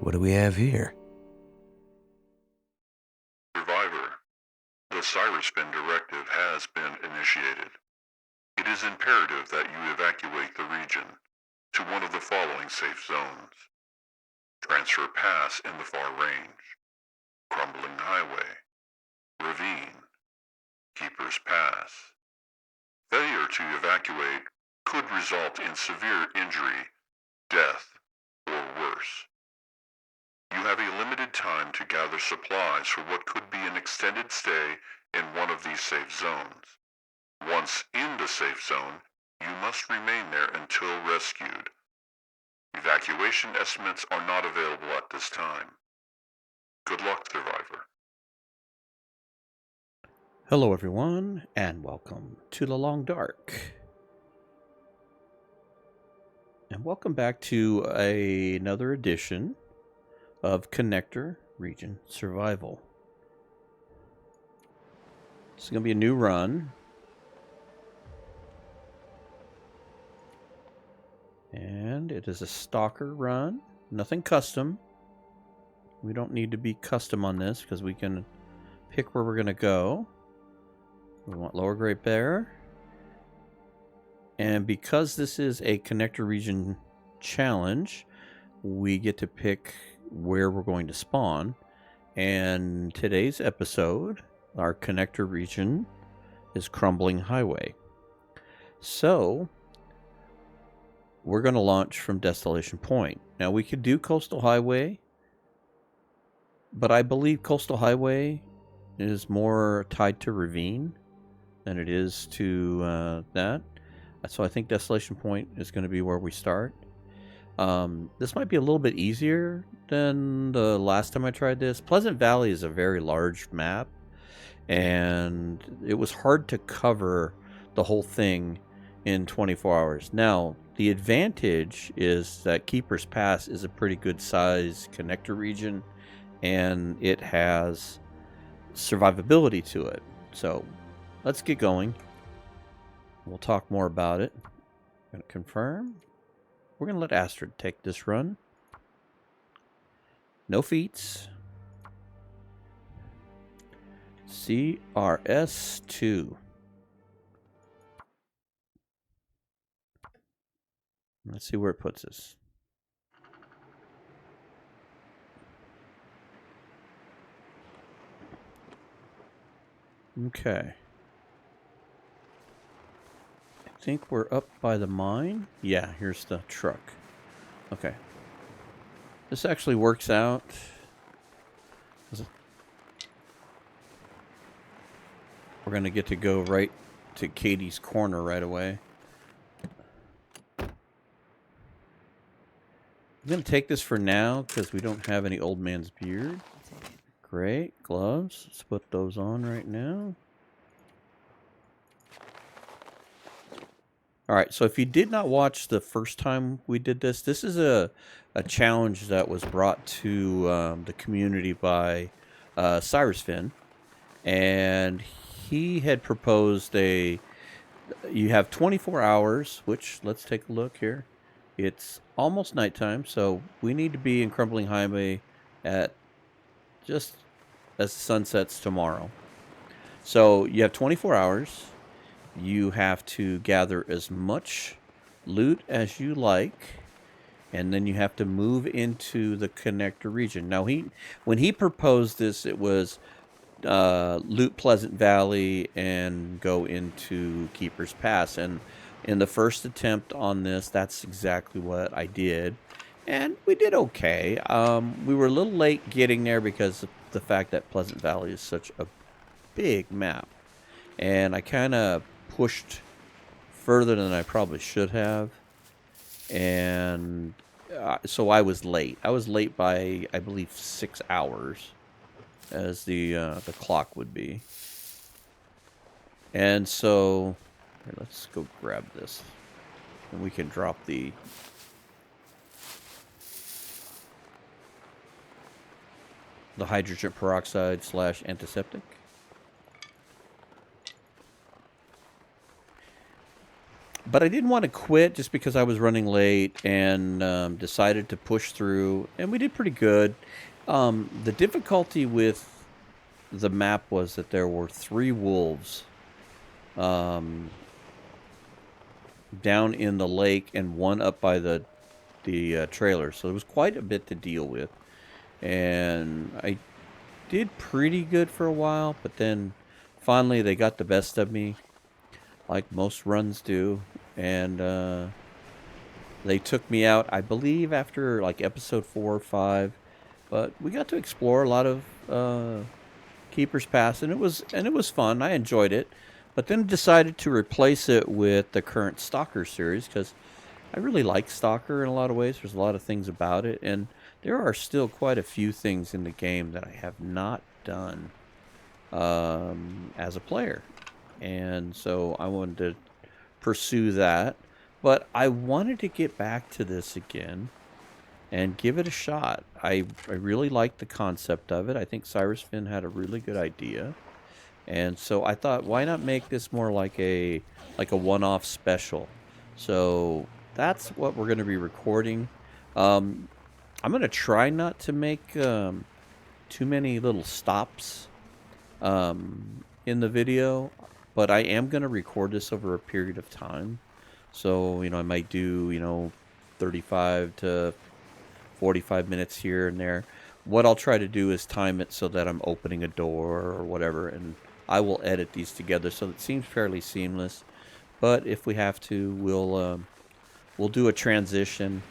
What do we have here? Survivor, the Sirusfin Directive has been initiated. It is imperative that you evacuate the region to one of the following safe zones. Transfer Pass in the far range, Crumbling Highway, Ravine, Keeper's Pass. Failure to evacuate could result in severe injury, death, or worse. You have a limited time to gather supplies for what could be an extended stay in one of these safe zones. Once in the safe zone, you must remain there until rescued. Evacuation estimates are not available at this time. Good luck, Survivor. Hello everyone, and welcome to The Long Dark. And welcome back to another edition of Connector Region Survival. It's going to be a new run. And it is a Stalker run. Nothing custom. We don't need to be custom on this because we can pick where we're going to go. We want Lower Great Bear. And because this is a Connector Region challenge, we get to pick where we're going to spawn. And today's episode, our Connector Region, is Crumbling Highway. So we're going to launch from Desolation Point. Now we could do Coastal Highway, but I believe Coastal Highway is more tied to Ravine than it is to that. So I think Desolation Point is going to be where we start. This might be a little bit easier than the last time I tried this. Pleasant Valley is a very large map, and it was hard to cover the whole thing in 24 hours. Now, the advantage is that Keeper's Pass is a pretty good size connector region, and it has survivability to it. So let's get going. We'll talk more about it. Going to confirm. We're going to let Astrid take this run. No feats. CRS2. Let's see where it puts us. Okay. I think we're up by the mine. Yeah, here's the truck. Okay. This actually works out. We're going to get to go right to Katie's corner right away. I'm going to take this for now because we don't have any old man's beard. Great. Gloves. Let's put those on right now. Alright, so if you did not watch the first time we did this, this is a challenge that was brought to the community by Sirusfin. And he had proposed you have 24 hours, which, let's take a look here. It's almost nighttime, so we need to be in Crumbling Highway at just as the sun sets tomorrow. So you have 24 hours. You have to gather as much loot as you like, and then you have to move into the connector region. Now, when he proposed this, it was loot Pleasant Valley and go into Keeper's Pass. And in the first attempt on this, that's exactly what I did. And we did okay. We were a little late getting there because of the fact that Pleasant Valley is such a big map. And I kind of pushed further than I probably should have. And so I was late. I was late by, I believe, 6 hours, as the clock would be. And so, here, let's go grab this. And we can drop the hydrogen peroxide / antiseptic. but I didn't want to quit just because I was running late, and decided to push through, and we did pretty good. The difficulty with the map was that there were 3 wolves down in the lake and 1 up by the trailer, so it was quite a bit to deal with. And I did pretty good for a while, but then finally they got the best of me, like most runs do, and they took me out, I believe, after like episode 4 or 5. But we got to explore a lot of Keeper's Pass, and it was fun. I enjoyed it, but then decided to replace it with the current Stalker series because I really like Stalker in a lot of ways. There's a lot of things about it, and there are still quite a few things in the game that I have not done as a player, and so I wanted to pursue that. But I wanted to get back to this again and give it a shot. I really liked the concept of it. I think Sirusfin had a really good idea. And so I thought, why not make this more like a one-off special? So that's what we're going to be recording. I'm going to try not to make too many little stops in the video, but I am going to record this over a period of time. So, I might do, 35 to 45 minutes here and there. What I'll try to do is time it so that I'm opening a door or whatever, and I will edit these together so it seems fairly seamless. But if we have to, we'll do a transition,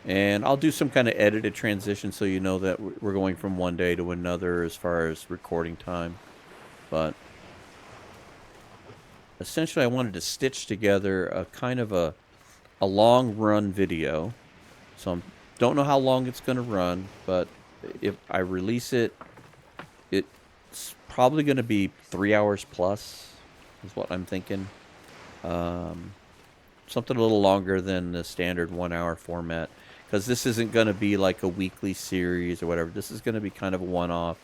and I'll do some kind of edited transition so you know that we're going from one day to another as far as recording time. But essentially, I wanted to stitch together a kind of a long run video. So I don't know how long it's going to run, but if I release it, it's probably going to be 3 hours plus, is what I'm thinking. Something a little longer than the standard 1 hour format, because this isn't going to be like a weekly series or whatever. This is going to be kind of a one-off,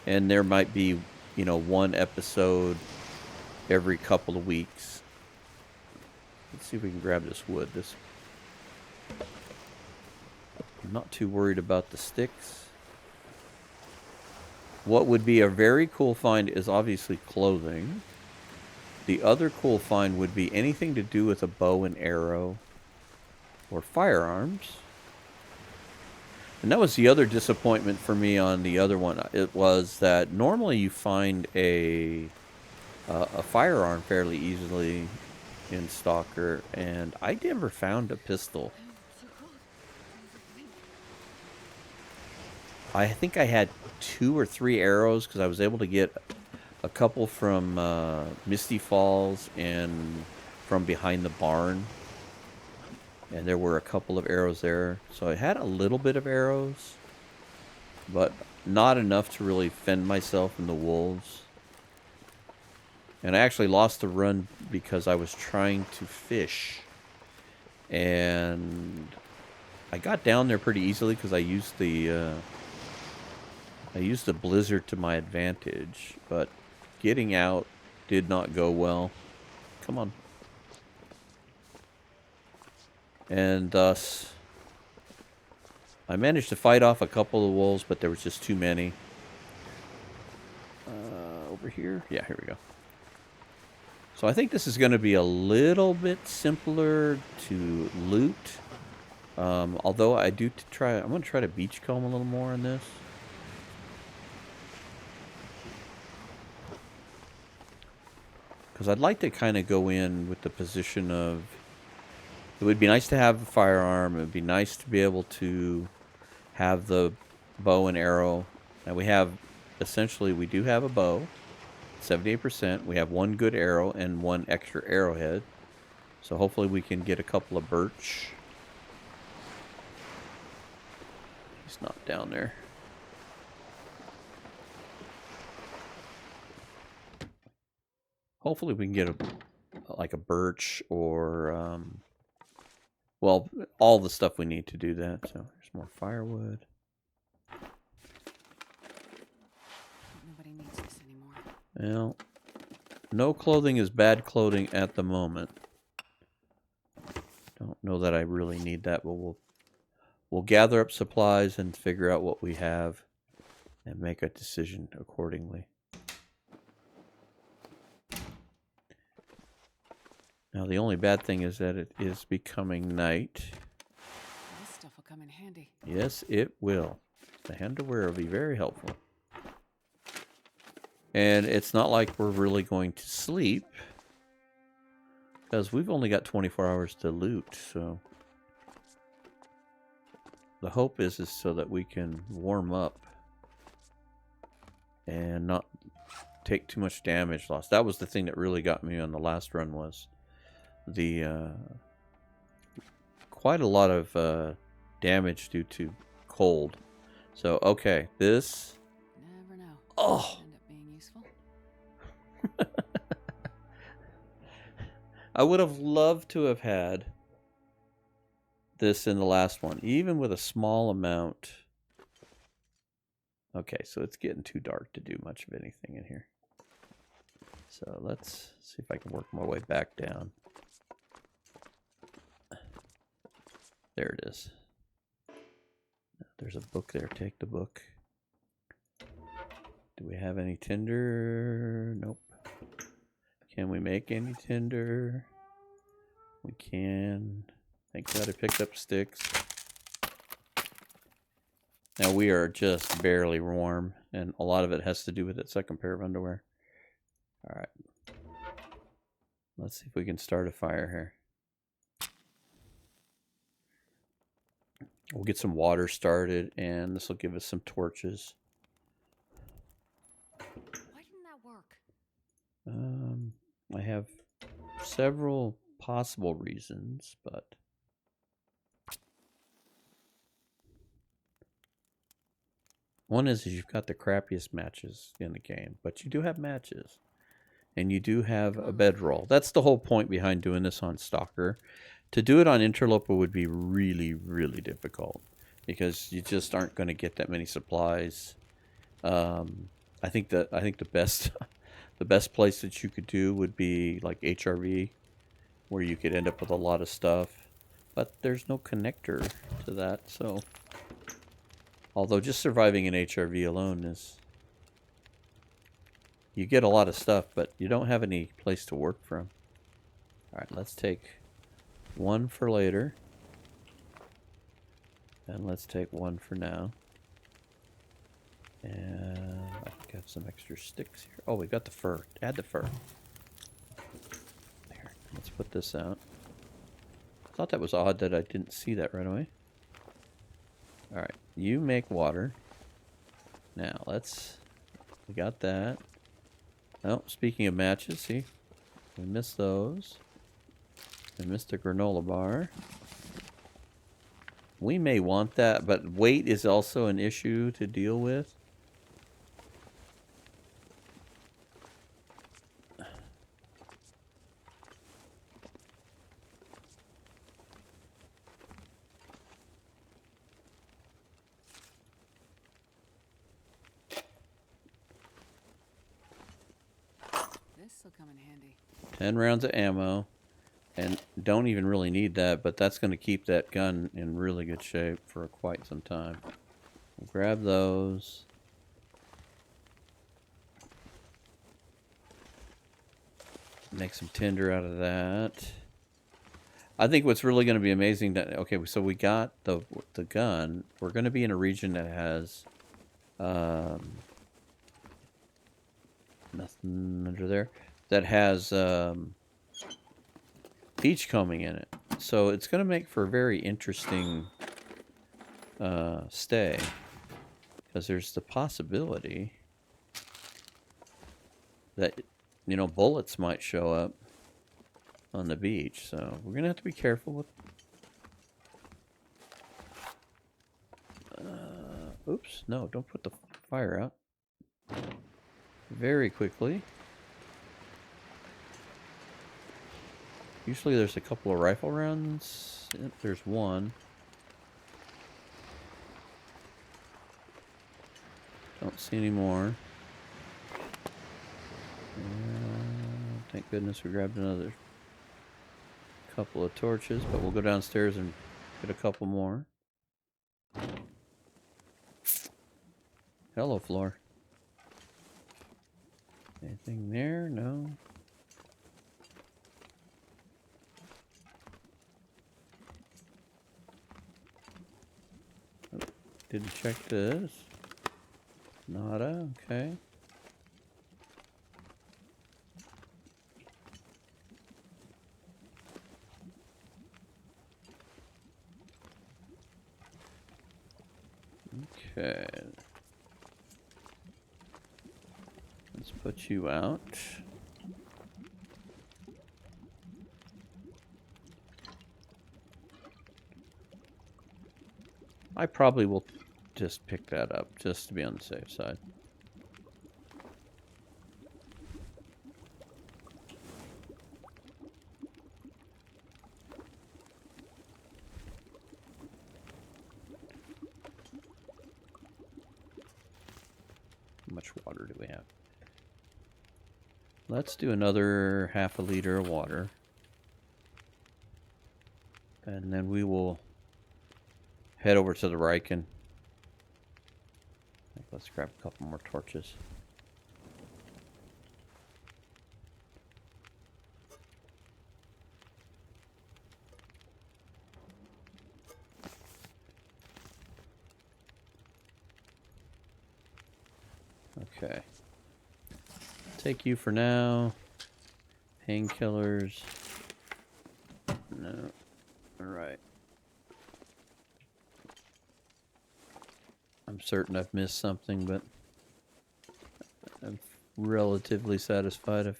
and there might be, 1 episode every couple of weeks. Let's see if we can grab this wood. I'm not too worried about the sticks. What would be a very cool find is obviously clothing. The other cool find would be anything to do with a bow and arrow or firearms. And that was the other disappointment for me on the other one. It was that normally you find a firearm fairly easily in Stalker, and I never found a pistol. I think I had 2 or 3 arrows because I was able to get a couple from Misty Falls and from behind the barn. And there were a couple of arrows there. So I had a little bit of arrows, but not enough to really fend myself from the wolves. And I actually lost the run because I was trying to fish. And I got down there pretty easily because I used the blizzard to my advantage, but getting out did not go well. Come on. And thus, I managed to fight off a couple of wolves, but there was just too many. Over here? Yeah, here we go. So I think this is going to be a little bit simpler to loot. Although I'm going to try to beachcomb a little more in this. Because I'd like to kind of go in with the position of, it would be nice to have a firearm. It would be nice to be able to have the bow and arrow. And we do have a bow, 78%. We have 1 good arrow and 1 extra arrowhead. So hopefully we can get a couple of birch. He's not down there. Hopefully we can get a birch or, well, all the stuff we need to do that. So there's more firewood. Nobody needs this anymore. Well, no clothing is bad clothing at the moment. know that I really need that, but we'll gather up supplies and figure out what we have and make a decision accordingly. Now, the only bad thing is that it is becoming night. This stuff will come in handy. Yes, it will. The underwear will be very helpful. And it's not like we're really going to sleep, because we've only got 24 hours to loot, so the hope is so that we can warm up and not take too much damage loss. That was the thing that really got me on the last run, was the quite a lot of damage due to cold. So okay, this Never know. oh End up being useful. I would have loved to have had this in the last one, even with a small amount. Okay, so it's getting too dark to do much of anything in here. So let's see if I can work my way back down. There it is. There's a book there. Take the book. Do we have any tinder? Nope. Can we make any tinder? We can. Thank God I picked up sticks. Now we are just barely warm, and a lot of it has to do with that second pair of underwear. Alright. Let's see if we can start a fire here. We'll get some water started, and this will give us some torches. Why didn't that work? I have several possible reasons, but one is you've got the crappiest matches in the game, but you do have matches, and you do have a bedroll. That's the whole point behind doing this on Stalker. To do it on Interloper would be really, really difficult, because you just aren't going to get that many supplies. I think the best the best place that you could do would be like HRV, where you could end up with a lot of stuff, but there's no connector to that. So, although just surviving in HRV alone is, you get a lot of stuff, but you don't have any place to work from. All right, let's take one for later, and let's take one for now. And I think I have some extra sticks here. Oh, we got the fur. Add the fur. There. Let's put this out. I thought that was odd that I didn't see that right away. Alright, you make water. Now, we got that. Oh, speaking of matches, see? We missed those. We missed the granola bar. We may want that, but weight is also an issue to deal with. This'll come in handy. 10 rounds of ammo. And don't even really need that, but that's going to keep that gun in really good shape for quite some time. We'll grab those. Make some tinder out of that. I think what's really going to be amazing that, okay, so we got the gun. We're going to be in a region that has nothing under there. That has beachcombing in it. So it's going to make for a very interesting stay. Because there's the possibility that, you know, bullets might show up on the beach. So we're going to have to be careful with... oops, no, don't put the fire out. Very quickly. Usually there's a couple of rifle rounds. Yep, there's one. Don't see any more. Thank goodness we grabbed another couple of torches, but we'll go downstairs and get a couple more. Hello, floor. Anything there? No. Oh, didn't check this. Nada. Okay. Okay. Let's put you out. I probably will just pick that up just to be on the safe side. How much water do we have? Let's do another half a liter of water. And then we will head over to the Riken. Let's grab a couple more torches. Okay. Take you for now. Painkillers. No. Alright. I'm certain I've missed something, but I'm relatively satisfied if...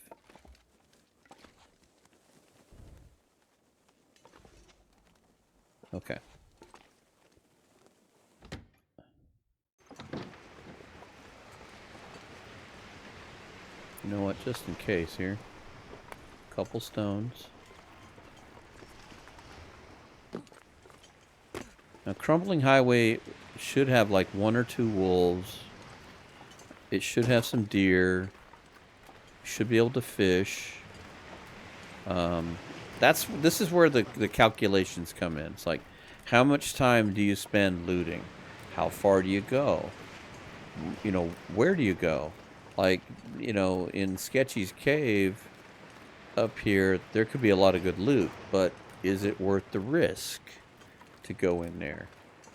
Okay. You know what, just in case here. Couple stones. Now, Crumbling Highway should have like 1 or 2 wolves. It should have some deer. Should be able to fish. This is where the calculations come in. It's like, how much time do you spend looting? How far do you go? You know, where do you go? Like, you know, in Sketchy's cave up here, there could be a lot of good loot, but is it worth the risk to go in there?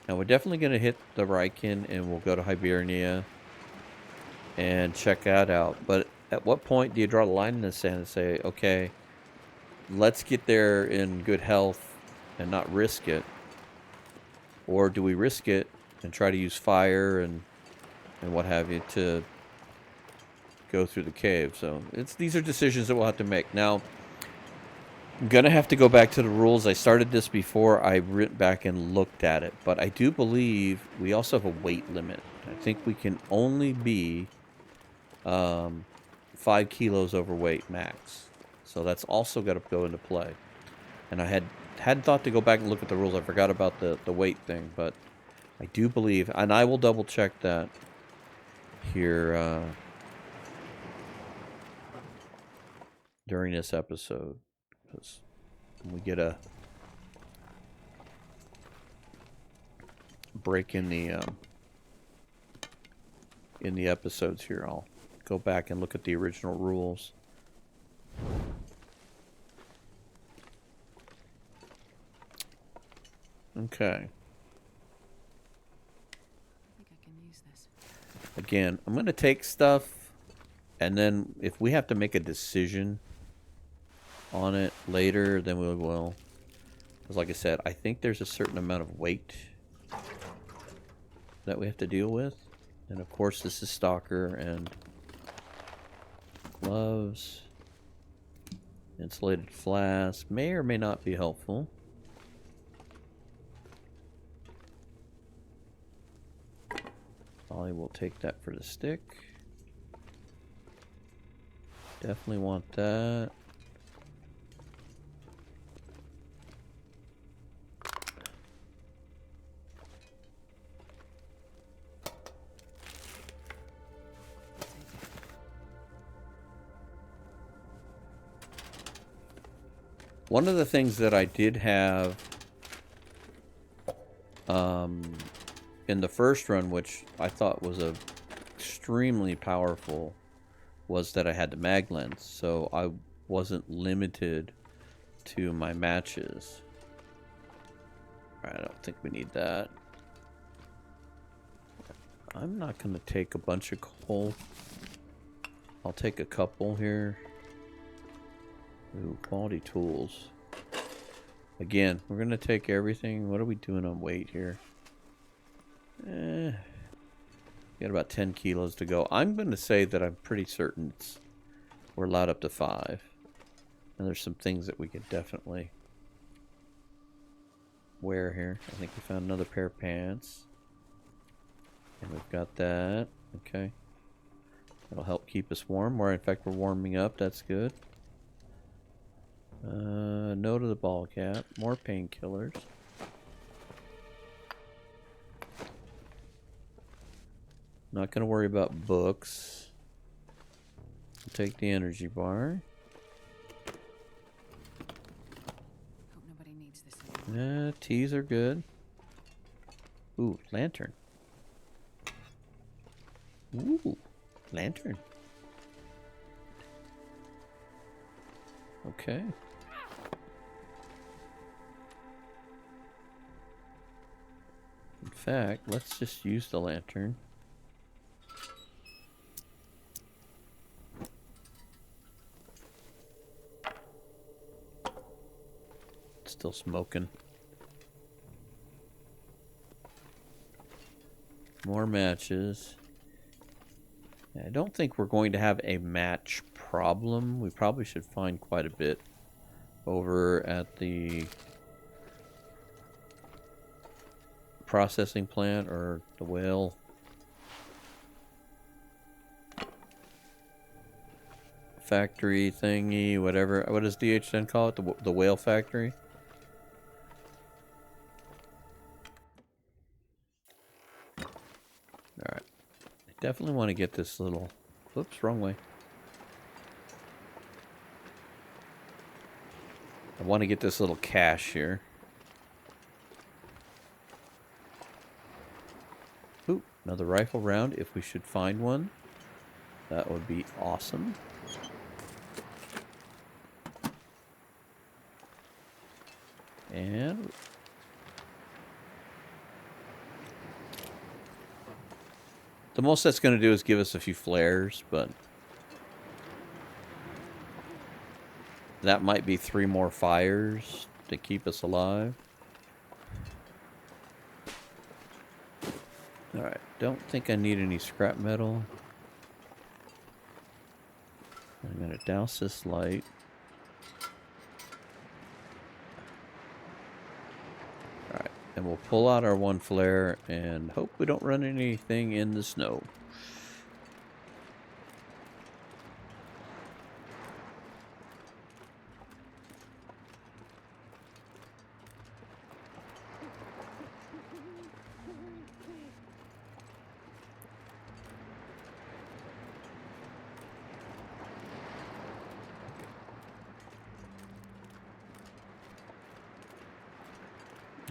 Now, we're definitely going to hit the Riken, and we'll go to Hibernia and check that out. But at what point do you draw the line in the sand and say, okay, let's get there in good health and not risk it? Or do we risk it and try to use fire and what have you to go through the cave? So these are decisions that we'll have to make. Now, I'm going to have to go back to the rules. I started this before I went back and looked at it. But I do believe we also have a weight limit. I think we can only be 5 kilos overweight max. So that's also got to go into play. And I hadn't thought to go back and look at the rules. I forgot about the weight thing. But I do believe, and I will double check that here during this episode. Because when we get a break in the episodes here, I'll go back and look at the original rules. Okay. I think I can use this. Again, I'm going to take stuff, and then if we have to make a decision on it later, then we will. Because like I said, I think there's a certain amount of weight that we have to deal with. And of course, this is Stalker and gloves. Insulated flask may or may not be helpful. Ollie will take that for the stick. Definitely want that. One of the things that I did have in the first run, which I thought was extremely powerful, was that I had the mag lens, so I wasn't limited to my matches. I don't think we need that. I'm not going to take a bunch of coal. I'll take a couple here. Ooh, quality tools. Again, we're going to take everything. What are we doing on weight here? Got about 10 kilos to go. I'm going to say that I'm pretty certain we're allowed up to 5. And there's some things that we could definitely wear here. I think we found another pair of pants. And we've got that. Okay. That'll help keep us warm. In fact, we're warming up. That's good. No to the ball cap. More painkillers. Not going to worry about books. I'll take the energy bar. Hope nobody needs this anymore. Teas are good. Ooh, lantern. Ooh, lantern. Okay. In fact, let's just use the lantern. Still smoking. More matches. I don't think we're going to have a match problem. We probably should find quite a bit over at the processing plant or the whale factory thingy, whatever. What does DHN call it? The whale factory? Alright. I definitely want to get this little... Oops, wrong way. I want to get this little cache here. Ooh, another rifle round if we should find one. That would be awesome. And... the most that's going to do is give us a few flares, but... that might be 3 more fires to keep us alive. Alright, don't think I need any scrap metal. I'm going to douse this light. Alright, and we'll pull out our 1 flare and hope we don't run anything in the snow.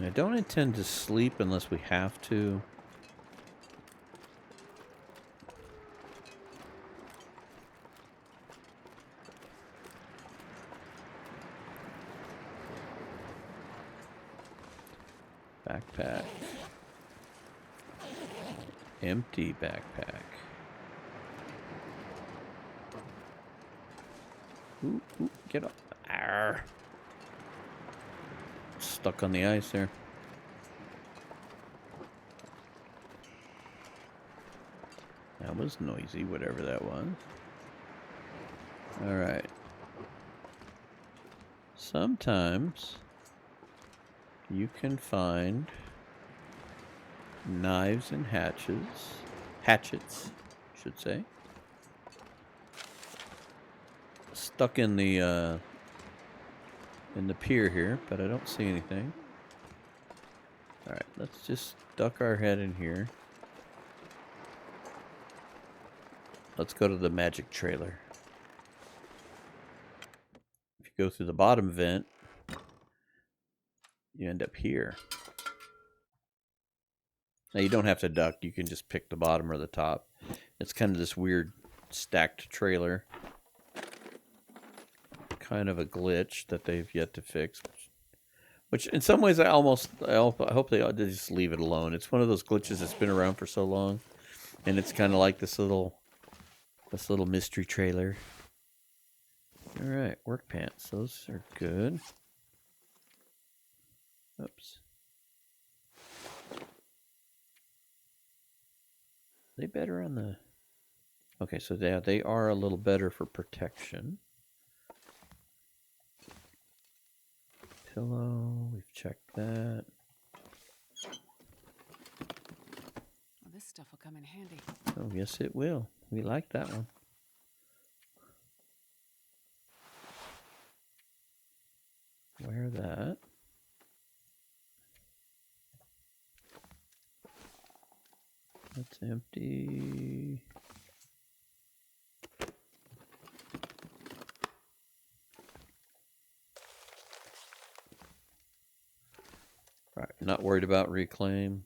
I don't intend to sleep unless we have to. Backpack. Empty backpack. Ooh, ooh, get up. Arr. Stuck on the ice there. That was noisy, whatever that was. Alright. Sometimes you can find knives and hatchets, I should say, stuck in the pier here, but I don't see anything. Alright, let's just duck our head in here. Let's go to the magic trailer. If you go through the bottom vent, you end up here. Now you don't have to duck. You can just pick the bottom or the top. It's kind of this weird stacked trailer. Kind of a glitch that they've yet to fix. Which in some ways I hope they just leave it alone. It's one of those glitches that's been around for so long. And it's kind of like this little mystery trailer. Alright, work pants. Those are good. Oops. They better on the... Okay, so they are a little better for protection. Pillow, we've checked that. Well, this stuff will come in handy. Oh, yes it will. We like that one. Wear that. That's empty. Alright, not worried about reclaim.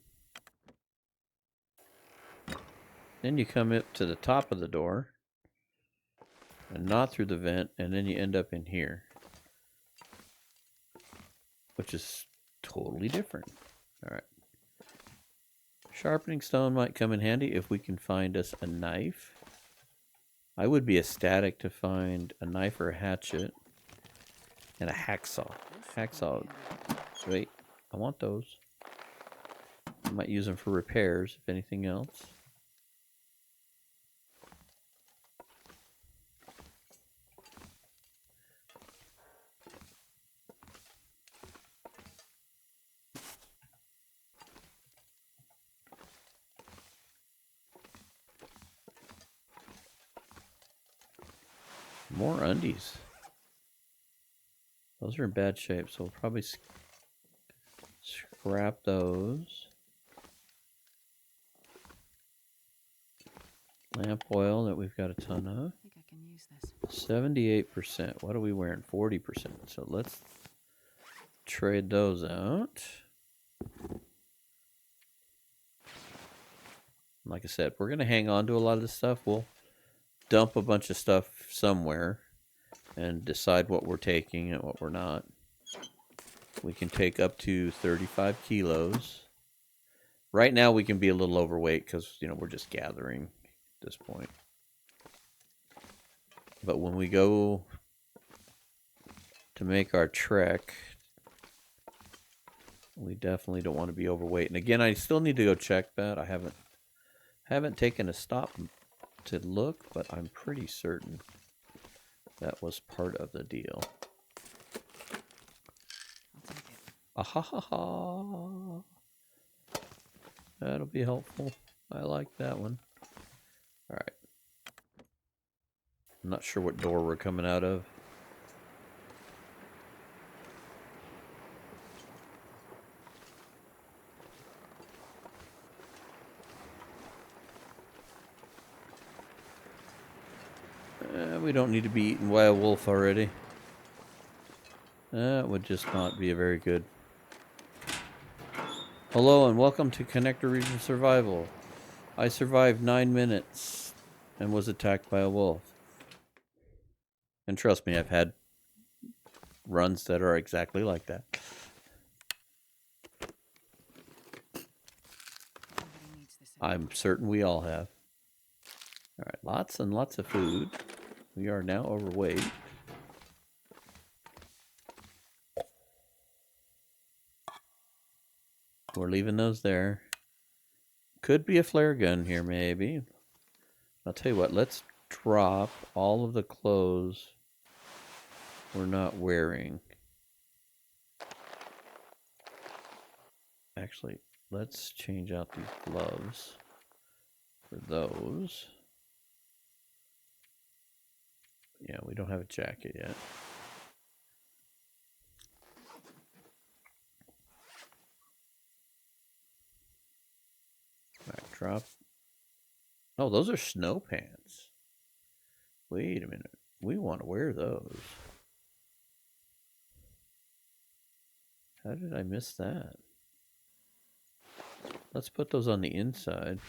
Then you come up to the top of the door. And not through the vent, and then you end up in here. Which is totally different. Alright. Sharpening stone might come in handy if we can find us a knife. I would be ecstatic to find a knife or a hatchet. And a hacksaw. Hacksaw. Wait, I want those. I might use them for repairs, if anything else. More undies. Those are in bad shape, so we'll probably scrap those. Lamp oil that we've got a ton of. I think I can use this. 78%. What are we wearing? 40%. So let's trade those out. Like I said, we're going to hang on to a lot of this stuff. We'll dump a bunch of stuff somewhere and decide what we're taking and what we're not. We can take up to 35 kilos. Right now we can be a little overweight because, you know, we're just gathering at this point. But when we go to make our trek, we definitely don't want to be overweight. And again, I still need to go check that. I haven't taken a stop to look, but I'm pretty certain that was part of the deal. I'll take it. Ah ha ha ha. That'll be helpful. I like that one. Alright. I'm not sure what door we're coming out of. We don't need to be eaten by a wolf already. That would just not be a very good. Hello and welcome to Connector Region Survival. I survived 9 minutes and was attacked by a wolf. And trust me, I've had runs that are exactly like that. Nobody needs this I'm certain we all have. Alright, lots and lots of food. We are now overweight. We're leaving those there. Could be a flare gun here, maybe. I'll tell you what, let's drop all of the clothes we're not wearing. Actually, let's change out these gloves for those. Yeah, we don't have a jacket yet. Alright, drop. Oh, those are snow pants. Wait a minute. We want to wear those. How did I miss that? Let's put those on the inside.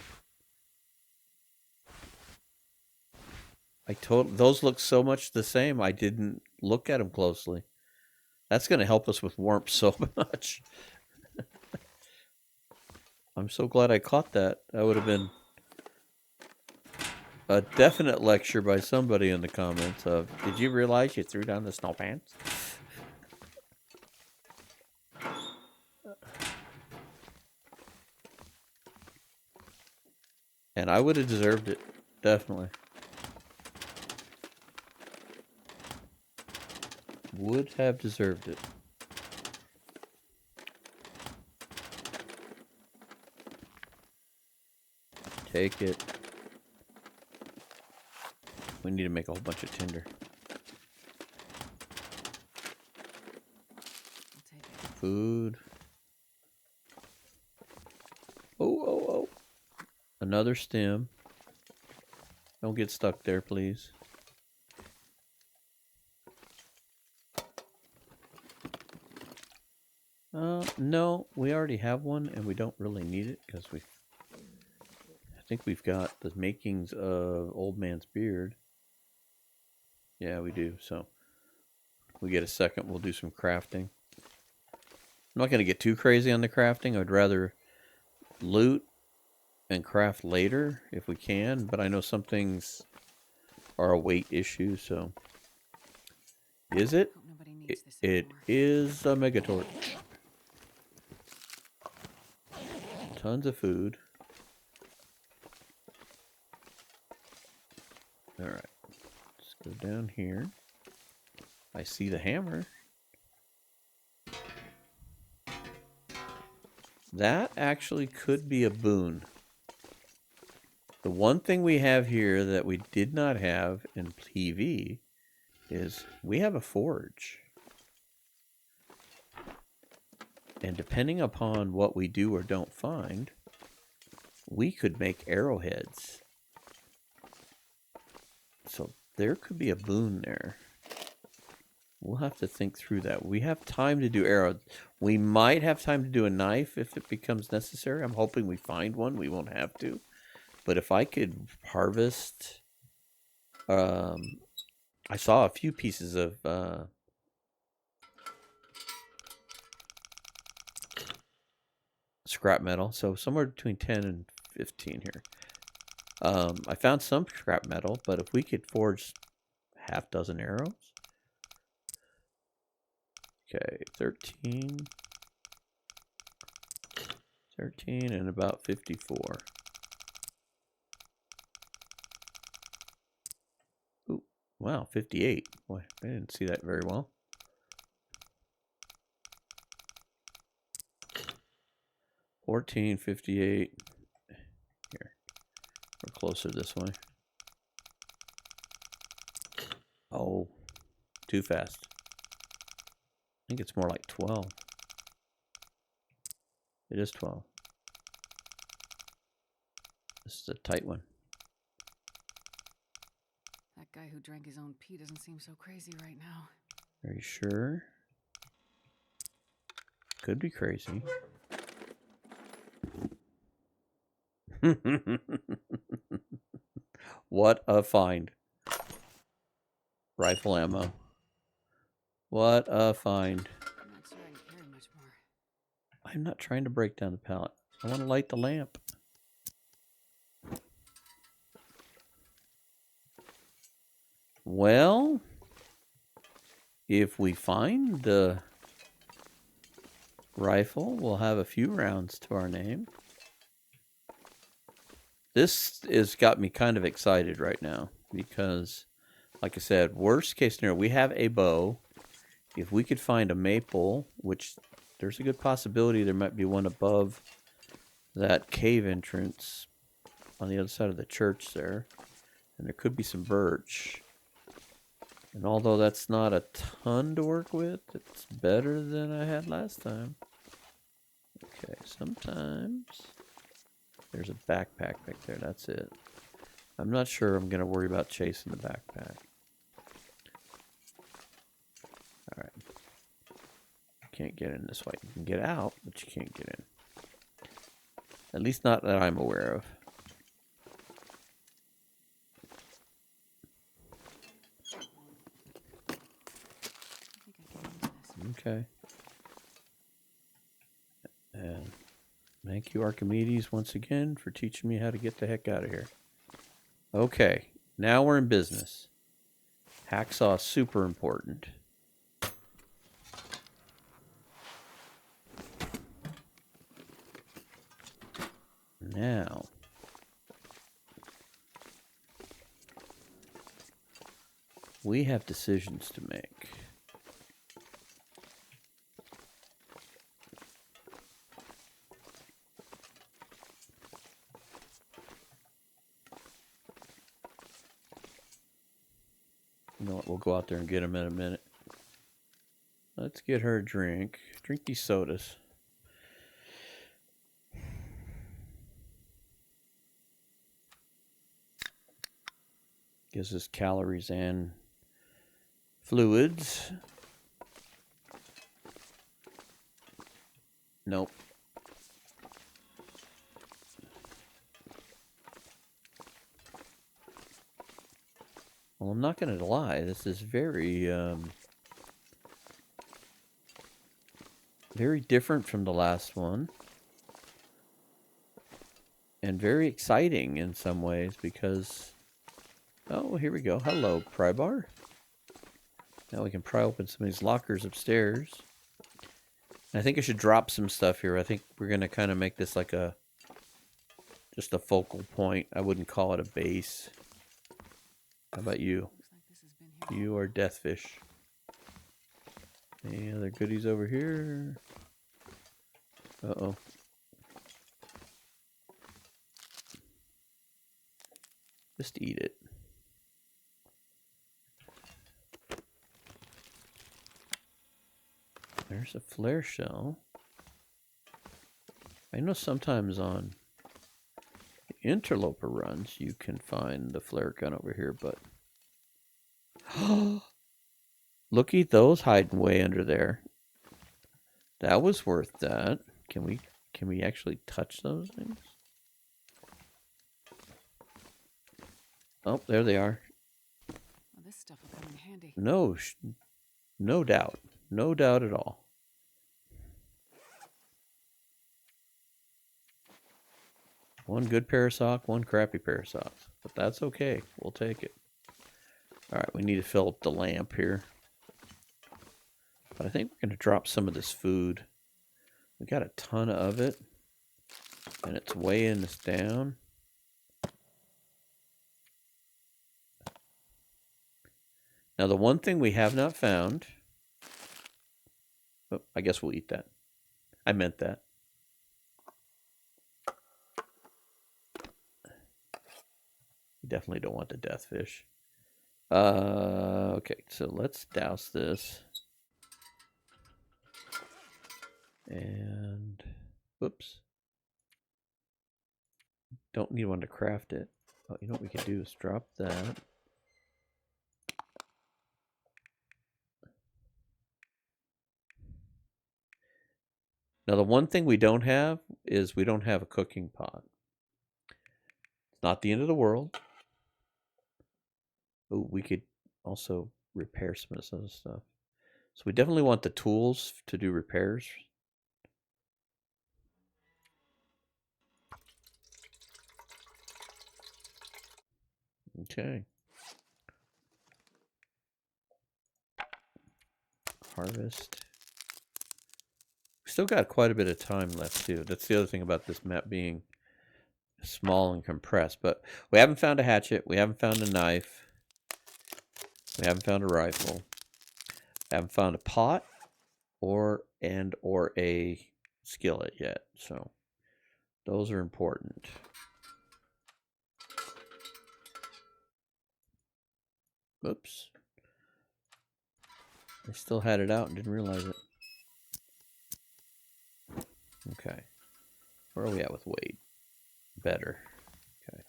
Those look so much the same. I didn't look at them closely. That's going to help us with warmth so much. I'm so glad I caught that. That would have been a definite lecture by somebody in the comments of, did you realize you threw down the snow pants? And I would have deserved it. Definitely. Would have deserved it. Take it. We need to make a whole bunch of tinder. I'll take it. Food. Oh. Another stem. Don't get stuck there, please. No, we already have one, and we don't really need it because I think we've got the makings of Old Man's Beard. Yeah, we do. So, we get a second, we'll do some crafting. I'm not going to get too crazy on the crafting. I'd rather loot and craft later if we can, but I know some things are a weight issue, so. Is it? Hope nobody needs this It anymore. is a megatorch. Tons of food. Alright. Let's go down here. I see the hammer. That actually could be a boon. The one thing we have here that we did not have in PV is we have a forge. And depending upon what we do or don't find, we could make arrowheads. So there could be a boon there. We'll have to think through that. We have time to do arrows. We might have time to do a knife if it becomes necessary. I'm hoping we find one. We won't have to. But if I could harvest... I saw a few pieces of... scrap metal. So somewhere between 10 and 15 here. I found some scrap metal, but if we could forge half dozen arrows... Okay, 13 and about 54. Ooh, wow, 58. Boy, I didn't see that very well. 14, 58. Here, we're closer this way. Oh, too fast. I think it's more like 12. It is 12. This is a tight one. That guy who drank his own pee doesn't seem so crazy right now. Are you sure? Could be crazy. What a find. Rifle ammo. What a find. I'm not sure I can carry much more. I'm not trying to break down the pallet. I want to light the lamp. Well, if we find the rifle, we'll have a few rounds to our name. This has got me kind of excited right now because, like I said, worst case scenario, we have a bow. If we could find a maple, which there's a good possibility there might be one above that cave entrance on the other side of the church there. And there could be some birch. And although that's not a ton to work with, it's better than I had last time. Okay, sometimes there's a backpack back there. That's it. I'm not sure I'm going to worry about chasing the backpack. Alright. can't get in this way. You can get out, but you can't get in. At least not that I'm aware of. Okay. And thank you, Archimedes, once again for teaching me how to get the heck out of here. Okay, now we're in business. Hacksaw is super important. Now, we have decisions to make. You know what? We'll go out there and get them in a minute. Let's get her a drink. Drink these sodas. Gives us calories and fluids. Nope. Well, I'm not going to lie. This is very, very different from the last one. And very exciting in some ways because... Oh, here we go. Hello, pry bar. Now we can pry open some of these lockers upstairs. I think I should drop some stuff here. I think we're going to kind of make this like a... just a focal point. I wouldn't call it a base. How about you? You are Deathfish. Any other goodies over here? Uh-oh. Just eat it. There's a flare shell. I know sometimes on Interloper runs you can find the flare gun over here, but... Look at those hiding way under there. That was worth that. Can we actually touch those things? Oh, there they are. Well, this stuff will come in handy. No doubt. No doubt at all. One good pair of socks, one crappy pair of socks. But that's okay. We'll take it. Alright, we need to fill up the lamp here. But I think we're going to drop some of this food. We got a ton of it. And it's weighing us down. Now the one thing we have not found... Oh, I guess we'll eat that. I meant that. You definitely don't want the death fish. Okay, so let's douse this. And... Whoops. Don't need one to craft it. Oh, you know what we can do is drop that. Now the one thing we don't have is we don't have a cooking pot. It's not the end of the world. Oh, we could also repair some of this other stuff. So we definitely want the tools to do repairs. Okay. Harvest. We still got quite a bit of time left too. That's the other thing about this map being small and compressed. But we haven't found a hatchet. We haven't found a knife. We haven't found a rifle. We haven't found a pot or a skillet yet. So those are important. Oops. I still had it out and didn't realize it. Okay. Where are we at with weight? Better. Okay.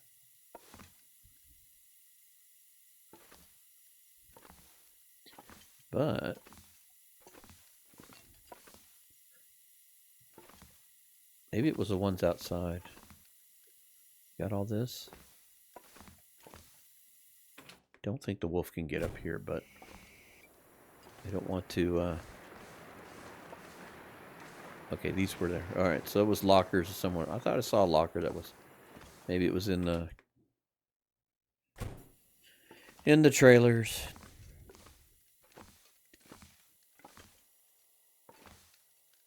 But Maybe it was the ones outside. Got all this? Don't think the wolf can get up here, but I don't want to, Okay, these were there. Alright, so it was lockers somewhere. I thought I saw a locker that was... Maybe it was in the trailers.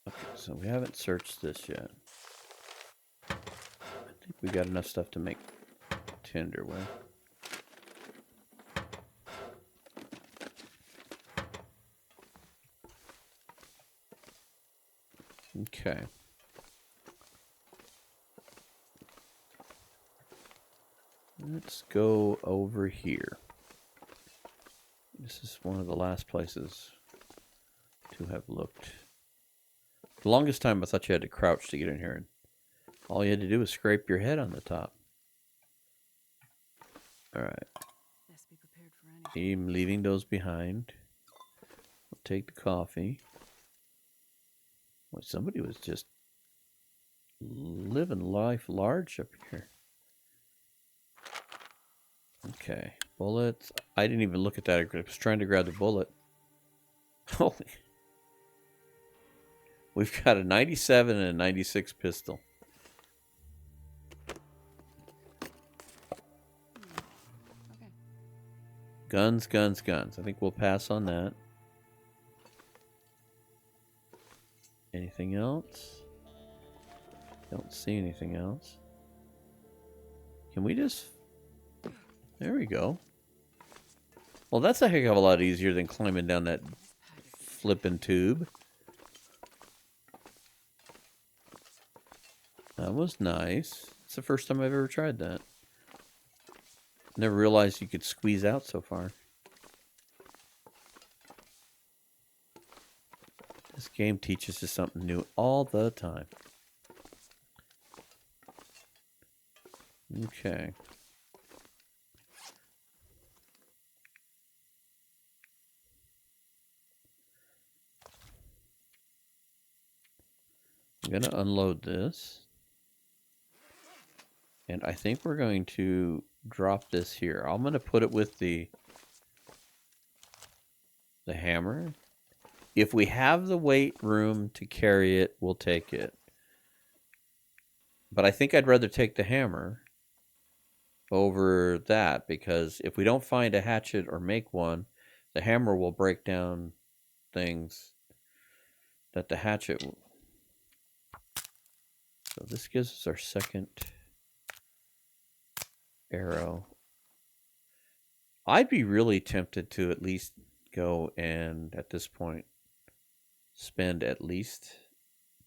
Okay, so we haven't searched this yet. I think we got enough stuff to make tinder with. Okay. Let's go over here. This is one of the last places to have looked. The longest time I thought you had to crouch to get in here, and all you had to do was scrape your head on the top. Alright. Best be prepared for anything. I'm leaving those behind. I'll take the coffee. Boy, somebody was just living life large up here. Okay. Bullets. I didn't even look at that. I was trying to grab the bullet. Holy. We've got a 97 and a 96 pistol. Okay. Guns, guns, guns. I think we'll pass on that. Anything else? Don't see anything else. Can we just... There we go. Well, that's a heck of a lot easier than climbing down that flippin' tube. That was nice. It's the first time I've ever tried that. Never realized you could squeeze out so far. This game teaches us something new all the time. Okay. I'm going to unload this. And I think we're going to drop this here. I'm going to put it with the hammer. If we have the weight room to carry it, we'll take it. But I think I'd rather take the hammer over that, because if we don't find a hatchet or make one, the hammer will break down things that the hatchet will. So this gives us our second arrow. I'd be really tempted to at least go and, at this point, spend at least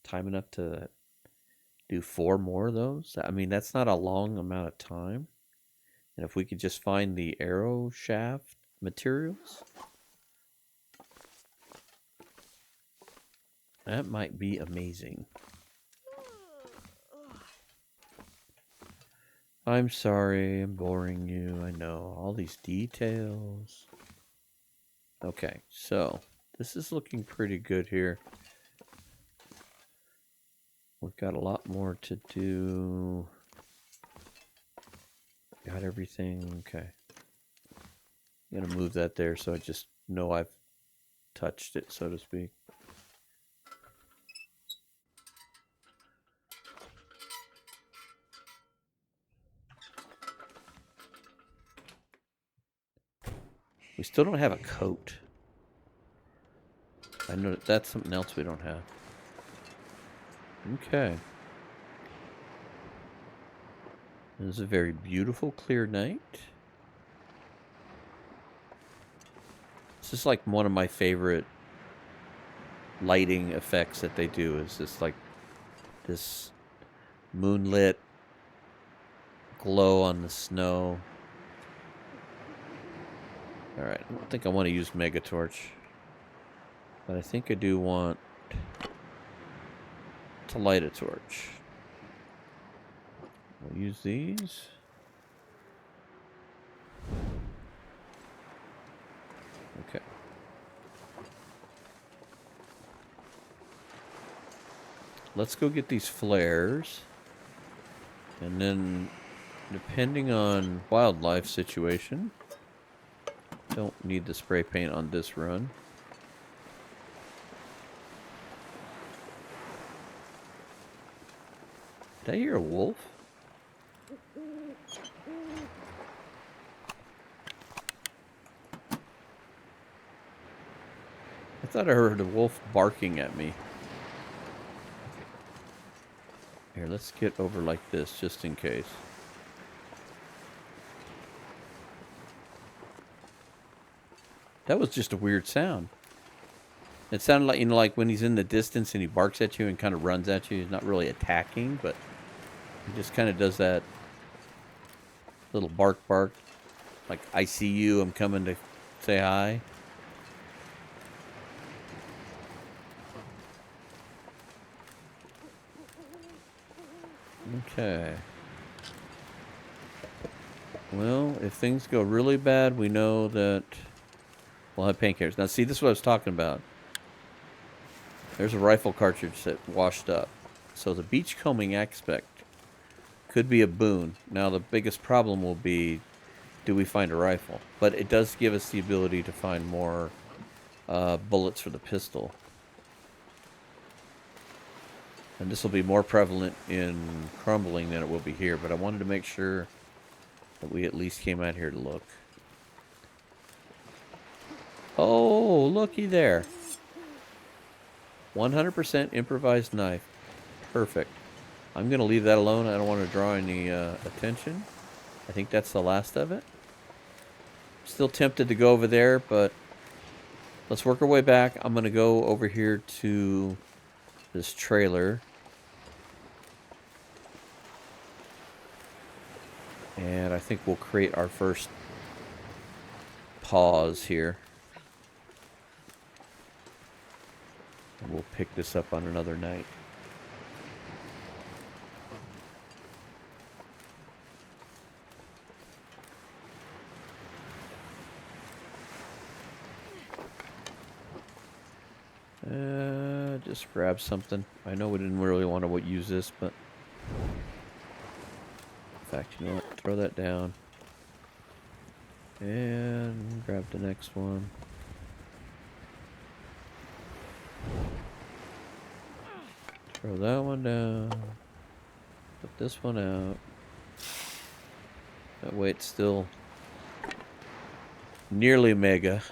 time enough to do 4 more of those. I mean, that's not a long amount of time. And if we could just find the arrow shaft materials, that might be amazing. I'm sorry, I'm boring you. I know, all these details. Okay, so this is looking pretty good here. We've got a lot more to do. Got everything. Okay. I'm going to move that there so I just know I've touched it, so to speak. We still don't have a coat. I know that's something else we don't have. Okay. This is a very beautiful, clear night. This is like one of my favorite lighting effects that they do. Is this like this moonlit glow on the snow. Alright, I don't think I want to use Megatorch. But I think I do want to light a torch. We'll use these. Okay. let's go get these flares. And then, depending on wildlife situation, don't need the spray paint on this run. Did I hear a wolf? I thought I heard a wolf barking at me. Here, let's get over like this, just in case. That was just a weird sound. It sounded like, you know, like when he's in the distance and he barks at you and kind of runs at you. He's not really attacking, but he just kind of does that little bark. Like, I see you, I'm coming to say hi. Okay. Well, if things go really bad, we know that we'll have painkillers. Now, see, this is what I was talking about. There's a rifle cartridge that washed up. So the beachcombing aspect could be a boon. Now, the biggest problem will be, do we find a rifle? But it does give us the ability to find more bullets for the pistol. And this will be more prevalent in Crumbling than it will be here. But I wanted to make sure that we at least came out here to look. Oh, looky there. 100% improvised knife. Perfect. I'm going to leave that alone. I don't want to draw any attention. I think that's the last of it. Still tempted to go over there, but let's work our way back. I'm going to go over here to this trailer. And I think we'll create our first pause here. And we'll pick this up on another night. Just grab something. I know we didn't really want to use this, but in fact, you know what? Throw that down. And grab the next one. Throw that one down. Put this one out. That way it's still nearly mega.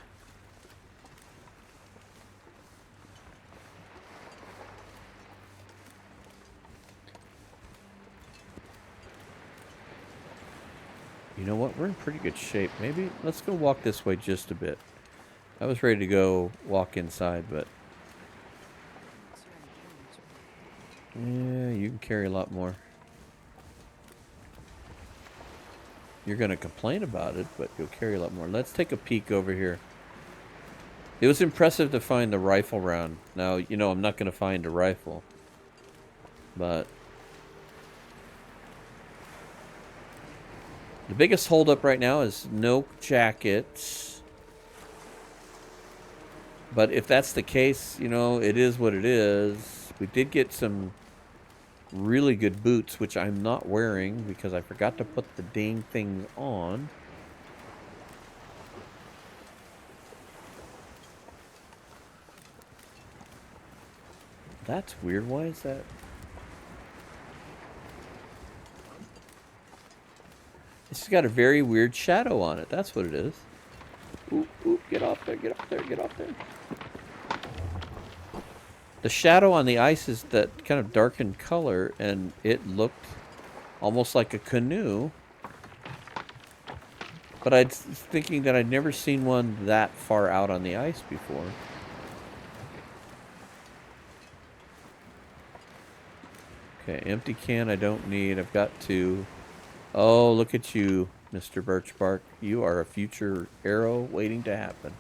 You know what? We're in pretty good shape. Maybe let's go walk this way just a bit. I was ready to go walk inside, but yeah, you can carry a lot more. You're going to complain about it, but you'll carry a lot more. Let's take a peek over here. It was impressive to find the rifle round. Now, you know, I'm not going to find a rifle, but the biggest holdup right now is no jackets. But if that's the case, you know, it is what it is. We did get some really good boots, which I'm not wearing because I forgot to put the dang things on. That's weird. Why is that? It's got a very weird shadow on it. That's what it is. Oop, oop, get off there, get off there, get off there. The shadow on the ice is that kind of darkened color, and it looked almost like a canoe. But I was thinking that I'd never seen one that far out on the ice before. Okay, empty can I don't need. I've got two. Oh, look at you, Mr. Birchbark. You are a future arrow waiting to happen.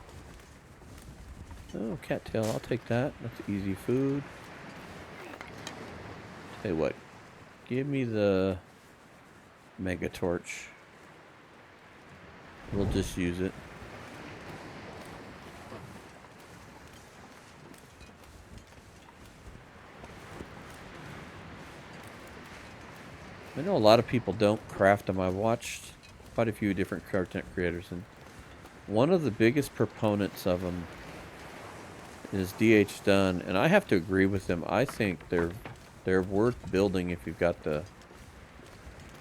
Oh, cattail, I'll take that. That's easy food. Tell you what, give me the mega torch. We'll just use it. I know a lot of people don't craft them. I watched quite a few different content creators, and one of the biggest proponents of them is DH Dunn, and I have to agree with him. I think they're worth building if you've got the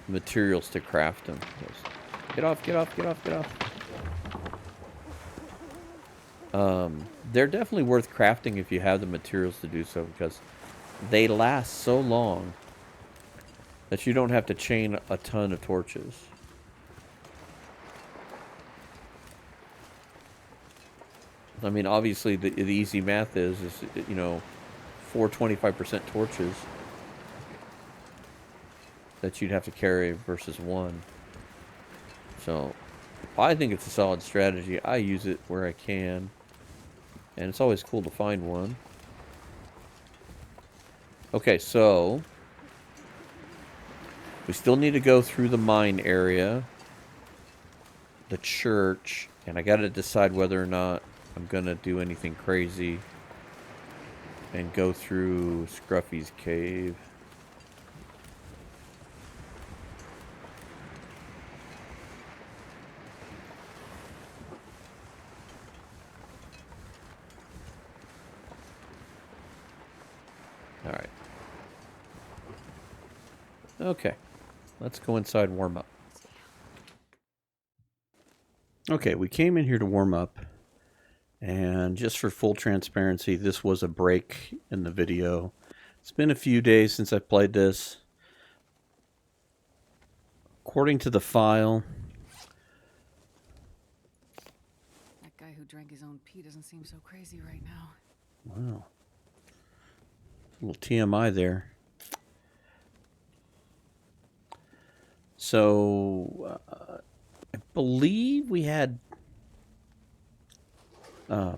materials to craft them. Get off, get off, get off, get off. They're definitely worth crafting if you have the materials to do so, because they last so long that you don't have to chain a ton of torches. I mean, obviously, the easy math is, you know, 4 25% torches that you'd have to carry versus 1. So, I think it's a solid strategy. I use it where I can. And it's always cool to find one. Okay, so we still need to go through the mine area, the church, and I got to decide whether or not I'm going to do anything crazy and go through Scruffy's cave. Alright. Okay. Let's go inside and warm up. Okay, we came in here to warm up. And just for full transparency, this was a break in the video. It's been a few days since I played this. According to the file... That guy who drank his own pee doesn't seem so crazy right now. Wow. A little TMI there. So, I believe we had... I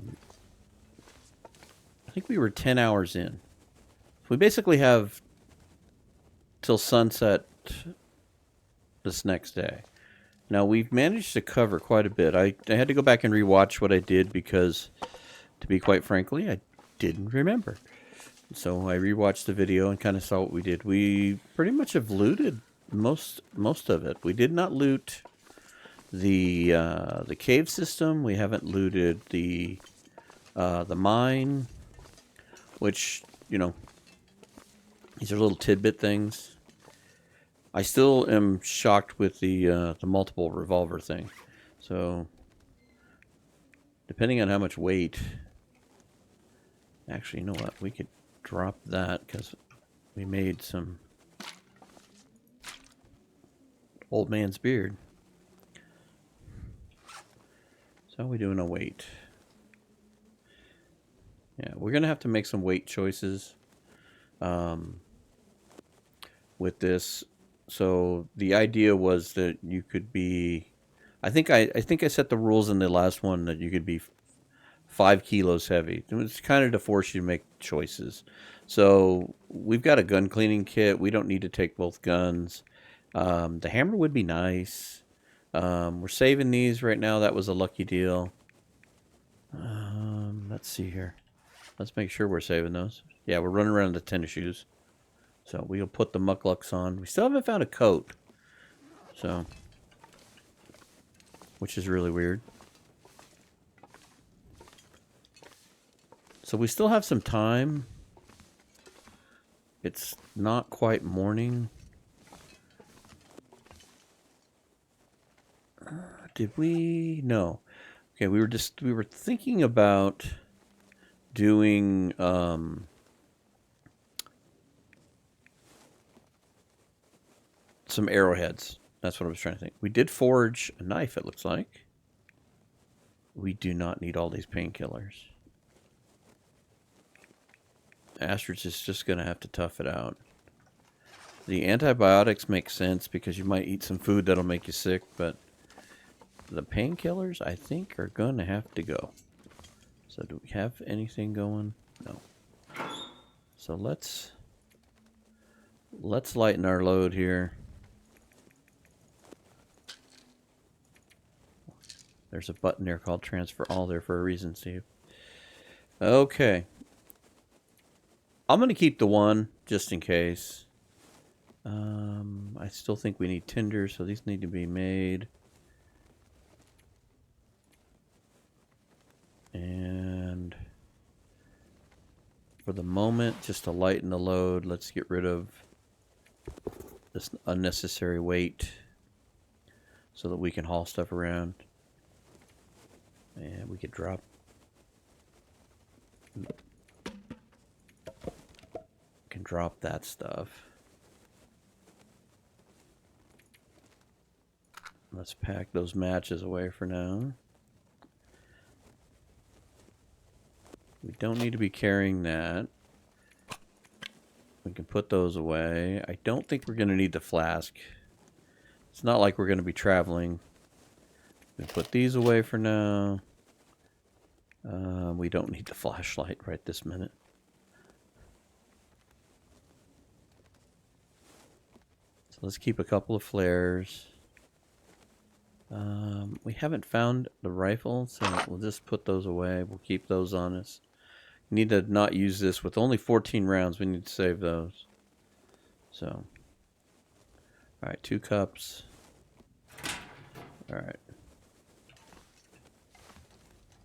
think we were 10 hours in. We basically have till sunset this next day. Now, we've managed to cover quite a bit. I had to go back and rewatch what I did because, to be quite frankly, I didn't remember. So I rewatched the video and kind of saw what we did. We pretty much have looted most of it. We did not loot the cave system. We haven't looted the mine, which, you know, these are little tidbit things. I still am shocked with the multiple revolver thing. So, depending on how much weight, actually, you know what? We could drop that because we made some old man's beard. So how are we doing on weight? Yeah, we're going to have to make some weight choices with this. So the idea was that you could be... I think I set the rules in the last one that you could be 5 kilos heavy. It's kind of to force you to make choices. So we've got a gun cleaning kit. We don't need to take both guns. The hammer would be nice. We're saving these right now. That was a lucky deal. Let's see here. Let's make sure we're saving those. Yeah, we're running around in the tennis shoes. So we'll put the mucklucks on. We still haven't found a coat. So, which is really weird. So we still have some time. It's not quite morning. Did we? No. Okay, we were thinking about doing some arrowheads. That's what I was trying to think. We did forge a knife, it looks like. We do not need all these painkillers. Astrid's is just going to have to tough it out. The antibiotics make sense because you might eat some food that'll make you sick, but the painkillers, I think, are going to have to go. So do we have anything going? No. So let's lighten our load here. There's a button there called transfer all there for a reason, Steve. Okay. I'm going to keep the one just in case. I still think we need tinder, so these need to be made. And for the moment, just to lighten the load, let's get rid of this unnecessary weight so that we can haul stuff around. And we could drop. Can drop that stuff. Let's pack those matches away for now. We don't need to be carrying that. We can put those away. I don't think we're going to need the flask. It's not like we're going to be traveling. We put these away for now. We don't need the flashlight right this minute. So let's keep a couple of flares. We haven't found the rifle, so we'll just put those away. We'll keep those on us. We need to not use this with only 14 rounds. We need to save those. So, alright, 2 cups. Alright.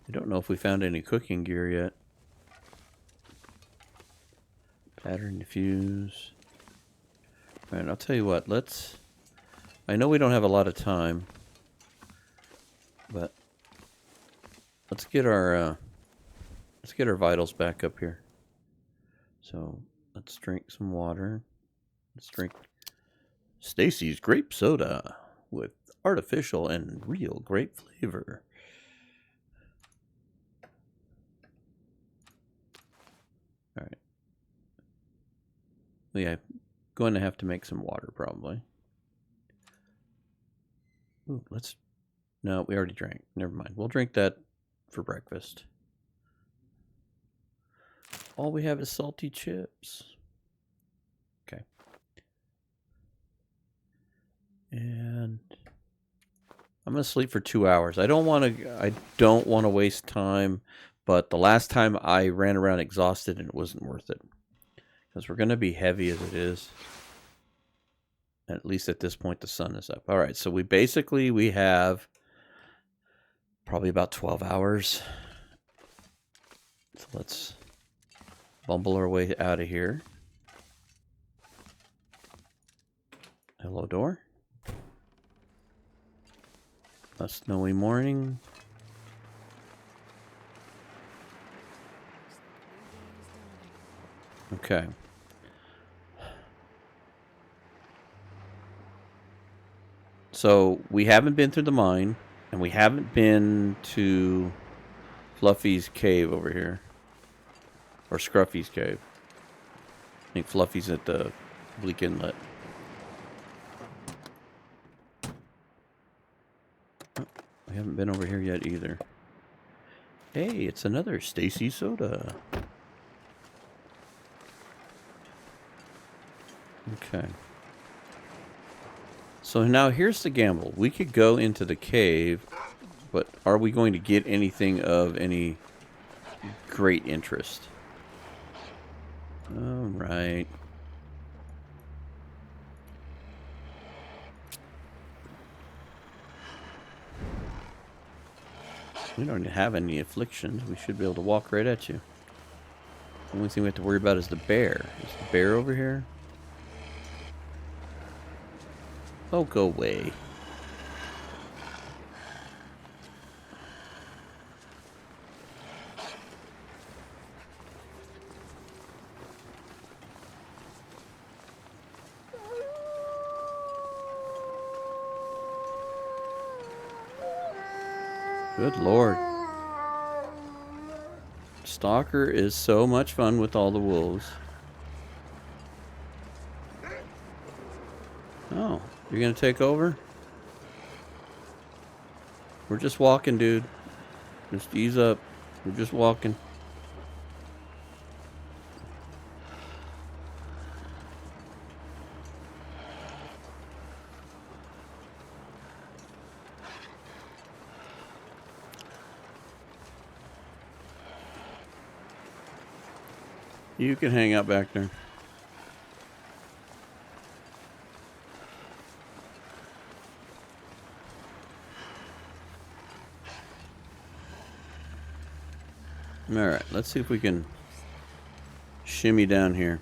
I don't know if we found any cooking gear yet. Pattern diffuse. Alright, I'll tell you what, let's... I know we don't have a lot of time, but let's get our vitals back up here. So let's drink some water. Let's drink Stacy's grape soda with artificial and real grape flavor. All right. Yeah, going to have to make some water probably. Ooh, let's... No, we already drank. Never mind. We'll drink that for breakfast. All we have is salty chips. Okay. And I'm gonna sleep for 2 hours. I don't want to waste time, but the last time I ran around exhausted and it wasn't worth it. Because we're gonna be heavy as it is. At least at this point the sun is up. Alright, so we have probably about 12 hours. So let's bumble our way out of here. Hello, door. A snowy morning. Okay. So we haven't been through the mine, and we haven't been to Fluffy's cave over here. Or Scruffy's cave. I think Fluffy's at the Bleak Inlet. Oh, we haven't been over here yet either. Hey, it's another Stacy soda. Okay. So now here's the gamble. We could go into the cave, but are we going to get anything of any great interest? Alright. We don't have any afflictions. We should be able to walk right at you. The only thing we have to worry about is the bear. Is the bear over here? Oh, go away. Good Lord. Stalker is so much fun with all the wolves. Oh, you're gonna take over? We're just walking, dude. Just ease up. We're just walking. You can hang out back there. Alright, let's see if we can shimmy down here.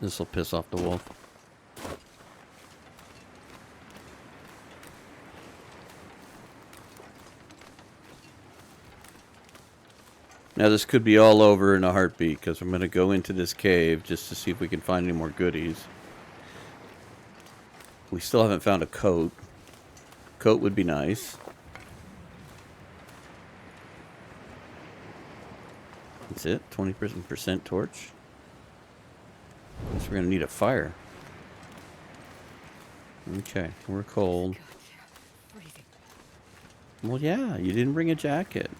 This will piss off the wolf. Now this could be all over in a heartbeat because I'm going to go into this cave just to see if we can find any more goodies. We still haven't found a coat. Coat would be nice. That's it. 20% torch. Guess we're going to need a fire. Okay, we're cold. God, yeah. Freezing. Well, yeah, you didn't bring a jacket.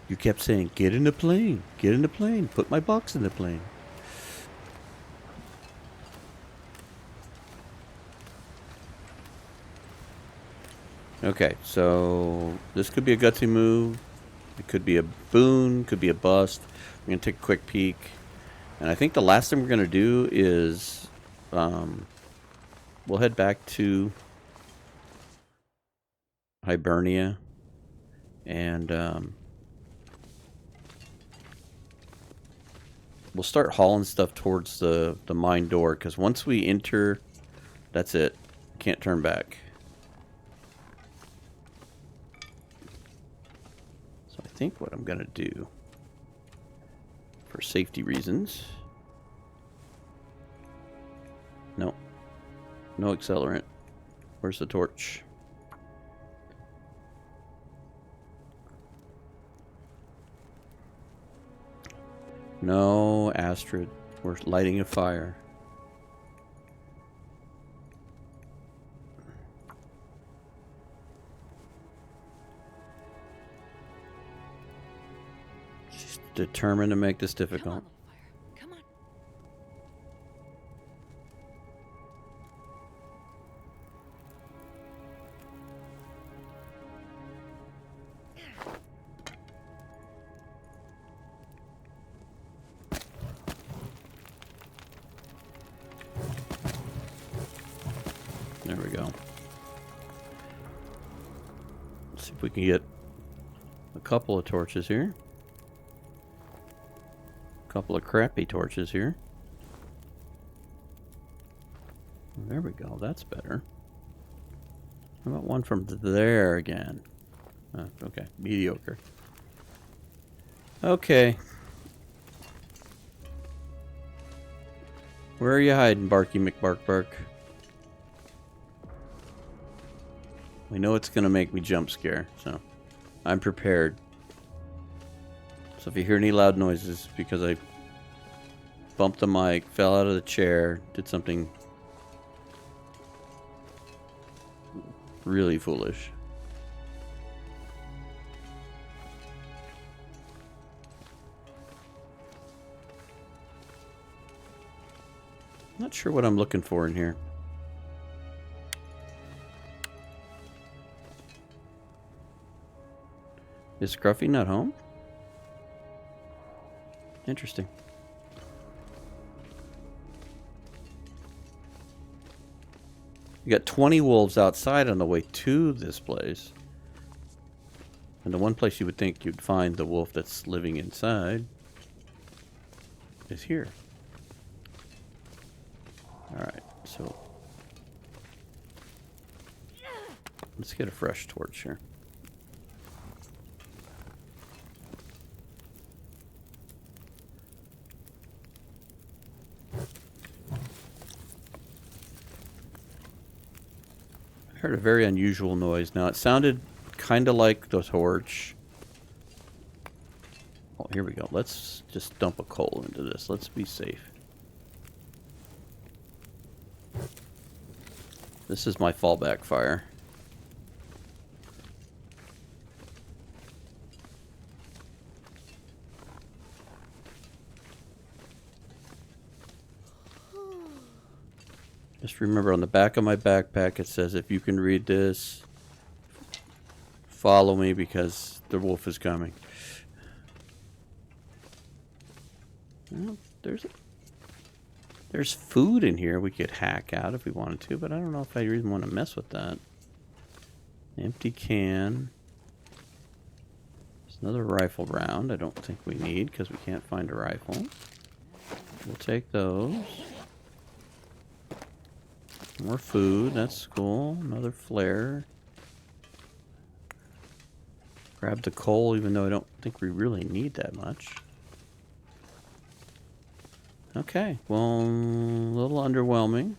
You kept saying, get in the plane, get in the plane, put my box in the plane. Okay, so this could be a gutsy move. It could be a boon, could be a bust. We're going to take a quick peek. And I think the last thing we're going to do is we'll head back to Hibernia and we'll start hauling stuff towards the mine door, because once we enter, that's it. Can't turn back. So I think what I'm going to do, for safety reasons... No. No accelerant. Where's the torch? No, Astrid. We're lighting a fire. She's determined to make this difficult. Come on, little fire. Come on. There we go. Let's see if we can get a couple of torches here. A couple of crappy torches here. There we go. That's better. How about one from there again? Okay. Mediocre. Okay. Where are you hiding, Barky McBarkbark? We know it's going to make me jump scare, so I'm prepared. So if you hear any loud noises, because I bumped the mic, fell out of the chair, did something really foolish. Not sure what I'm looking for in here. Is Scruffy not home? Interesting. You got 20 wolves outside on the way to this place. And the one place you would think you'd find the wolf that's living inside is here. Alright, so let's get a fresh torch here. I heard a very unusual noise. Now, it sounded kind of like the torch. Oh, here we go. Let's just dump a coal into this. Let's be safe. This is my fallback fire. Just remember, on the back of my backpack it says, if you can read this, follow me because the wolf is coming. Well, there's food in here we could hack out if we wanted to, but I don't know if I even want to mess with that. Empty can. There's another rifle round I don't think we need because we can't find a rifle. We'll take those. More food, that's cool. Another flare. Grab the coal even though I don't think we really need that much. Okay, well, a little underwhelming.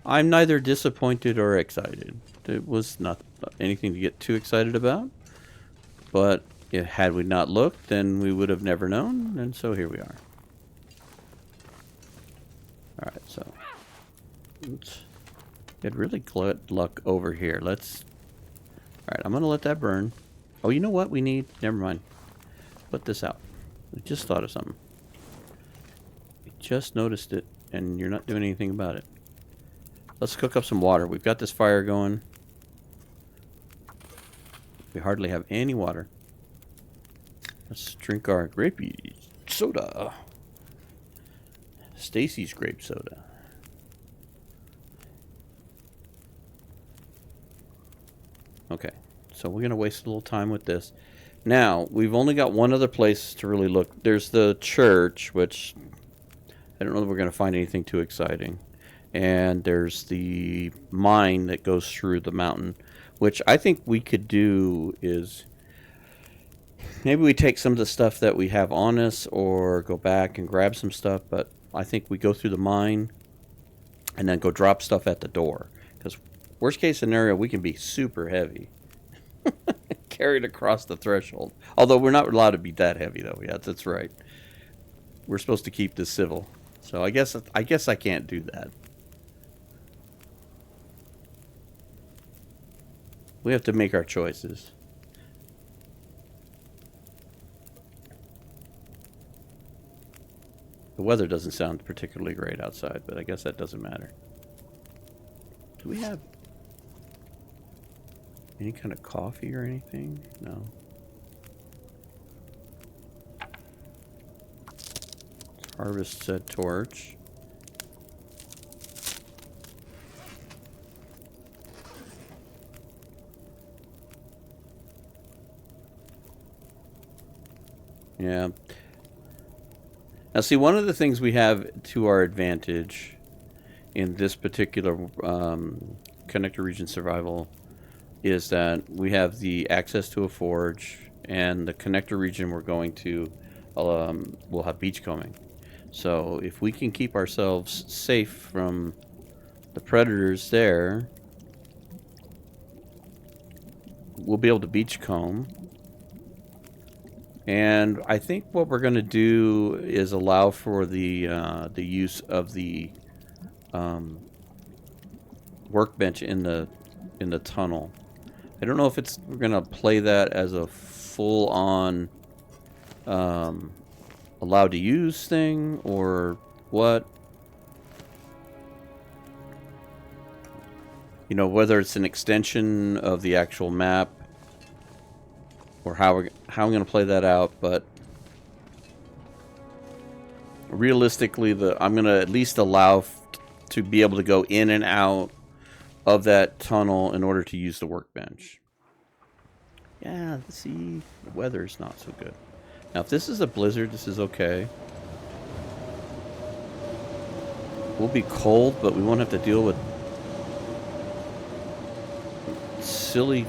I'm neither disappointed or excited. It was not anything to get too excited about. But had we not looked, then we would have never known. And so here we are. Alright, so let's get really good luck over here. Alright, I'm going to let that burn. Oh, you know what we need? Never mind. Put this out. I just thought of something. I just noticed it, and you're not doing anything about it. Let's cook up some water. We've got this fire going. We hardly have any water. Let's drink our grape soda. Stacy's grape soda. Okay, so we're going to waste a little time with this. Now, we've only got one other place to really look. There's the church, which I don't know if we're going to find anything too exciting. And there's the mine that goes through the mountain, which I think we could do is maybe we take some of the stuff that we have on us or go back and grab some stuff, but I think we go through the mine and then go drop stuff at the door. Because worst case scenario, we can be super heavy. Carried across the threshold. Although we're not allowed to be that heavy, though. Yeah, that's right. We're supposed to keep this civil. So I guess I can't do that. We have to make our choices. The weather doesn't sound particularly great outside, but I guess that doesn't matter. Do we have any kind of coffee or anything? No. Harvest said torch. Yeah. Now, see, one of the things we have to our advantage in this particular connector region survival is that we have the access to a forge, and the connector region we're going to will have beachcombing. So if we can keep ourselves safe from the predators there, we'll be able to beachcomb. And I think what we're going to do is allow for the use of the workbench in the tunnel. I don't know if we're going to play that as a full-on allowed to use thing or what. You know, whether it's an extension of the actual map or how I'm going to play that out, but realistically, I'm going to at least allow to be able to go in and out of that tunnel in order to use the workbench. Yeah, see, the weather's not so good. Now, if this is a blizzard, this is okay. We'll be cold, but we won't have to deal with silly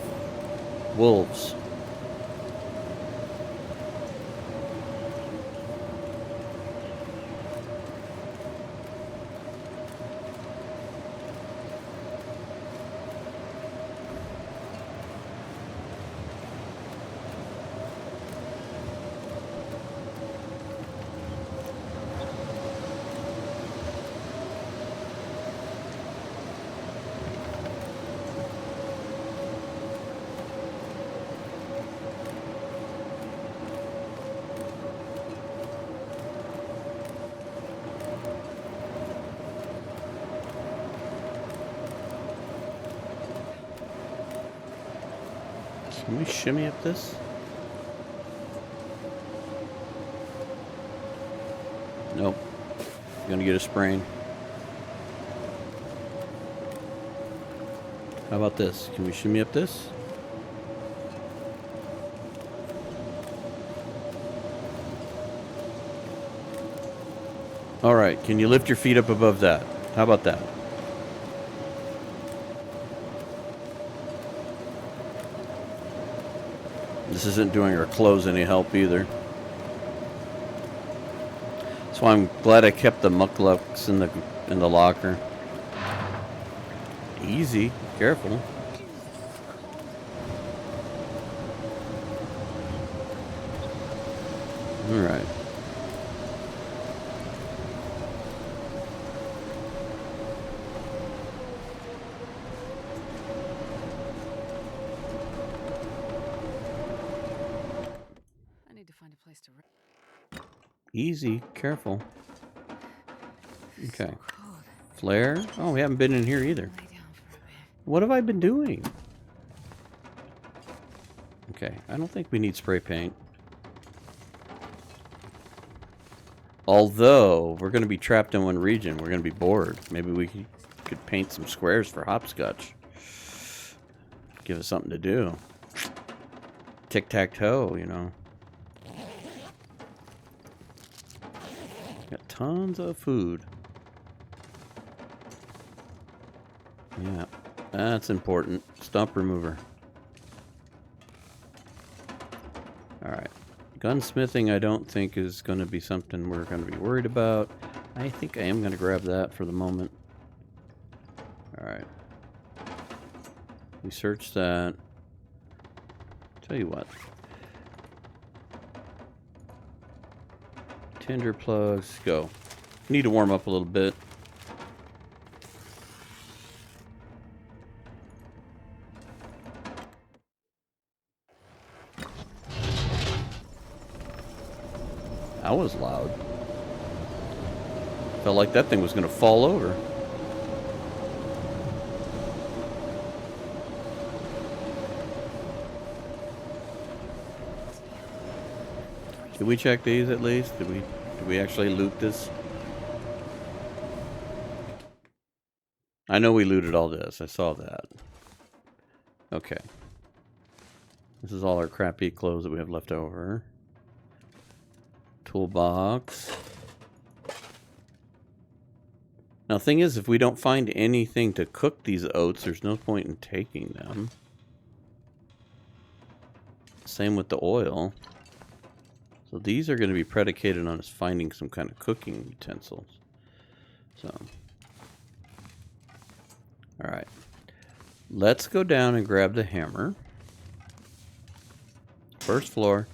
wolves. Can we shimmy up this? Nope. You're gonna get a sprain. How about this? Can we shimmy up this? Alright, can you lift your feet up above that? How about that? This isn't doing our clothes any help either. That's why I'm glad I kept the mucklucks in the locker. Easy, careful. All right. I need to find a place to rest. Easy, careful. Okay. So cold. Flare? Oh, we haven't been in here either. Lay down for a bit. What have I been doing? Okay, I don't think we need spray paint. Although, we're going to be trapped in one region. We're going to be bored. Maybe we could paint some squares for hopscotch. Give us something to do. Tic-tac-toe, you know. Got tons of food. Yeah, that's important. Stump remover. Alright. Gunsmithing I don't think is going to be something we're going to be worried about. I think I am going to grab that for the moment. Alright. We searched that. Tell you what. Tinder plugs, go. Need to warm up a little bit. That was loud. Felt like that thing was going to fall over. Did we check these at least? Did we actually loot this? I know we looted all this. I saw that. Okay. This is all our crappy clothes that we have left over. Toolbox. Now, the thing is, if we don't find anything to cook these oats, there's no point in taking them. Same with the oil. So these are going to be predicated on us finding some kind of cooking utensils. So, alright. Let's go down and grab the hammer. First floor.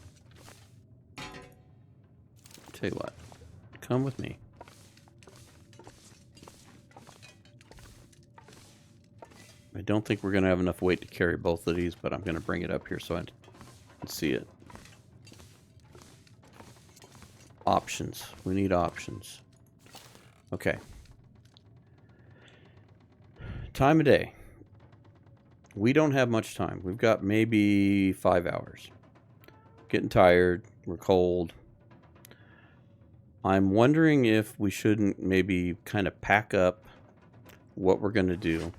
Tell you what. Come with me. I don't think we're going to have enough weight to carry both of these, but I'm going to bring it up here so I can see it. Options. We need options. Okay. Time of day. We don't have much time. We've got maybe 5 hours. Getting tired. We're cold. I'm wondering if we shouldn't maybe kind of pack up what we're going to do.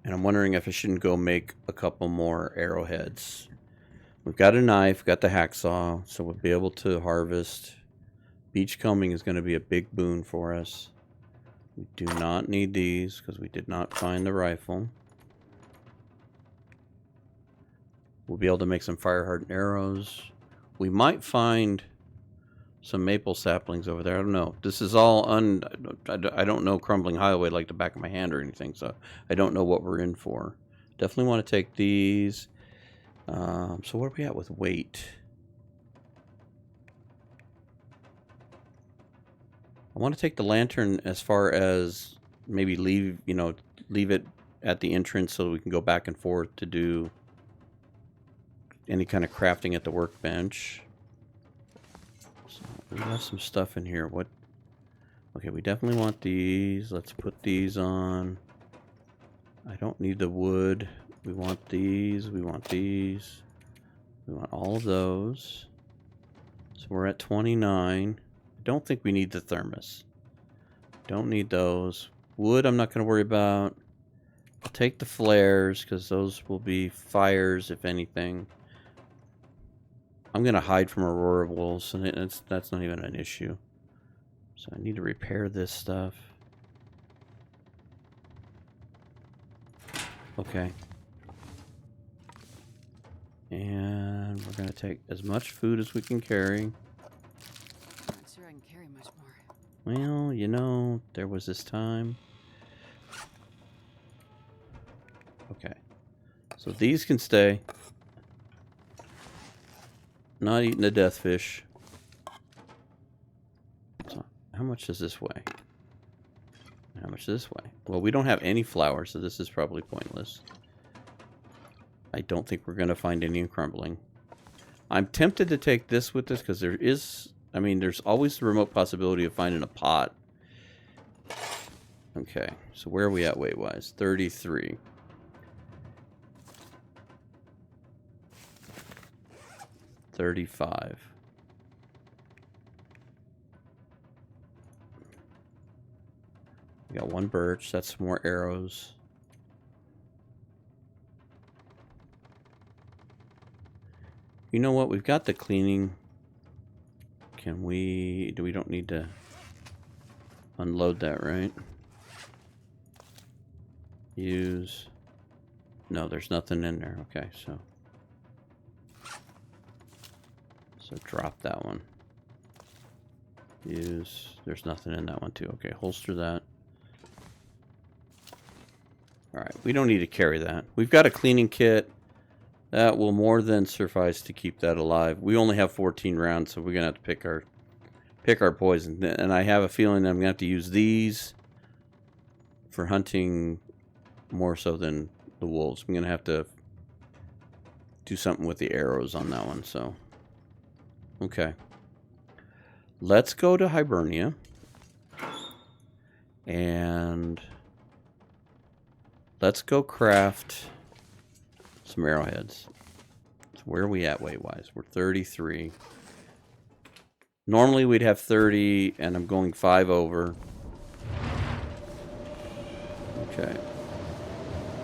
And I'm wondering if I shouldn't go make a couple more arrowheads. We've got a knife, got the hacksaw, so we'll be able to harvest. Beachcombing is going to be a big boon for us. We do not need these because we did not find the rifle. We'll be able to make some fire-hardened arrows. We might find some maple saplings over there. I don't know. This is all I don't know Crumbling Highway like the back of my hand or anything, so I don't know what we're in for. Definitely want to take these. So what are we at with weight? I want to take the lantern as far as maybe leave it at the entrance so we can go back and forth to do any kind of crafting at the workbench. So we have some stuff in here. What? Okay, we definitely want these. Let's put these on. I don't need the wood. We want these. We want these. We want all of those. So we're at 29. I don't think we need the thermos. Don't need those. Wood I'm not going to worry about. I'll take the flares because those will be fires if anything. I'm going to hide from Aurora Wolves, and that's not even an issue. So I need to repair this stuff. Okay. And we're going to take as much food as we can carry. Not sure I can carry much more. Well, you know, there was this time. Okay. So these can stay. Not eating the death fish. So how much does this weigh? How much does this weigh? Well, we don't have any flour, so this is probably pointless. I don't think we're going to find any in Crumbling. I'm tempted to take this with us because there is... I mean, there's always the remote possibility of finding a pot. Okay, so where are we at weight-wise? 33. $35. We got one birch. That's some more arrows. You know what? We've got the cleaning. Can we... We don't need to unload that, right? Use... No, there's nothing in there. Okay, so... So drop that one. Use... There's nothing in that one too. Okay, holster that. Alright, we don't need to carry that. We've got a cleaning kit. That will more than suffice to keep that alive. We only have 14 rounds, so we're going to have to pick our poison. And I have a feeling I'm going to have to use these for hunting more so than the wolves. I'm going to have to do something with the arrows on that one, so... Okay. Let's go to Hibernia. And... let's go craft some arrowheads. So where are we at weight-wise? We're 33. Normally we'd have 30, and I'm going 5 over. Okay.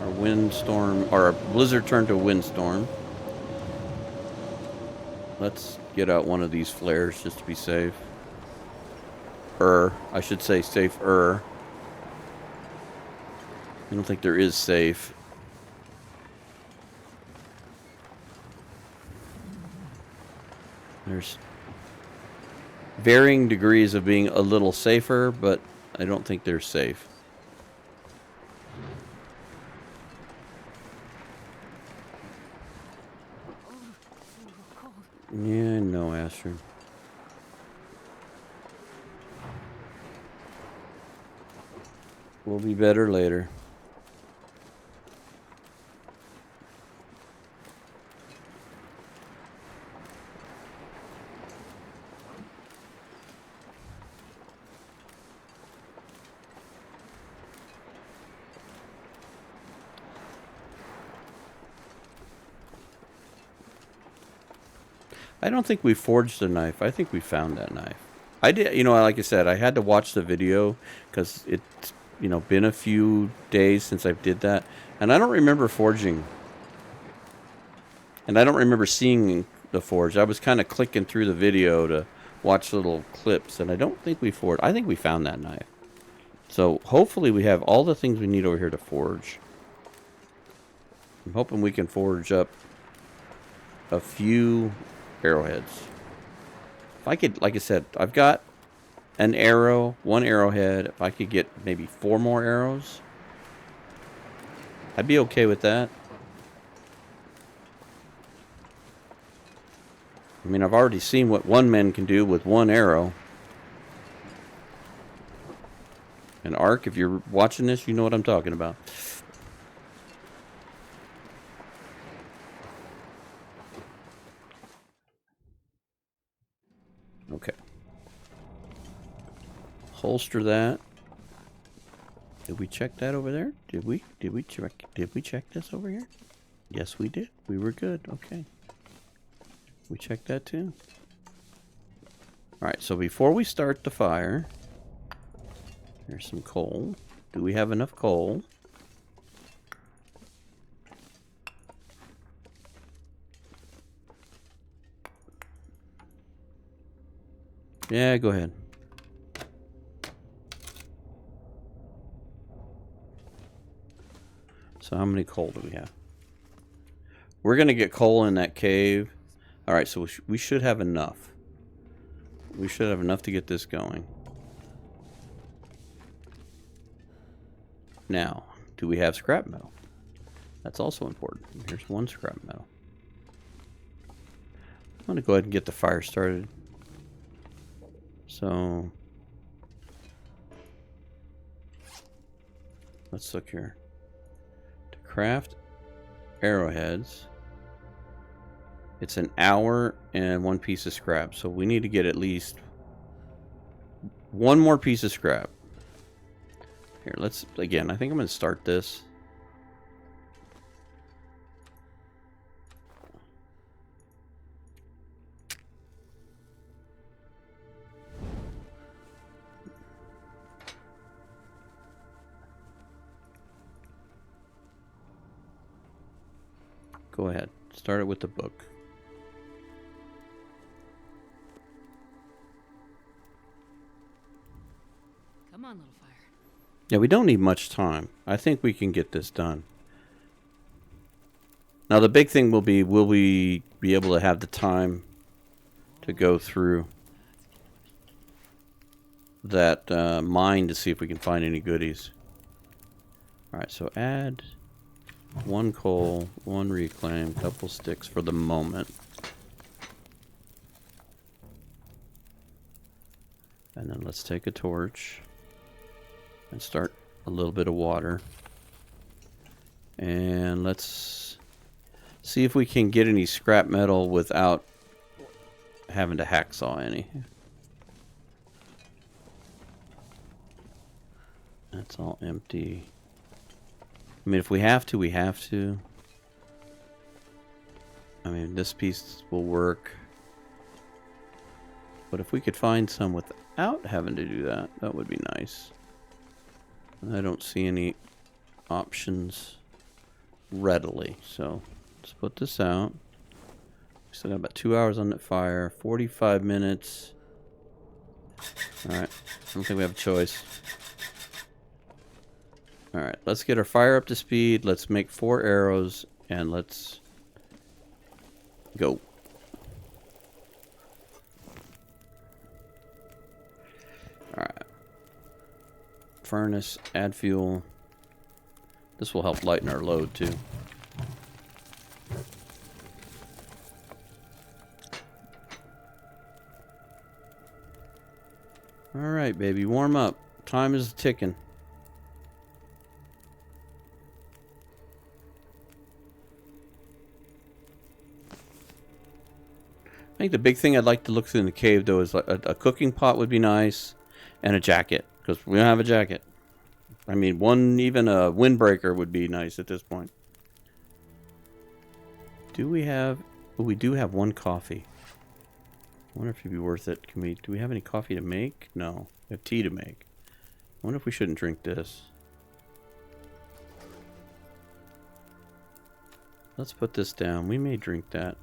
Our windstorm, or our blizzard turned to a windstorm. Let's get out one of these flares just to be safe. I should say safer. I don't think there is safe. There's varying degrees of being a little safer, but I don't think they're safe. Yeah, no, Astrid. We'll be better later. I don't think we forged a knife. I think we found that knife. I did, you know, like I said, I had to watch the video because it's, you know, been a few days since I did that. And I don't remember forging. And I don't remember seeing the forge. I was kind of clicking through the video to watch little clips. And I don't think we forged. I think we found that knife. So hopefully we have all the things we need over here to forge. I'm hoping we can forge up a few arrowheads. If I could, like I said, I've got an arrow, one arrowhead. If I could get maybe 4 more arrows, I'd be okay with that. I mean, I've already seen what one man can do with 1 arrow. And Ark, if you're watching this, you know what I'm talking about. Okay. Holster that. Did we check that over there? Did we check this over here? Yes, we did. We were good. Okay. We checked that too. Alright, so before we start the fire, here's some coal. Do we have enough coal? Yeah, go ahead. So how many coal do we have? We're going to get coal in that cave. Alright, so we should have enough. We should have enough to get this going. Now, do we have scrap metal? That's also important. Here's one scrap metal. I'm going to go ahead and get the fire started. So, let's look here. To craft arrowheads, it's an hour and 1 piece of scrap. So we need to get at least 1 more piece of scrap. Here, let's, again, I think I'm going to start this. Go ahead. Start it with the book. Come on, little fire. Yeah, we don't need much time. I think we can get this done. Now, the big thing will we be able to have the time to go through that mine to see if we can find any goodies. Alright, so add 1 coal, 1 reclaim, couple sticks for the moment. And then let's take a torch and start a little bit of water. And let's see if we can get any scrap metal without having to hacksaw any. That's all empty. I mean, if we have to, we have to. I mean, this piece will work. But if we could find some without having to do that, that would be nice. I don't see any options readily. So, let's put this out. We still got about 2 hours on that fire. 45 minutes. Alright. I don't think we have a choice. Alright, let's get our fire up to speed. Let's make 4 arrows. And let's go. Alright. Furnace, add fuel. This will help lighten our load too. Alright, baby, warm up. Time is ticking. I think the big thing I'd like to look through in the cave, though, is a cooking pot would be nice, and a jacket, because we don't have a jacket. I mean, even a windbreaker would be nice at this point. Do we have... Oh, we do have 1 coffee. I wonder if it'd be worth it. Do we have any coffee to make? No. We have tea to make. I wonder if we shouldn't drink this. Let's put this down. We may drink that.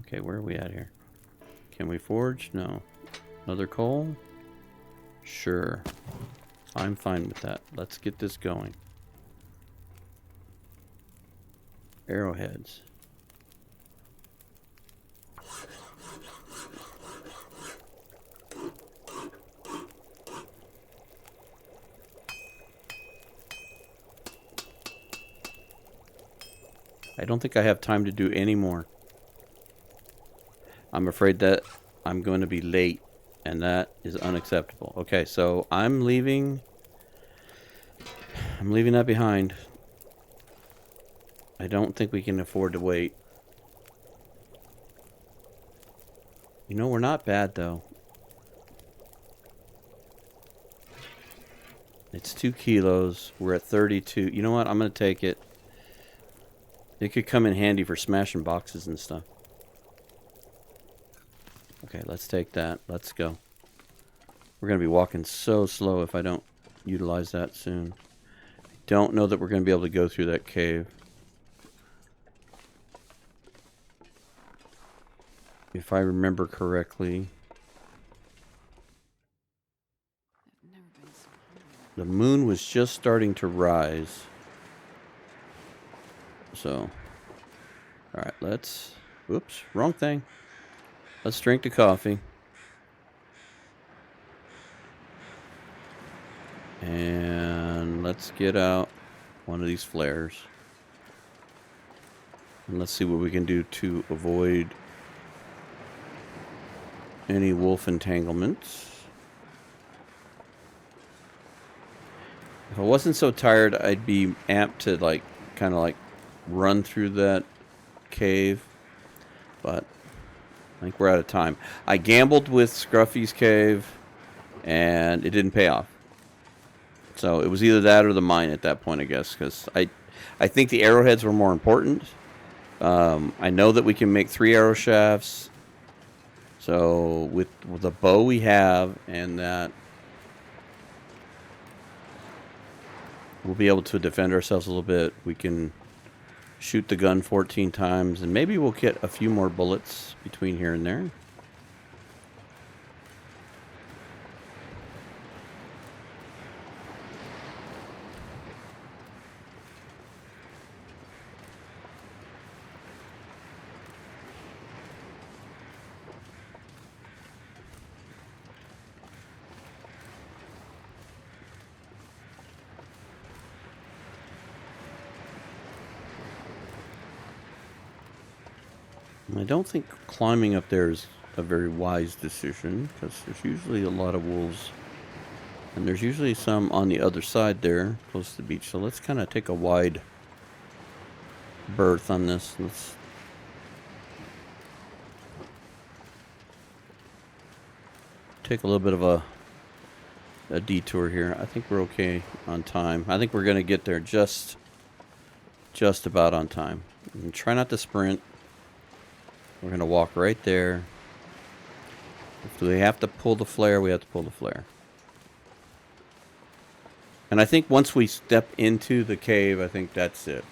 Okay, where are we at here? Can we forge? No. Another coal? Sure. I'm fine with that. Let's get this going. Arrowheads. I don't think I have time to do any more. I'm afraid that I'm going to be late, and that is unacceptable. Okay, so I'm leaving that behind. I don't think we can afford to wait. You know, we're not bad, though. It's 2 kilos. We're at 32. You know what? I'm going to take it. It could come in handy for smashing boxes and stuff. Okay, let's take that. Let's go. We're going to be walking so slow if I don't utilize that soon. I don't know that we're going to be able to go through that cave. If I remember correctly, I've never been so hungry. the moon was just starting to rise. So, alright, let's... Oops, wrong thing. Let's drink the coffee. And let's get out one of these flares. And let's see what we can do to avoid any wolf entanglements. If I wasn't so tired, I'd be amped to like kind of like run through that cave, but I think we're out of time. I gambled with Scruffy's cave and it didn't pay off. So it was either that or the mine at that point, I guess, because I think the arrowheads were more important. I know that we can make 3 arrow shafts. So with the bow we have and that, we'll be able to defend ourselves a little bit. We can shoot the gun 14 times and maybe we'll get a few more bullets between here and there. I don't think climbing up there is a very wise decision because there's usually a lot of wolves. And there's usually some on the other side there, close to the beach. So let's kind of take a wide berth on this. Let's take a little bit of a detour here. I think we're okay on time. I think we're going to get there just about on time. And try not to sprint. We're going to walk right there. If we have to pull the flare, we have to pull the flare. And I think once we step into the cave, I think that's it.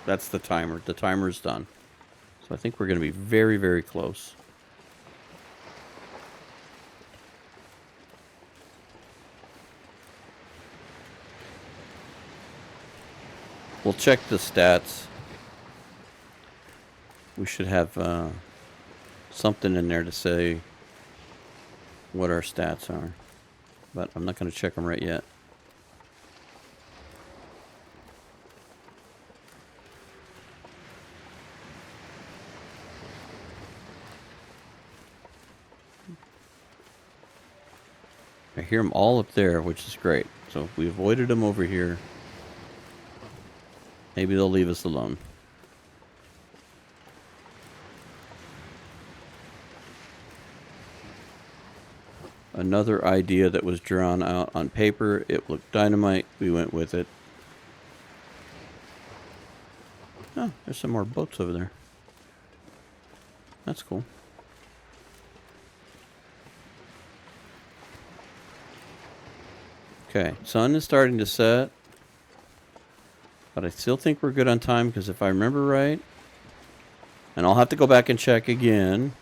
That's the timer. The timer's done. So I think we're going to be very, very close. We'll check the stats. We should have something in there to say what our stats are. But I'm not going to check them right yet. I hear them all up there, which is great. So if we avoided them over here, maybe they'll leave us alone. Another idea that was drawn out on paper. It looked dynamite. We went with it. Oh, there's some more boats over there. That's cool. Okay, sun is starting to set. But I still think we're good on time because if I remember right, and I'll have to go back and check again.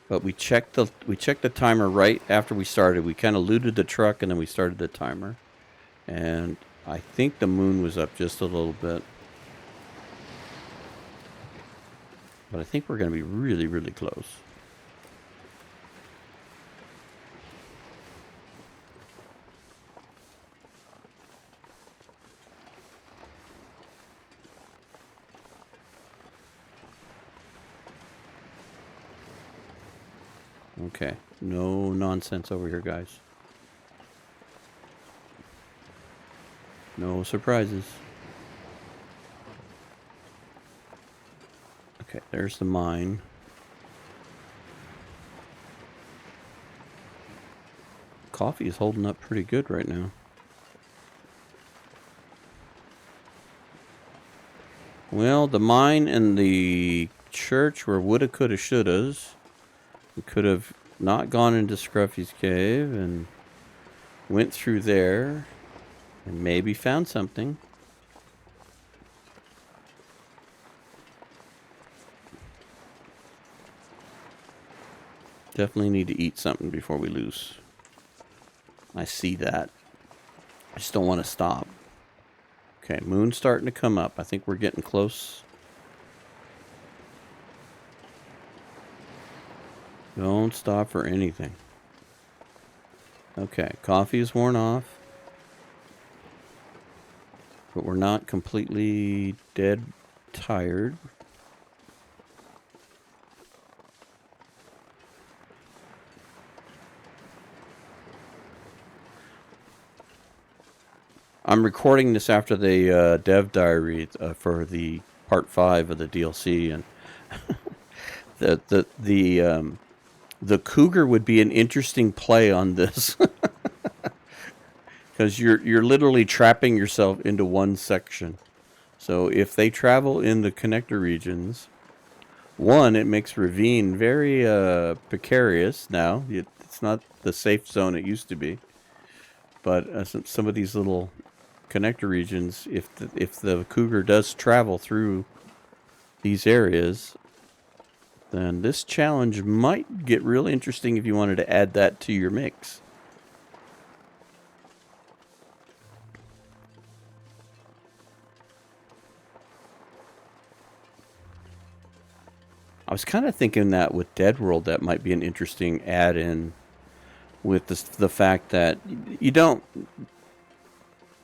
But we checked the timer right after we started. We kind of looted the truck and then we started the timer. And I think the moon was up just a little bit. But I think we're going to be really, really close. Okay, no nonsense over here, guys. No surprises. Okay, there's the mine. Coffee is holding up pretty good right now. Well, the mine and the church were woulda, coulda, shouldas. We could have not gone into Scruffy's cave and went through there and maybe found something. Definitely need to eat something before we lose. I see that. I just don't want to stop. Okay, moon's starting to come up. I think we're getting close. Don't stop for anything. Okay, coffee is worn off. But we're not completely dead tired. I'm recording this after the dev diary for the part 5 of the DLC, and the cougar would be an interesting play on this, because you're literally trapping yourself into one section. So if they travel in the connector regions, one, it makes Ravine very precarious now. It's not the safe zone it used to be. But some of these little connector regions, if the cougar does travel through these areas, then this challenge might get real interesting if you wanted to add that to your mix. I was kind of thinking that with Dead World, that might be an interesting add-in, with the fact that you don't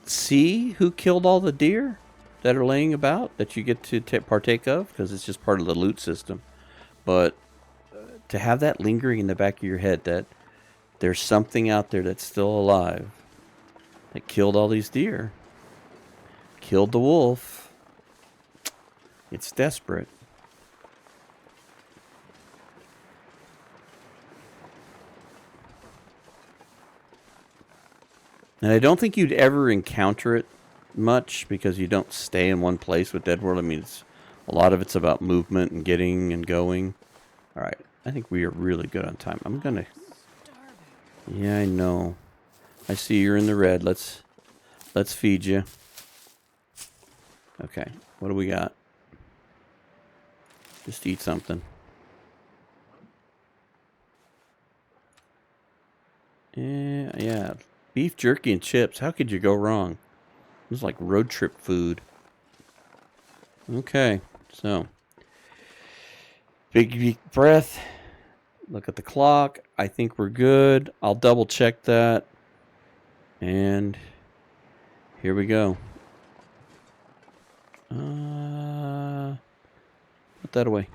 see who killed all the deer that are laying about that you get to partake of, because it's just part of the loot system. But to have that lingering in the back of your head that there's something out there that's still alive that killed all these deer, killed the wolf, it's desperate. And I don't think you'd ever encounter it much, because you don't stay in one place with Dead World. I mean, a lot of it's about movement and getting and going. All right, I think we are really good on time. I'm gonna. Yeah, I know. I see you're in the red. Let's feed you. Okay, what do we got? Just eat something. Yeah. Beef jerky and chips. How could you go wrong? It's like road trip food. Okay, so big deep breath. Look at the clock. I think we're good. I'll double check that. And here we go. Put that away.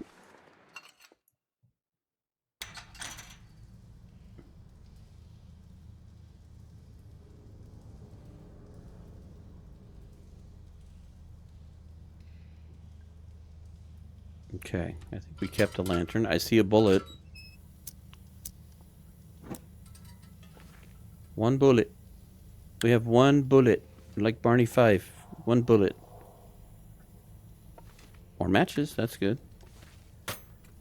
Okay, I think we kept a lantern. I see a bullet. One bullet. We have one bullet. Like Barney Fife. One bullet. More matches. That's good. And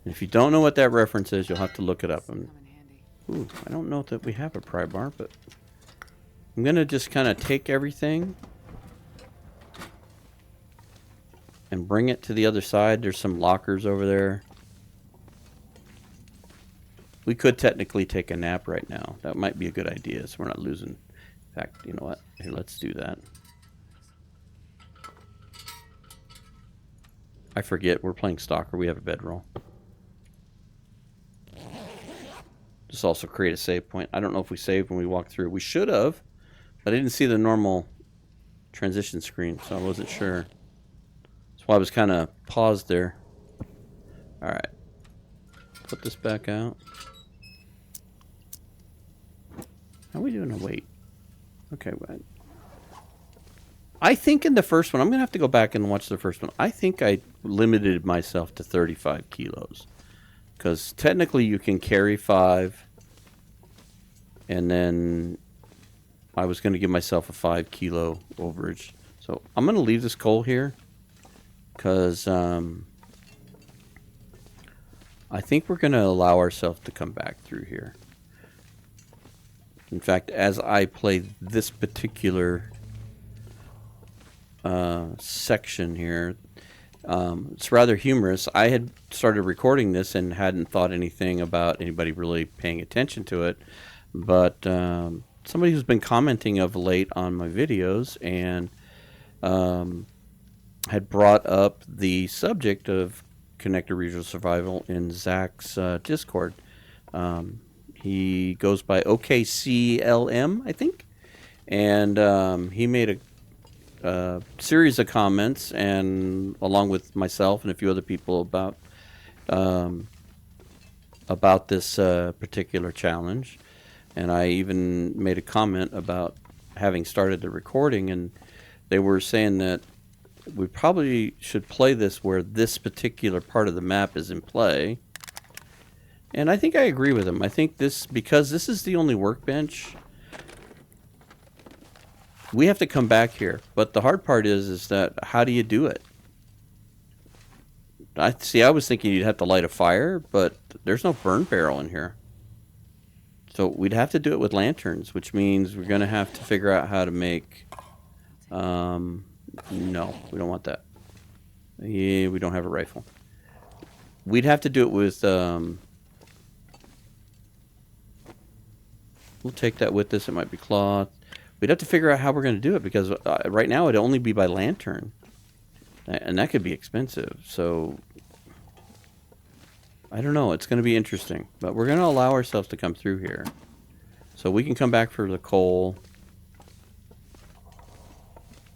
if you don't know what that reference is, you'll have to look it up. Ooh, I don't know that we have a pry bar, but I'm going to just kind of take everything and bring it to the other side. There's some lockers over there. We could technically take a nap right now. That might be a good idea, so we're not losing. In fact, you know what? Here, let's do that. I forget, we're playing Stalker. We have a bedroll. Just also create a save point. I don't know if we saved when we walked through. We should have, but I didn't see the normal transition screen, so I wasn't sure. That's why I was kind of paused there. Alright. Put this back out. How are we doing a weight? Okay, well, I think in the first one, I'm going to have to go back and watch the first one. I think I limited myself to 35 kilos. Because technically you can carry 5. And then I was going to give myself a 5 kilo overage. So I'm going to leave this coal here because I think we're going to allow ourselves to come back through here. In fact, as I play this particular section here, it's rather humorous. I had started recording this and hadn't thought anything about anybody really paying attention to it, but somebody who's been commenting of late on my videos and had brought up the subject of connected regional survival in Zach's Discord. He goes by OKCLM, I think, and he made a series of comments, and along with myself and a few other people about this particular challenge. And I even made a comment about having started the recording, and they were saying that we probably should play this where this particular part of the map is in play. And I think I agree with them. I think this, because this is the only workbench, we have to come back here. But the hard part is that how do you do it? I was thinking you'd have to light a fire, but there's no burn barrel in here. So we'd have to do it with lanterns, which means we're going to have to figure out how to make... no, we don't want that. Yeah, we don't have a rifle. We'd have to do it with... we'll take that with us. It might be cloth. We'd have to figure out how we're going to do it, because right now it'd only be by lantern. And that could be expensive. So... I don't know. It's going to be interesting. But we're going to allow ourselves to come through here. So we can come back for the coal.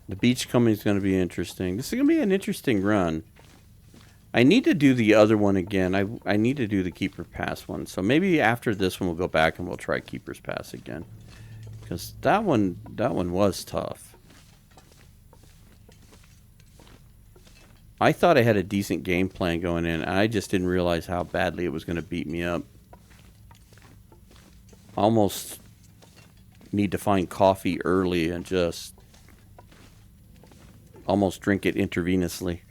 The beach coming is going to be interesting. This is going to be an interesting run. I need to do the other one again. I need to do the Keeper Pass one. So maybe after this one we'll go back and we'll try Keeper's Pass again. Because that one was tough. I thought I had a decent game plan going in, and I just didn't realize how badly it was going to beat me up. Almost need to find coffee early and just almost drink it intravenously.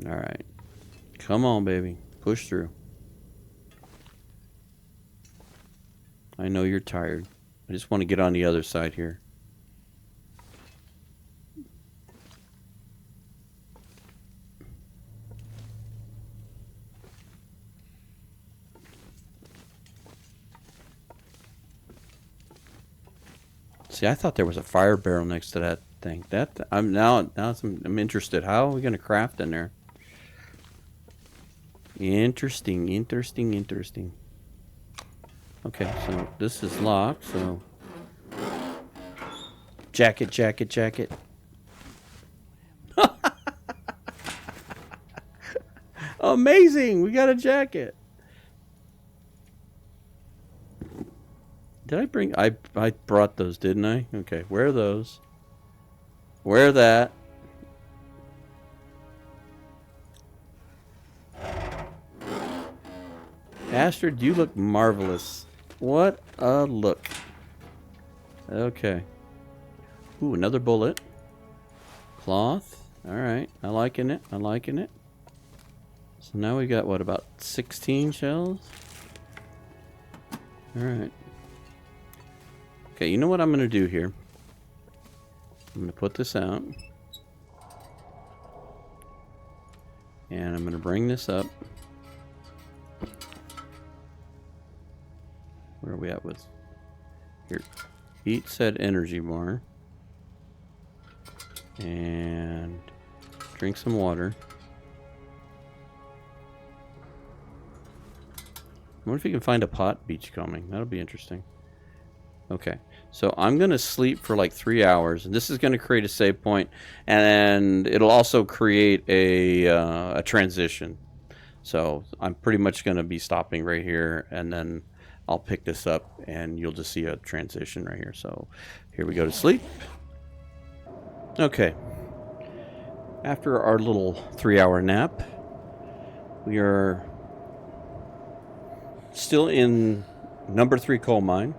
All right. Come on, baby. Push through. I know you're tired. I just want to get on the other side here. See, I thought there was a fire barrel next to that thing. I'm interested. How are we going to craft in there? Interesting. Okay, so this is locked, so... Jacket. Amazing! We got a jacket! Did I bring... I brought those, didn't I? Okay, wear those. Wear that. Astrid, you look marvelous. What a look. Okay. Ooh, another bullet. Cloth. Alright. I'm liking it. So now we got, what, about 16 shells? Alright. Okay, you know what I'm going to do here? I'm going to put this out. And I'm going to bring this up. Where are we at with... Here. Eat said energy bar. And... drink some water. I wonder if you can find a pot beach coming. That'll be interesting. Okay. So I'm going to sleep for like 3 hours. And this is going to create a save point. And it'll also create a transition. So I'm pretty much going to be stopping right here. And then... I'll pick this up and you'll just see a transition right here. So here we go to sleep. Okay. After our little 3-hour nap, We are still in number 3 coal mine.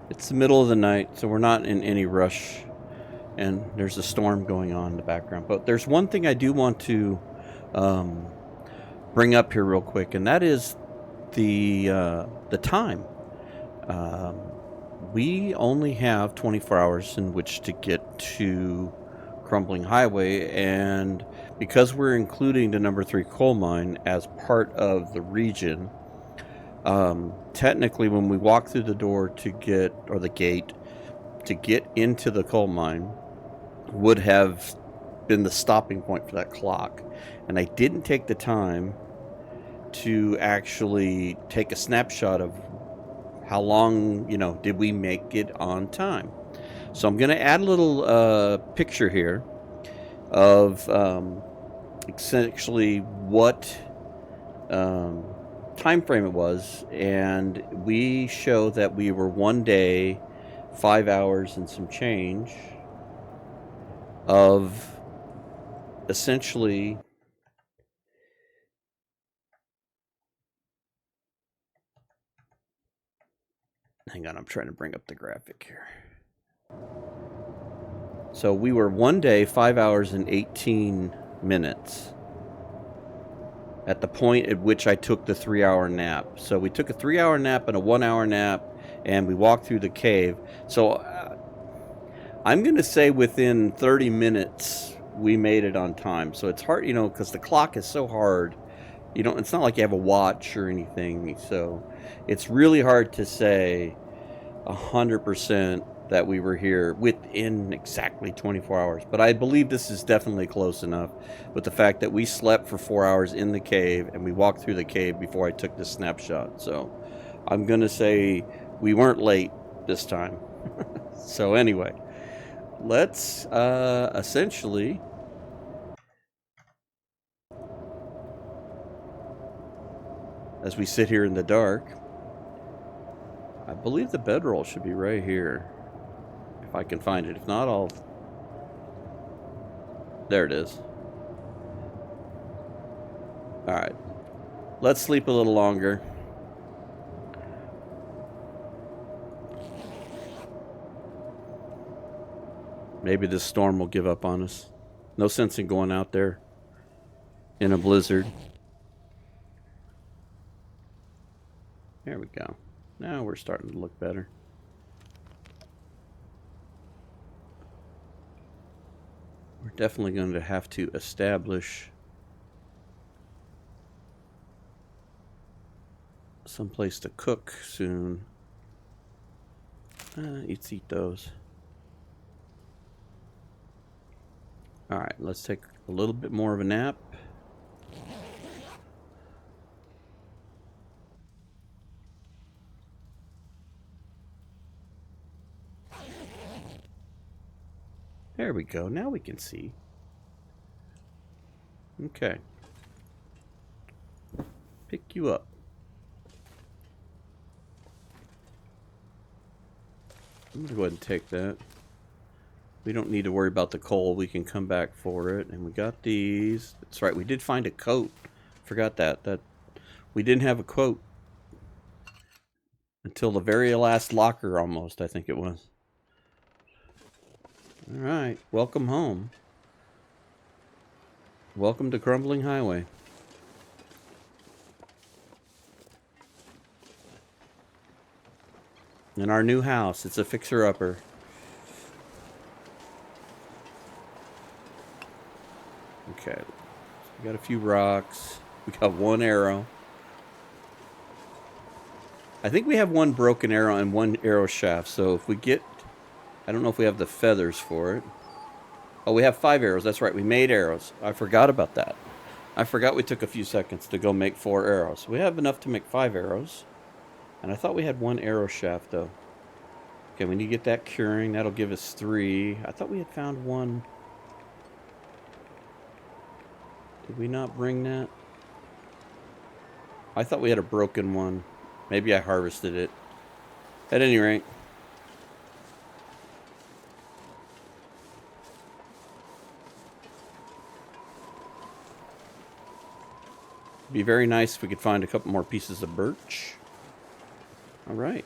It's the middle of the night, so we're not in any rush, and there's a storm going on in the background. But there's one thing I do want to bring up here real quick, and that is the time. We only have 24 hours in which to get to Crumbling Highway, and because we're including the number 3 coal mine as part of the region, technically when we walk through the door to get, or the gate to get into the coal mine, would have been the stopping point for that clock. And I didn't take the time to actually take a snapshot of how long, did we make it on time. So I'm going to add a little picture here of essentially what time frame it was, and we show that we were 1 day, 5 hours and some change of essentially hang on, I'm trying to bring up the graphic here. So we were 1 day, 5 hours and 18 minutes at the point at which I took the 3-hour nap. So we took a 3-hour nap and a 1-hour nap, and we walked through the cave. So I'm going to say within 30 minutes we made it on time. So it's hard, because the clock is so hard. It's not like you have a watch or anything. So it's really hard to say 100% that we were here within exactly 24 hours. But I believe this is definitely close enough with the fact that we slept for 4 hours in the cave and we walked through the cave before I took this snapshot. So I'm going to say we weren't late this time. So anyway, let's essentially as we sit here in the dark, I believe the bedroll should be right here. If I can find it. If not, I'll... There it is. Alright. Let's sleep a little longer. Maybe this storm will give up on us. No sense in going out there in a blizzard. There we go. Now we're starting to look better. We're definitely going to have to establish some place to cook soon. Let's eat those. Alright, let's take a little bit more of a nap. There we go. Now we can see. Okay. Pick you up. I'm going to go ahead and take that. We don't need to worry about the coal. We can come back for it. And we got these. That's right. We did find a coat. Forgot that. We didn't have a coat until the very last locker almost, I think it was. Alright. Welcome home. Welcome to Crumbling Highway. In our new house. It's a fixer-upper. Okay. We got a few rocks. We got one arrow. I think we have one broken arrow and one arrow shaft. So if we get... I don't know if we have the feathers for it. Oh, we have 5 arrows. That's right. We made arrows. I forgot about that. I forgot we took a few seconds to go make 4 arrows. We have enough to make 5 arrows. And I thought we had 1 arrow shaft, though. Okay, we need to get that curing. That'll give us 3. I thought we had found 1. Did we not bring that? I thought we had a broken one. Maybe I harvested it. At any rate. Be very nice if we could find a couple more pieces of birch. All right.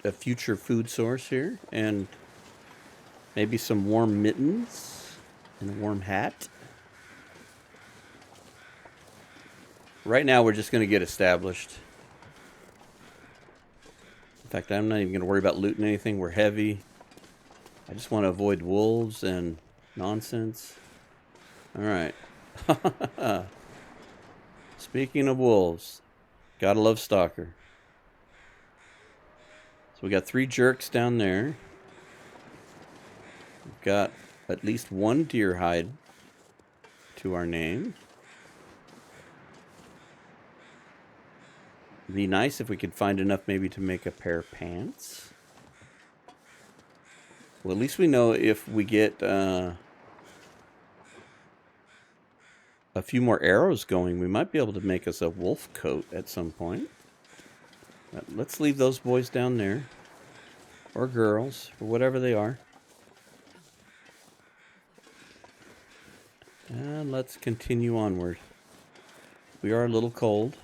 A future food source here, and maybe some warm mittens and a warm hat. Right now, we're just going to get established. In fact, I'm not even going to worry about looting anything. We're heavy. I just want to avoid wolves and nonsense. All right. Speaking of wolves, gotta love Stalker. So we got 3 jerks down there. We've got at least 1 deer hide to our name. It'd be nice if we could find enough maybe to make a pair of pants. Well, at least we know if we get a few more arrows going, we might be able to make us a wolf coat at some point. But let's leave those boys down there. Or girls, or whatever they are. And let's continue onward. We are a little cold.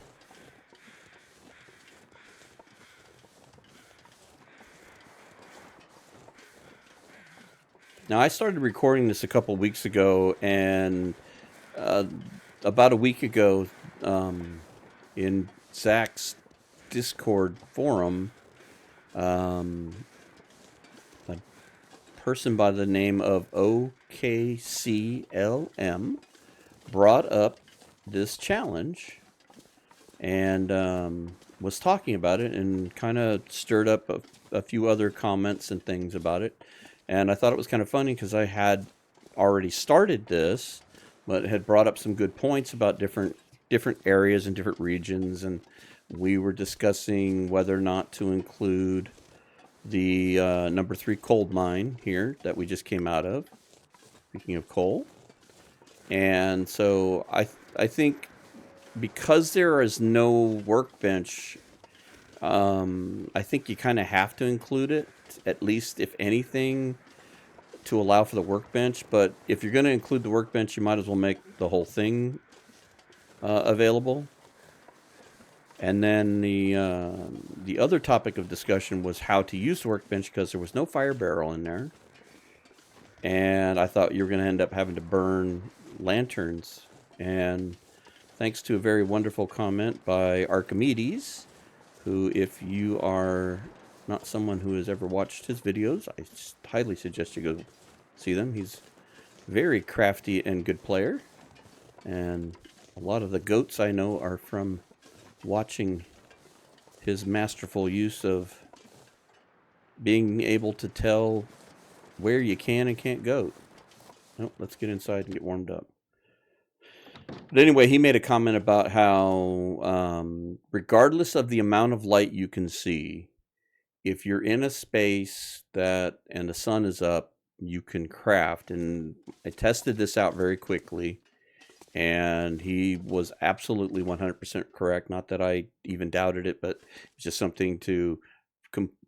Now, I started recording this a couple weeks ago, and about a week ago, in Zach's Discord forum, a person by the name of OKCLM brought up this challenge and was talking about it and kind of stirred up a few other comments and things about it. And I thought it was kind of funny because I had already started this, but had brought up some good points about different areas and different regions, and we were discussing whether or not to include the number 3 coal mine here that we just came out of. Speaking of coal, and so I think because there is no workbench, I think you kind of have to include it, at least if anything, to allow for the workbench. But if you're going to include the workbench, you might as well make the whole thing available. And then the other topic of discussion was how to use the workbench, because there was no fire barrel in there. And I thought you were going to end up having to burn lanterns. And thanks to a very wonderful comment by Archimedes, who, if you are not someone who has ever watched his videos, I highly suggest you go see them. He's very crafty and good player. And a lot of the goats I know are from watching his masterful use of being able to tell where you can and can't go. Nope, let's get inside and get warmed up. But anyway, he made a comment about how regardless of the amount of light you can see, if you're in a space and the sun is up, you can craft. And I tested this out very quickly, and he was absolutely 100% correct. Not that I even doubted it, but it's just something to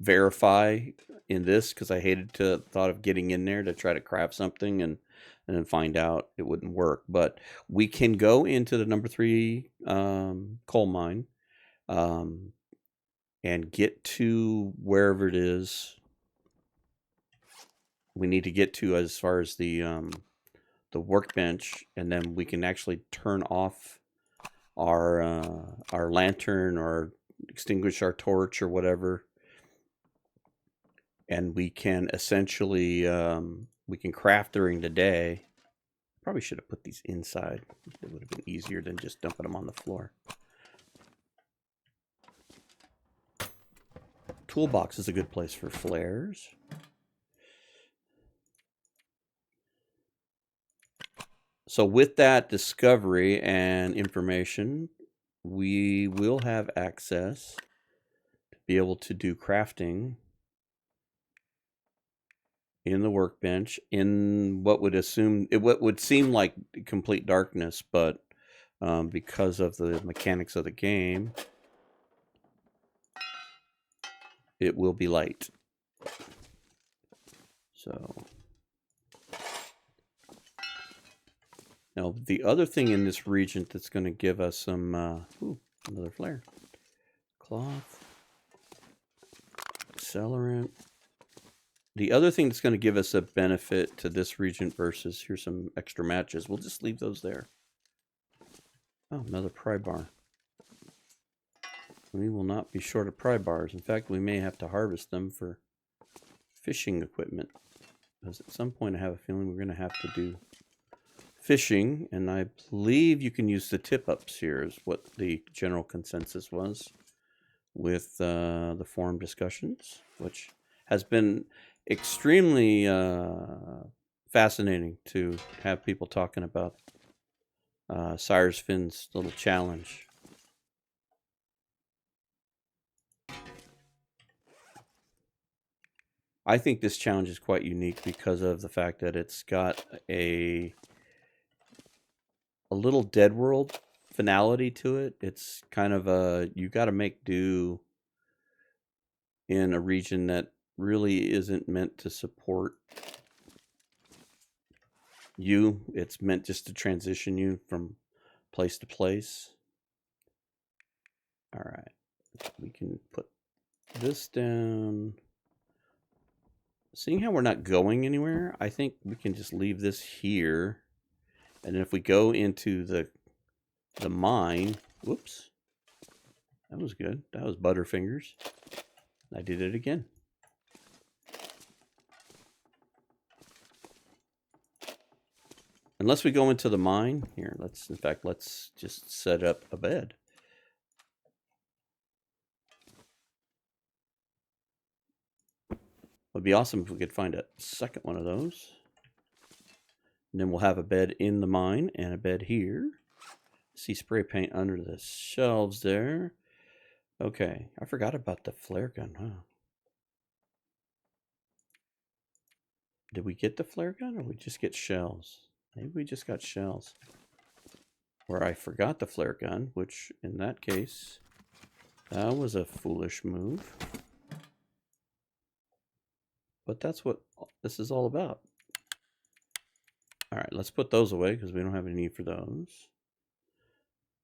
verify in this, because I hated to thought of getting in there to try to craft something and then find out it wouldn't work. But we can go into the number 3 coal mine and get to wherever it is we need to get to as far as the workbench, and then we can actually turn off our lantern or extinguish our torch or whatever, and we can essentially we can craft during the day. Probably should have put these inside. It would have been easier than just dumping them on the floor. Toolbox is a good place for flares. So with that discovery and information, we will have access to be able to do crafting in the workbench in what would seem like complete darkness, but because of the mechanics of the game, it will be light. So Now, the other thing in this region that's going to give us some... ooh, another flare. Cloth. Accelerant. The other thing that's going to give us a benefit to this region versus... Here's some extra matches. We'll just leave those there. Oh, another pry bar. We will not be short of pry bars. In fact, we may have to harvest them for fishing equipment. Because at some point I have a feeling we're going to have to do fishing. And I believe you can use the tip-ups here is what the general consensus was with the forum discussions, which has been extremely fascinating to have people talking about Sirusfin's little challenge. I think this challenge is quite unique because of the fact that it's got a little Dead World finality to it. It's kind of a, you got to make do in a region that really isn't meant to support you. It's meant just to transition you from place to place. All right, we can put this down. Seeing how we're not going anywhere, I think we can just leave this here. And if we go into the mine, whoops, that was good. That was Butterfingers. I did it again. Unless we go into the mine here, let's just set up a bed. Would be awesome if we could find a second one of those. And then we'll have a bed in the mine and a bed here. See spray paint under the shelves there. Okay, I forgot about the flare gun, huh? Did we get the flare gun or we just get shells? Maybe we just got shells. Or I forgot the flare gun, which in that case, that was a foolish move. But that's what this is all about. All right, let's put those away because we don't have any need for those.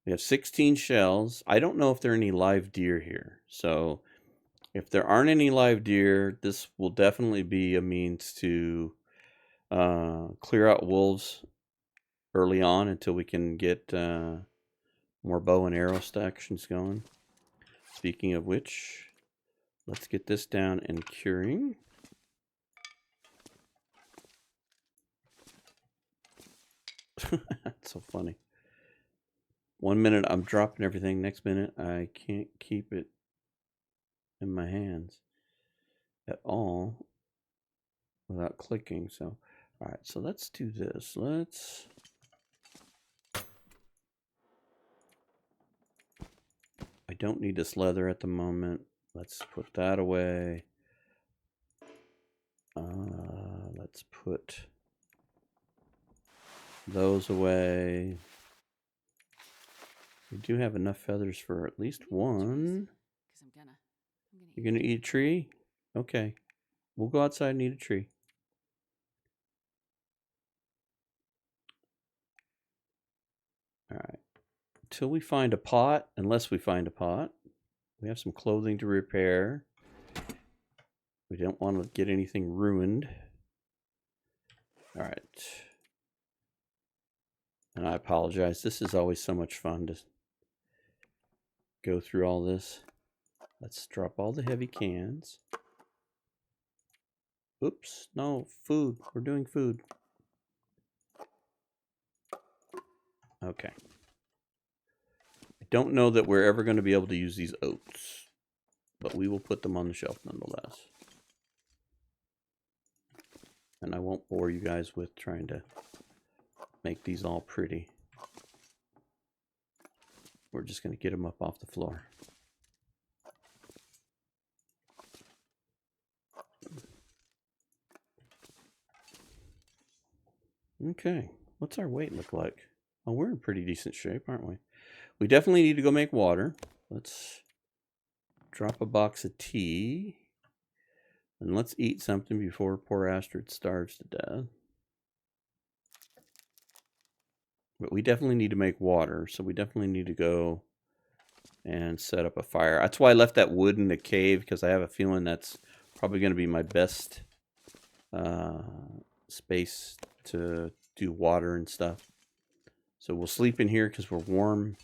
We have 16 shells. I don't know if there are any live deer here. So if there aren't any live deer, this will definitely be a means to clear out wolves early on until we can get more bow and arrow stactions going. Speaking of which, let's get this down and curing. That's so funny. 1 minute I'm dropping everything, next minute I can't keep it in my hands at all without clicking. So, all right, so let's do this. I don't need this leather at the moment. Let's put that away. Let's put those away. We do have enough feathers for at least one. You're gonna eat a tree? Okay. We'll go outside and eat a tree. Alright. Until we find a pot, unless we find a pot. We have some clothing to repair. We don't want to get anything ruined. Alright. And I apologize. This is always so much fun to go through all this. Let's drop all the heavy cans. Oops, no, food. We're doing food. Okay. I don't know that we're ever going to be able to use these oats, but we will put them on the shelf nonetheless. And I won't bore you guys with trying to make these all pretty. We're just going to get them up off the floor. Okay, what's our weight look like? Oh, we're in pretty decent shape, aren't we? We definitely need to go make water. Let's drop a box of tea. And let's eat something before poor Astrid starves to death. But we definitely need to make water, so we definitely need to go and set up a fire. That's why I left that wood in the cave, because I have a feeling that's probably going to be my best space to do water and stuff. So we'll sleep in here because we're warm.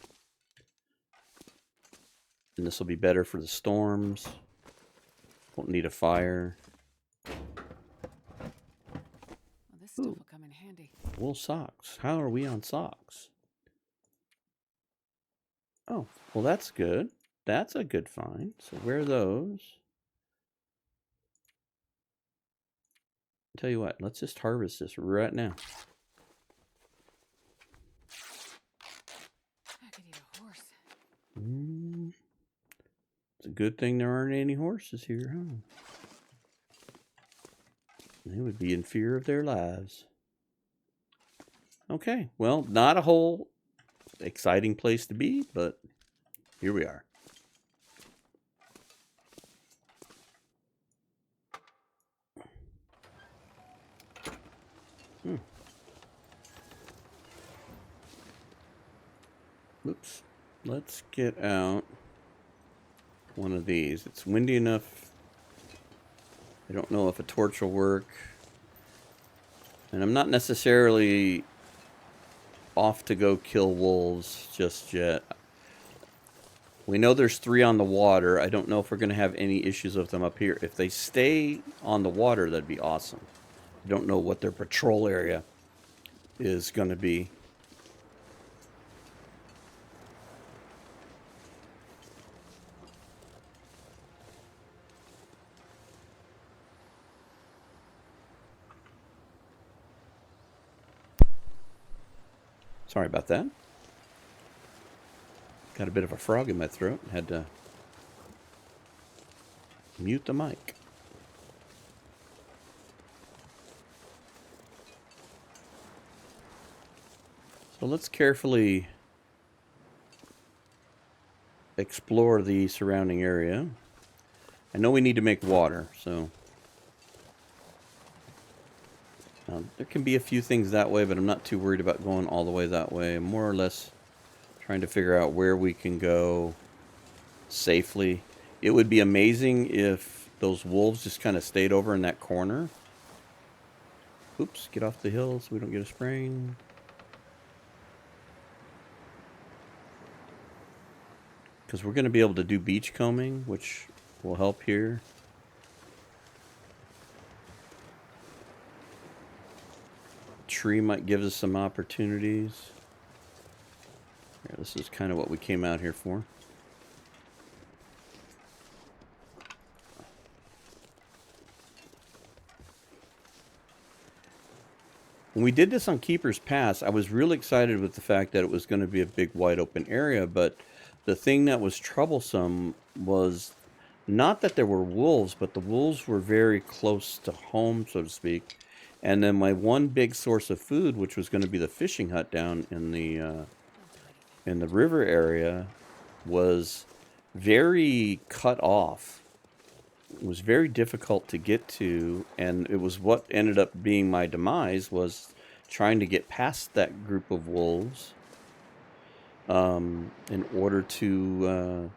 And this will be better for the storms. Won't need a fire. Well, this stuff will come in handy. Wool socks. How are we on socks? Oh, well that's good. That's a good find. So wear those. Tell you what, let's just harvest this right now. I could eat a horse. It's a good thing there aren't any horses here, huh? They would be in fear of their lives. Okay, well, not a whole exciting place to be, but here we are. Oops. Let's get out one of these. It's windy enough. I don't know if a torch will work. And I'm not necessarily off to go kill wolves just yet. We know there's 3 on the water. I don't know if we're going to have any issues with them up here. If they stay on the water, that'd be awesome. I don't know what their patrol area is going to be. Sorry about that. Got a bit of a frog in my throat. Had to mute the mic. So let's carefully explore the surrounding area. I know we need to make water, so there can be a few things that way, but I'm not too worried about going all the way that way. I'm more or less trying to figure out where we can go safely. It would be amazing if those wolves just kind of stayed over in that corner. Oops, get off the hill so we don't get a sprain. Because we're going to be able to do beach combing, which will help here. Tree might give us some opportunities. Yeah, this is kind of what we came out here for. When we did this on Keeper's Pass, I was really excited with the fact that it was going to be a big wide open area, but the thing that was troublesome was not that there were wolves, but the wolves were very close to home, so to speak. And then my one big source of food, which was going to be the fishing hut down in the river area, was very cut off. It was very difficult to get to, and it was what ended up being my demise, was trying to get past that group of wolves in order to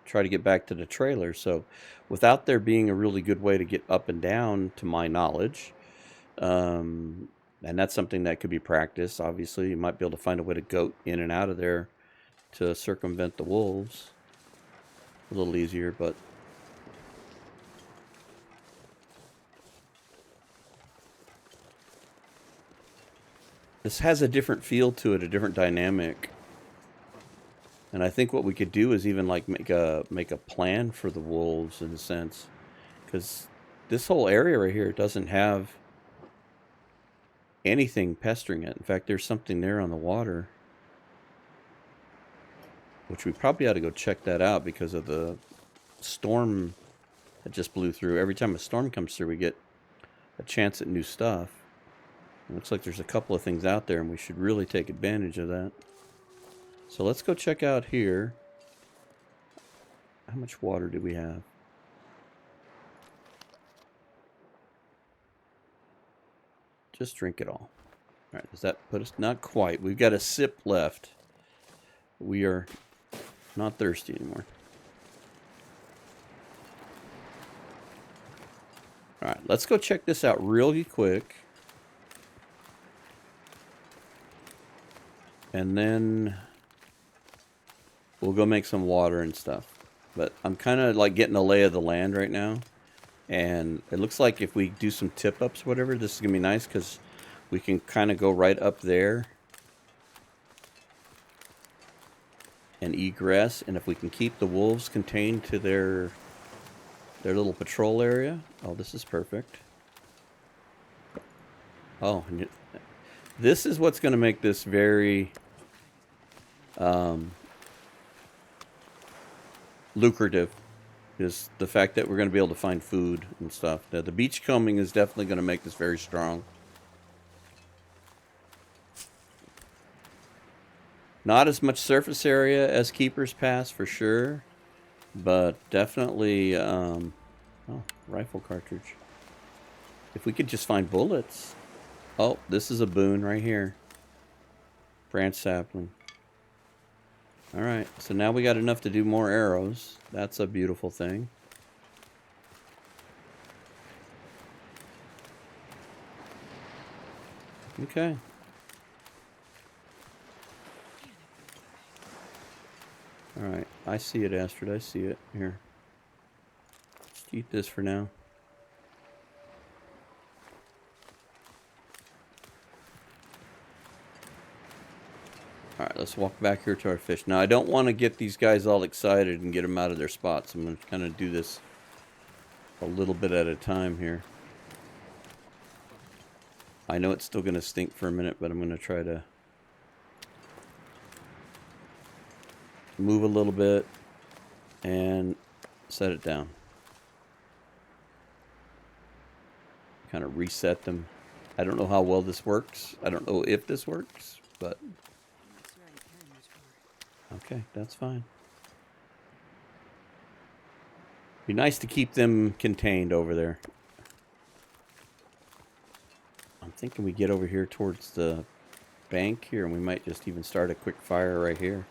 try to get back to the trailer. So without there being a really good way to get up and down, to my knowledge, and that's something that could be practiced. Obviously, you might be able to find a way to goat in and out of there to circumvent the wolves. A little easier, but this has a different feel to it, a different dynamic. And I think what we could do is even like make a plan for the wolves in a sense, because this whole area right here doesn't have anything pestering it. In fact, there's something there on the water, which we probably ought to go check that out because of the storm that just blew through. Every time a storm comes through, we get a chance at new stuff. It looks like there's a couple of things out there, and we should really take advantage of that. So let's go check out here. How much water do we have? Just drink it all. Alright, does that put us? Not quite. We've got a sip left. We are not thirsty anymore. Alright, let's go check this out really quick. And then we'll go make some water and stuff. But I'm kind of like getting a lay of the land right now. And it looks like if we do some tip-ups or whatever, this is going to be nice because we can kind of go right up there and egress. And if we can keep the wolves contained to their little patrol area. Oh, this is perfect. Oh, this is what's going to make this very lucrative. Is the fact that we're going to be able to find food and stuff. Now, the beachcombing is definitely going to make this very strong. Not as much surface area as Keeper's Pass for sure, but definitely, oh, rifle cartridge. If we could just find bullets. Oh, this is a boon right here. Branch sapling. Alright, so now we got enough to do more arrows. That's a beautiful thing. Okay. Alright, I see it, Astrid. I see it. Here. Let's eat this for now. Alright, let's walk back here to our fish. Now, I don't want to get these guys all excited and get them out of their spots. I'm going to kind of do this a little bit at a time here. I know it's still going to stink for a minute, but I'm going to try to move a little bit and set it down. Kind of reset them. I don't know how well this works. I don't know if this works, but... Okay, that's fine. Be nice to keep them contained over there. I'm thinking we get over here towards the bank here, and we might just even start a quick fire right here.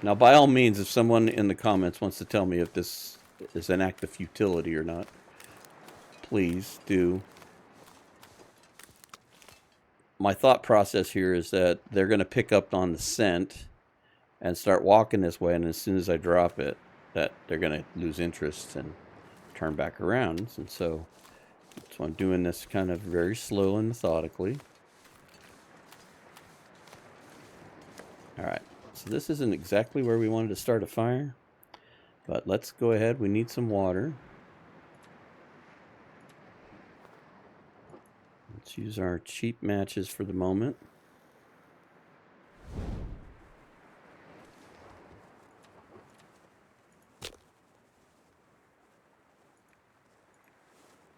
Now, by all means, if someone in the comments wants to tell me if this is an act of futility or not, please do. My thought process here is that they're going to pick up on the scent and start walking this way, and as soon as I drop it, that they're going to lose interest and turn back around. And so I'm doing this kind of very slow and methodically. All right. So this isn't exactly where we wanted to start a fire, but let's go ahead. We need some water. Let's use our cheap matches for the moment.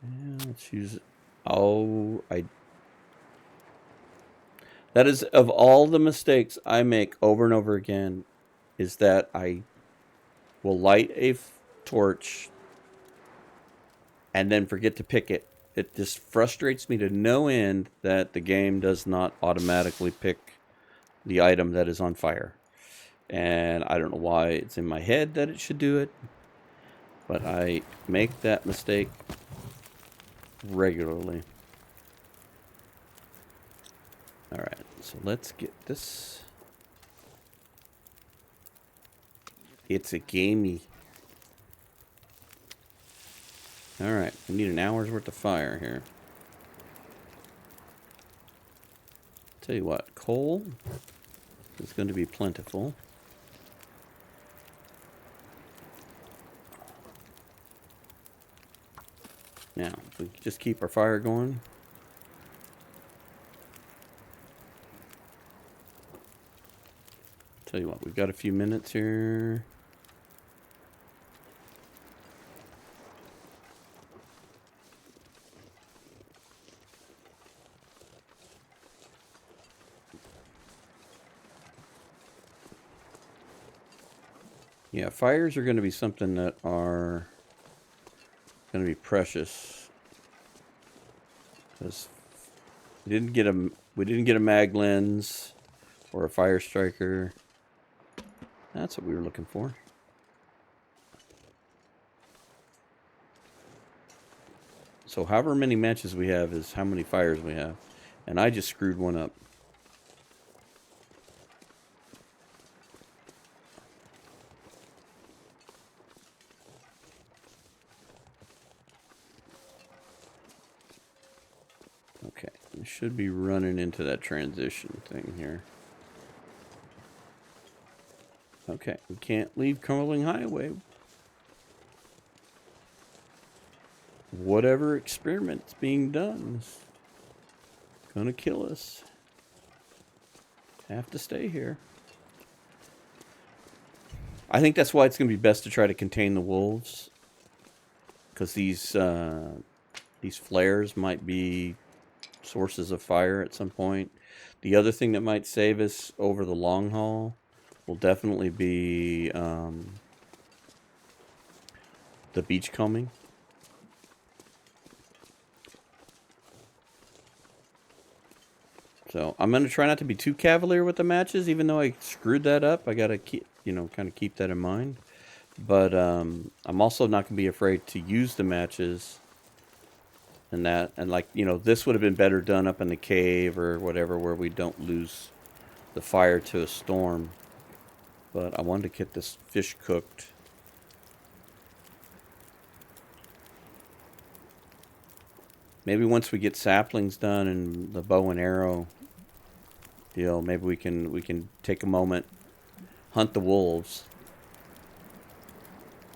And let's use... Oh, that is, of all the mistakes I make over and over again, is that I will light a torch and then forget to pick it. It just frustrates me to no end that the game does not automatically pick the item that is on fire. And I don't know why it's in my head that it should do it, but I make that mistake regularly. Alright, so let's get this. It's a gamey. Alright, we need an hour's worth of fire here. Tell you what, coal is going to be plentiful. Now, if we just keep our fire going. Tell you what, we've got a few minutes here. Yeah, fires are going to be something that are going to be precious. Because we didn't get a mag lens or a fire striker. That's what we were looking for. So however many matches we have is how many fires we have. And I just screwed one up. Okay, we should be running into that transition thing here. Okay, we can't leave Crumbling Highway. Whatever experiment's being done is gonna kill us. Have to stay here. I think that's why it's gonna be best to try to contain the wolves, because these flares might be sources of fire at some point. The other thing that might save us over the long haul will definitely be the beachcombing. So I'm going to try not to be too cavalier with the matches, even though I screwed that up. I got to keep, kind of keep that in mind. But I'm also not going to be afraid to use the matches and that. And like, this would have been better done up in the cave or whatever, where we don't lose the fire to a storm. But I wanted to get this fish cooked. Maybe once we get saplings done and the bow and arrow deal, maybe we can take a moment, hunt the wolves.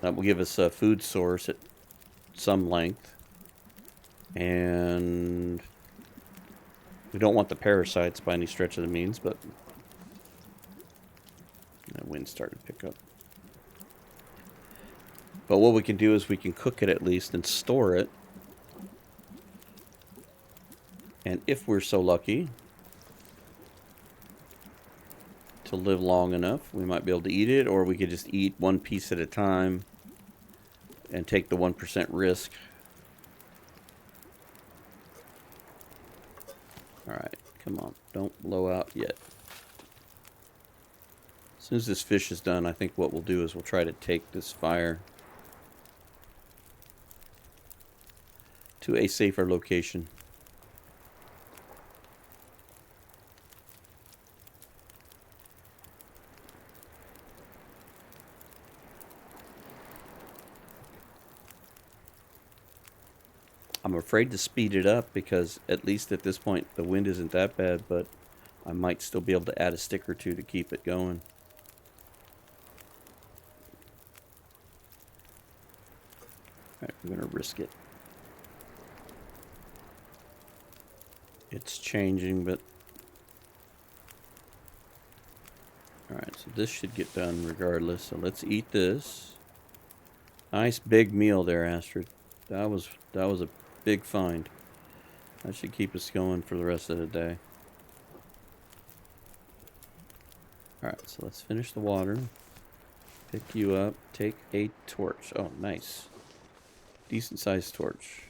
That will give us a food source at some length. And we don't want the parasites by any stretch of the means, but that wind started to pick up. But what we can do is we can cook it at least and store it. And if we're so lucky to live long enough, we might be able to eat it, or we could just eat one piece at a time and take the 1% risk. Alright, come on. Don't blow out yet. As soon as this fish is done, I think what we'll do is we'll try to take this fire to a safer location. I'm afraid to speed it up because at least at this point the wind isn't that bad, but I might still be able to add a stick or two to keep it going. Alright, we're going to risk it. It's changing, but... Alright, so this should get done regardless. So let's eat this. Nice big meal there, Astrid. That was a big find. That should keep us going for the rest of the day. Alright, so let's finish the water. Pick you up. Take a torch. Oh, nice. Decent sized torch.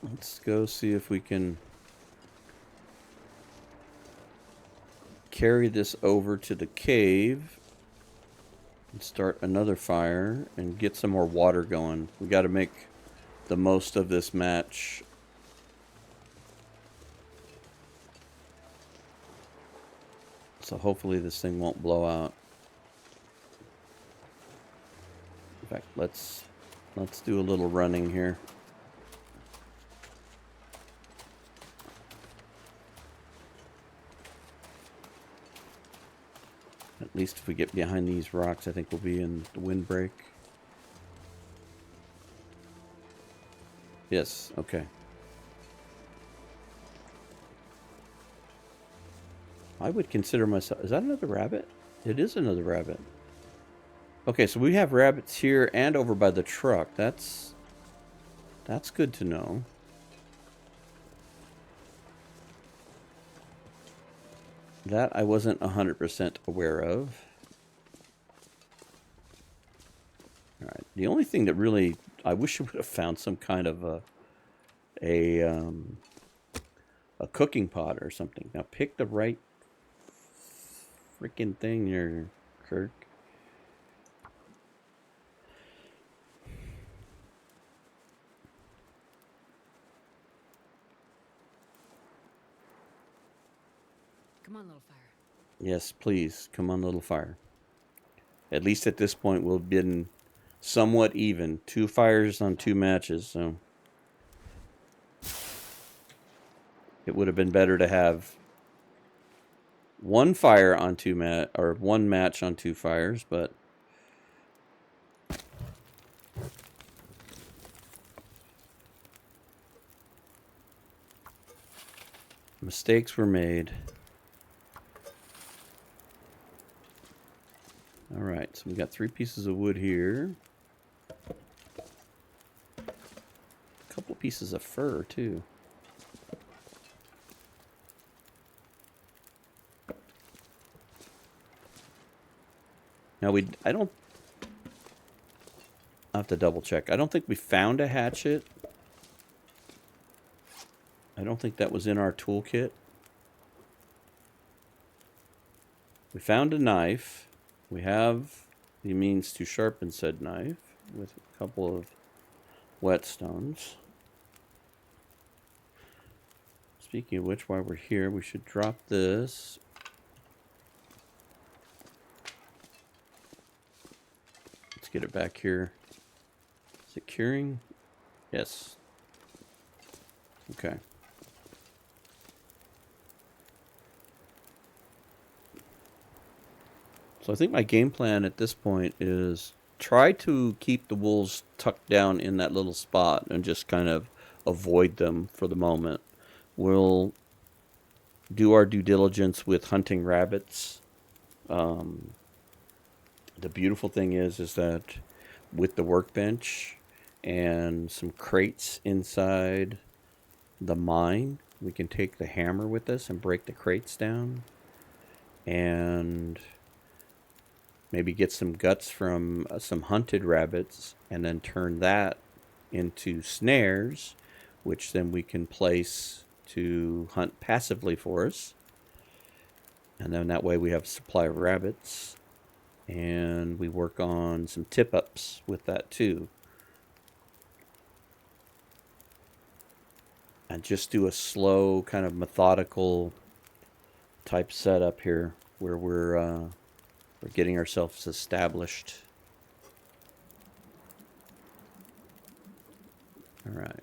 Let's go see if we can carry this over to the cave and start another fire and get some more water going. We got to make the most of this match. So hopefully this thing won't blow out. In fact, let's do a little running here. At least if we get behind these rocks, I think we'll be in the windbreak. Yes, okay. I would consider myself... Is that another rabbit? It is another rabbit. Okay, so we have rabbits here and over by the truck. That's good to know. That I wasn't 100% aware of. All right. The only thing that really, I wish I would have found some kind of a cooking pot or something. Now pick the right freaking thing here, Kirk. Come on, little fire. Yes, please. Come on, little fire. At least at this point, we've been somewhat even. 2 fires on 2 matches, so it would have been better to have 1 fire on 2 or 1 match on 2 fires, but mistakes were made. All right, so we got 3 pieces of wood here. A couple pieces of fur too. Now I have to double check. I don't think we found a hatchet. I don't think that was in our toolkit. We found a knife. We have the means to sharpen said knife with a couple of whetstones. Speaking of which, while we're here, we should drop this. Let's get it back here. Is it curing? Yes. Okay. So I think my game plan at this point is try to keep the wolves tucked down in that little spot and just kind of avoid them for the moment. We'll do our due diligence with hunting rabbits. The beautiful thing is that with the workbench and some crates inside the mine, we can take the hammer with us and break the crates down and maybe get some guts from some hunted rabbits and then turn that into snares, which then we can place to hunt passively for us. And then that way we have a supply of rabbits. And we work on some tip-ups with that too. And just do a slow, kind of methodical type setup here where we're getting ourselves established. All right.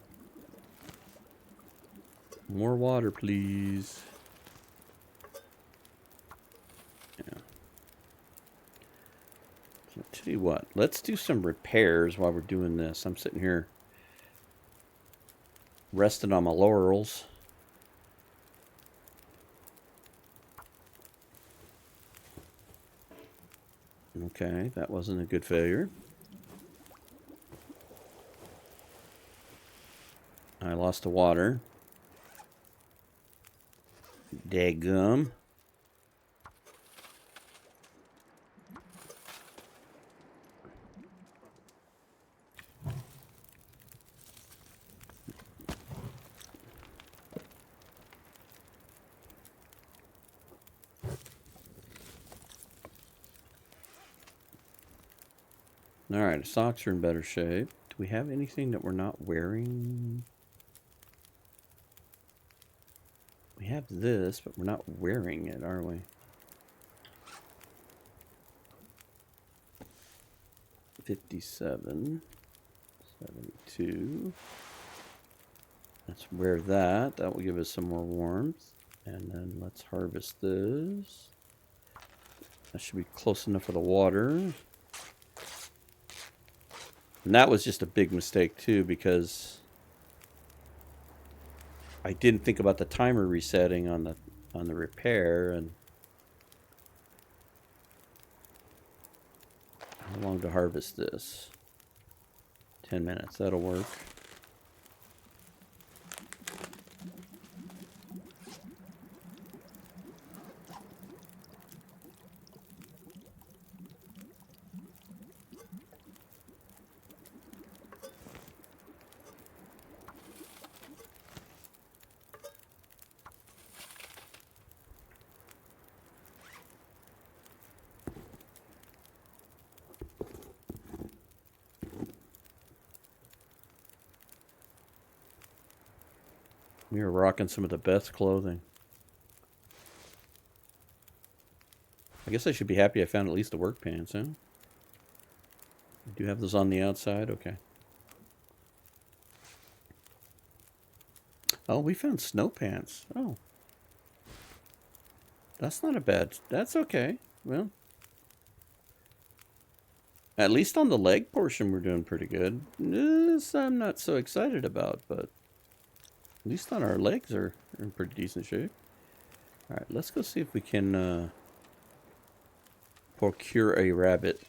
More water, please. Yeah. So I'll tell you what. Let's do some repairs while we're doing this. I'm sitting here resting on my laurels. Okay, that wasn't a good failure. I lost the water. Daggum. Alright, the socks are in better shape. Do we have anything that we're not wearing? We have this, but we're not wearing it, are we? 57. 72. Let's wear that. That will give us some more warmth. And then let's harvest this. That should be close enough for the water. And that was just a big mistake too, because I didn't think about the timer resetting on the repair. And how long to harvest this? 10 minutes. That'll work. We are rocking some of the best clothing. I guess I should be happy I found at least the work pants, huh? I do have those on the outside? Okay. Oh, we found snow pants. Oh. That's not a bad... That's okay. Well. At least on the leg portion we're doing pretty good. This I'm not so excited about, but... At least on our legs are in pretty decent shape. Alright, let's go see if we can procure a rabbit.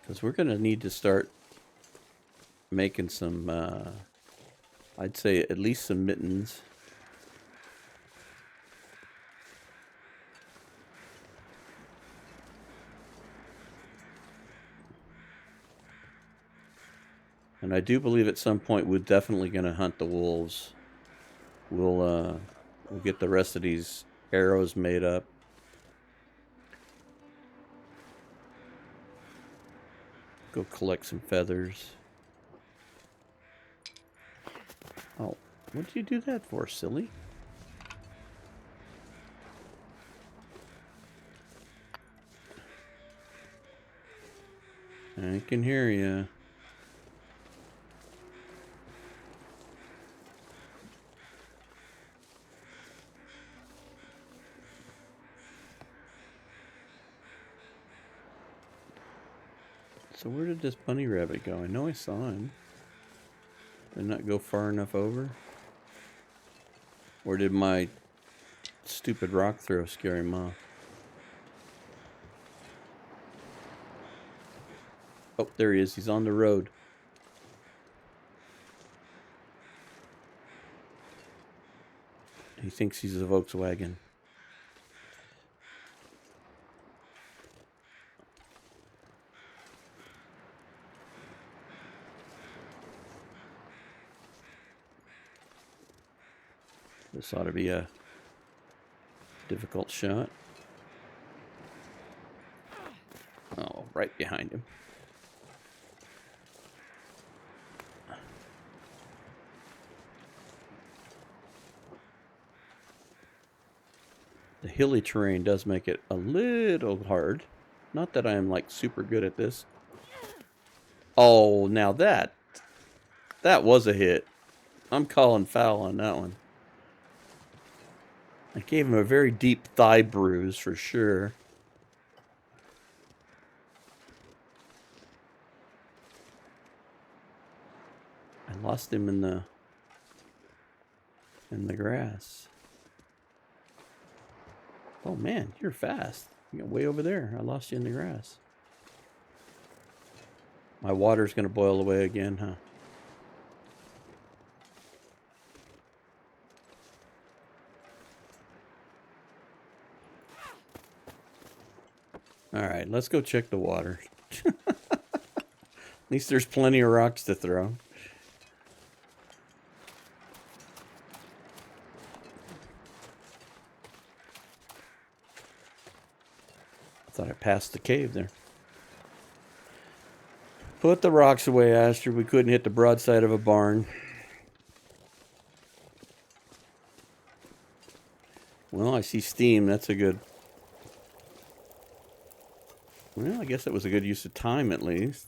Because we're going to need to start making some, I'd say at least some mittens. And I do believe at some point we're definitely going to hunt the wolves. We'll get the rest of these arrows made up. Go collect some feathers. Oh, what did you do that for, silly? I can hear you. So where did this bunny rabbit go? I know I saw him. Did not go far enough over? Or did my stupid rock throw scare him off? Oh, there he is. He's on the road. He thinks he's a Volkswagen. This ought to be a difficult shot. Oh, right behind him. The hilly terrain does make it a little hard. Not that I am like super good at this. Oh, now that was a hit. I'm calling foul on that one. I gave him a very deep thigh bruise for sure. I lost him in the grass. Oh man, you're fast. You got way over there. I lost you in the grass. My water's gonna boil away again, huh? Alright, let's go check the water. At least there's plenty of rocks to throw. I thought I passed the cave there. Put the rocks away, Astrid. We couldn't hit the broadside of a barn. Well, I see steam. That's a good... Well, I guess that was a good use of time, at least.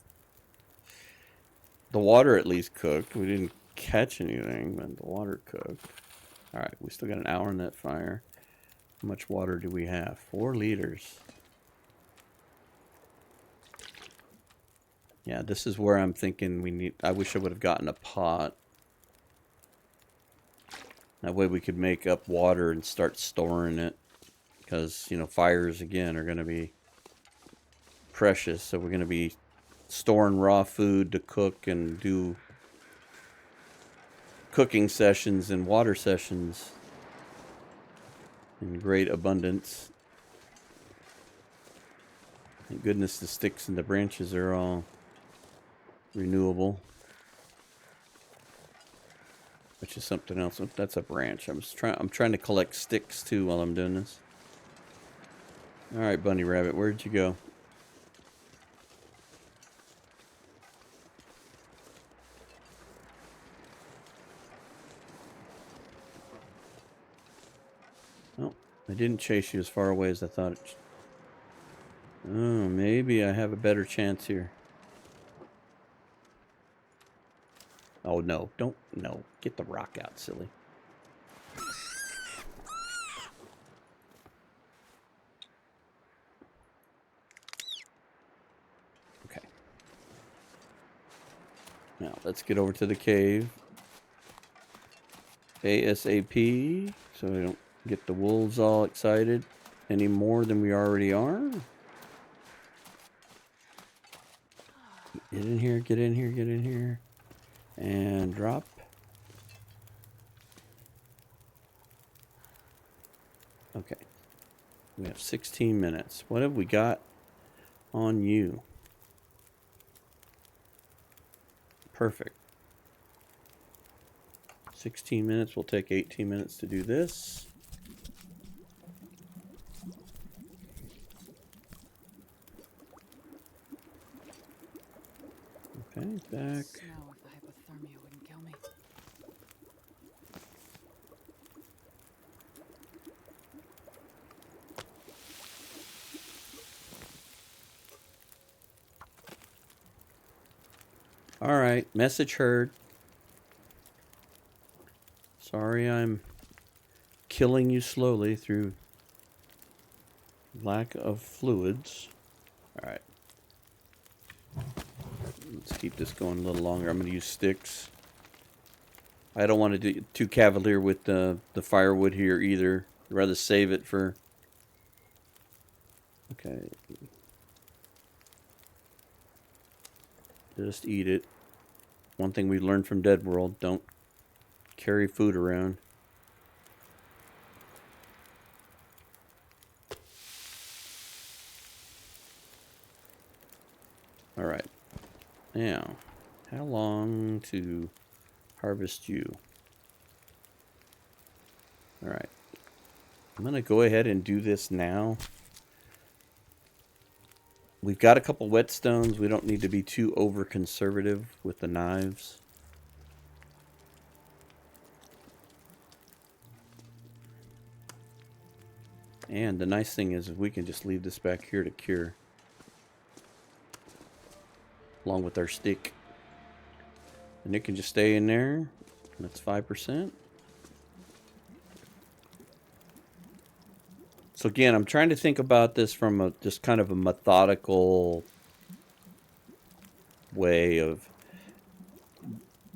The water at least cooked. We didn't catch anything, but the water cooked. Alright, we still got an hour in that fire. How much water do we have? 4 liters. Yeah, this is where I'm thinking we need... I wish I would have gotten a pot. That way we could make up water and start storing it. Because, you know, fires, again, are going to be precious. So we're going to be storing raw food to cook and do cooking sessions and water sessions in great abundance. Thank goodness the sticks and the branches are all renewable. Which is something else. That's a branch. I'm trying to collect sticks too while I'm doing this. Alright, bunny rabbit, where'd you go? didn't chase you as far away as I thought it. Oh, maybe I have a better chance here. Oh, no. Don't. No. Get the rock out, silly. Okay. Now, let's get over to the cave. ASAP. So we don't get the wolves all excited any more than we already are. Get in here, get in here, get in here. And drop. Okay. We have 16 minutes. What have we got on you? Perfect. 16 minutes. We'll take 18 minutes to do this. Okay, back. Snow if the hypothermia wouldn't kill me. All right, message heard. Sorry I'm killing you slowly through lack of fluids. All right. Let's keep this going a little longer. I'm going to use sticks. I don't want to do too cavalier with the firewood here either. I'd rather save it for... Okay. Just eat it. One thing we learned from Dead World, don't carry food around. Alright. Now, how long to harvest you? Alright. I'm going to go ahead and do this now. We've got a couple whetstones. We don't need to be too over conservative with the knives. And the nice thing is we can just leave this back here to cure. Along with our stick. And it can just stay in there. That's 5%. So again, I'm trying to think about this from a just kind of a methodical way of...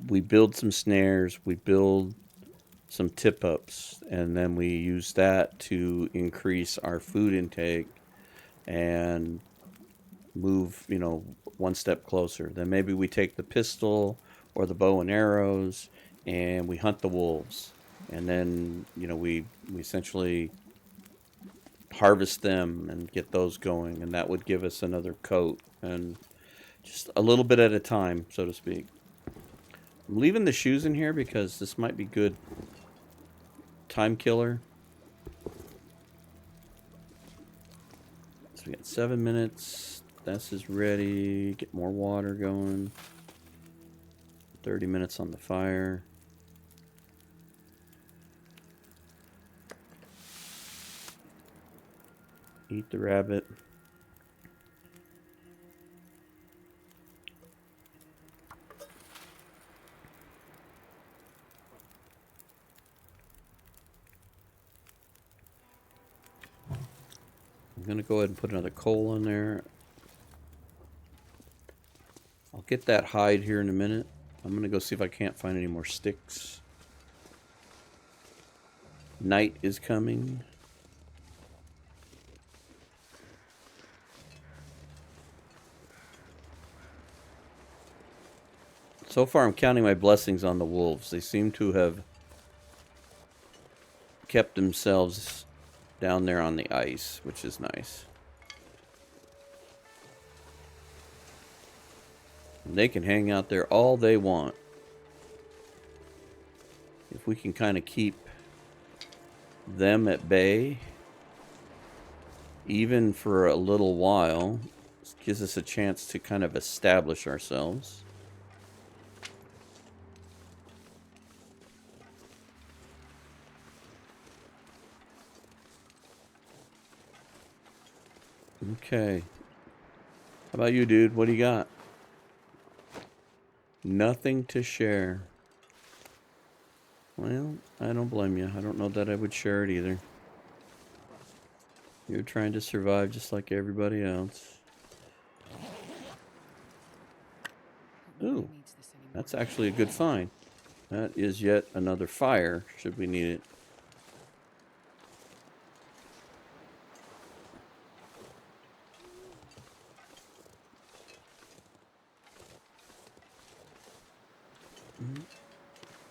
We build some snares, we build some tip-ups, and then we use that to increase our food intake and move, you know, one step closer. Then maybe we take the pistol or the bow and arrows and we hunt the wolves. And then, you know, we essentially harvest them and get those going, and that would give us another coat, and just a little bit at a time, so to speak. I'm leaving the shoes in here because this might be good time killer. So we got 7 minutes. This is ready. Get more water going. 30 minutes on the fire. Eat the rabbit. I'm going to go ahead and put another coal in there. I'll get that hide here in a minute. I'm going to go see if I can't find any more sticks. Night is coming. So far, I'm counting my blessings on the wolves. They seem to have kept themselves down there on the ice, which is nice. And they can hang out there all they want. If we can kind of keep them at bay, even for a little while, this gives us a chance to kind of establish ourselves. Okay. How about you, dude? What do you got? Nothing to share. Well, I don't blame you. I don't know that I would share it either. You're trying to survive just like everybody else. Ooh, that's actually a good find. That is yet another fire, should we need it.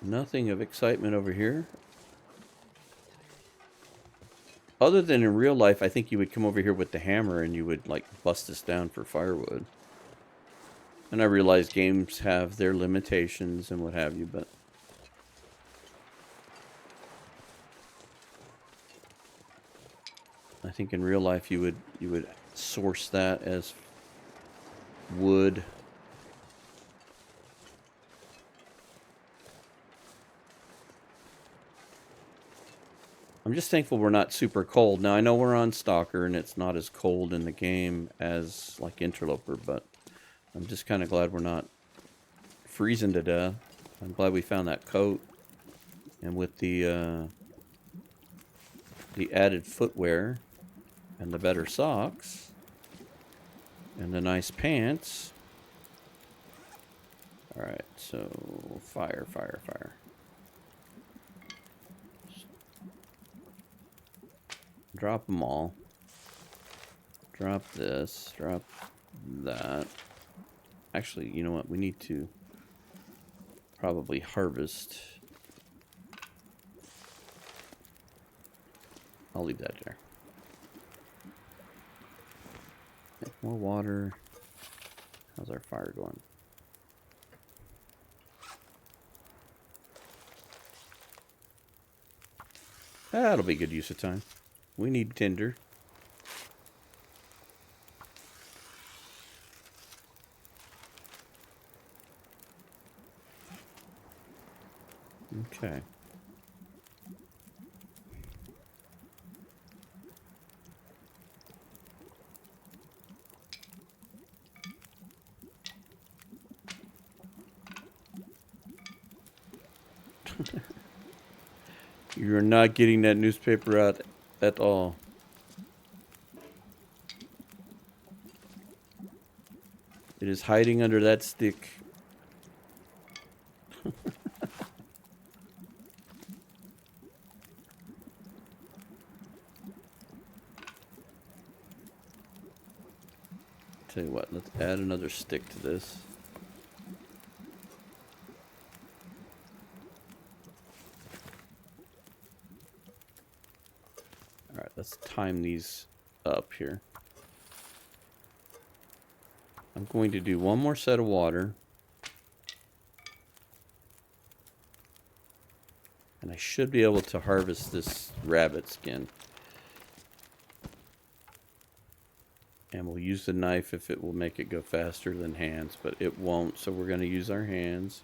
Nothing of excitement over here. Other than in real life, I think you would come over here with the hammer and you would, like, bust us down for firewood. And I realize games have their limitations and what have you, but... I think in real life you would source that as wood. I'm just thankful we're not super cold. Now, I know we're on Stalker, and it's not as cold in the game as, like, Interloper, but I'm just kind of glad we're not freezing to death. I'm glad we found that coat. And with the added footwear, and the better socks, and the nice pants. Alright, so fire, fire, fire. Drop them all. Drop this. Drop that. Actually, you know what? We need to probably harvest. I'll leave that there. More water. How's our fire going? That'll be good use of time. We need tinder. Okay. You're not getting that newspaper out at all. It is hiding under that stick. Tell you what, let's add another stick to this. Alright, let's time these up here. I'm going to do one more set of water. And I should be able to harvest this rabbit skin. And we'll use the knife if it will make it go faster than hands, but it won't, so we're going to use our hands.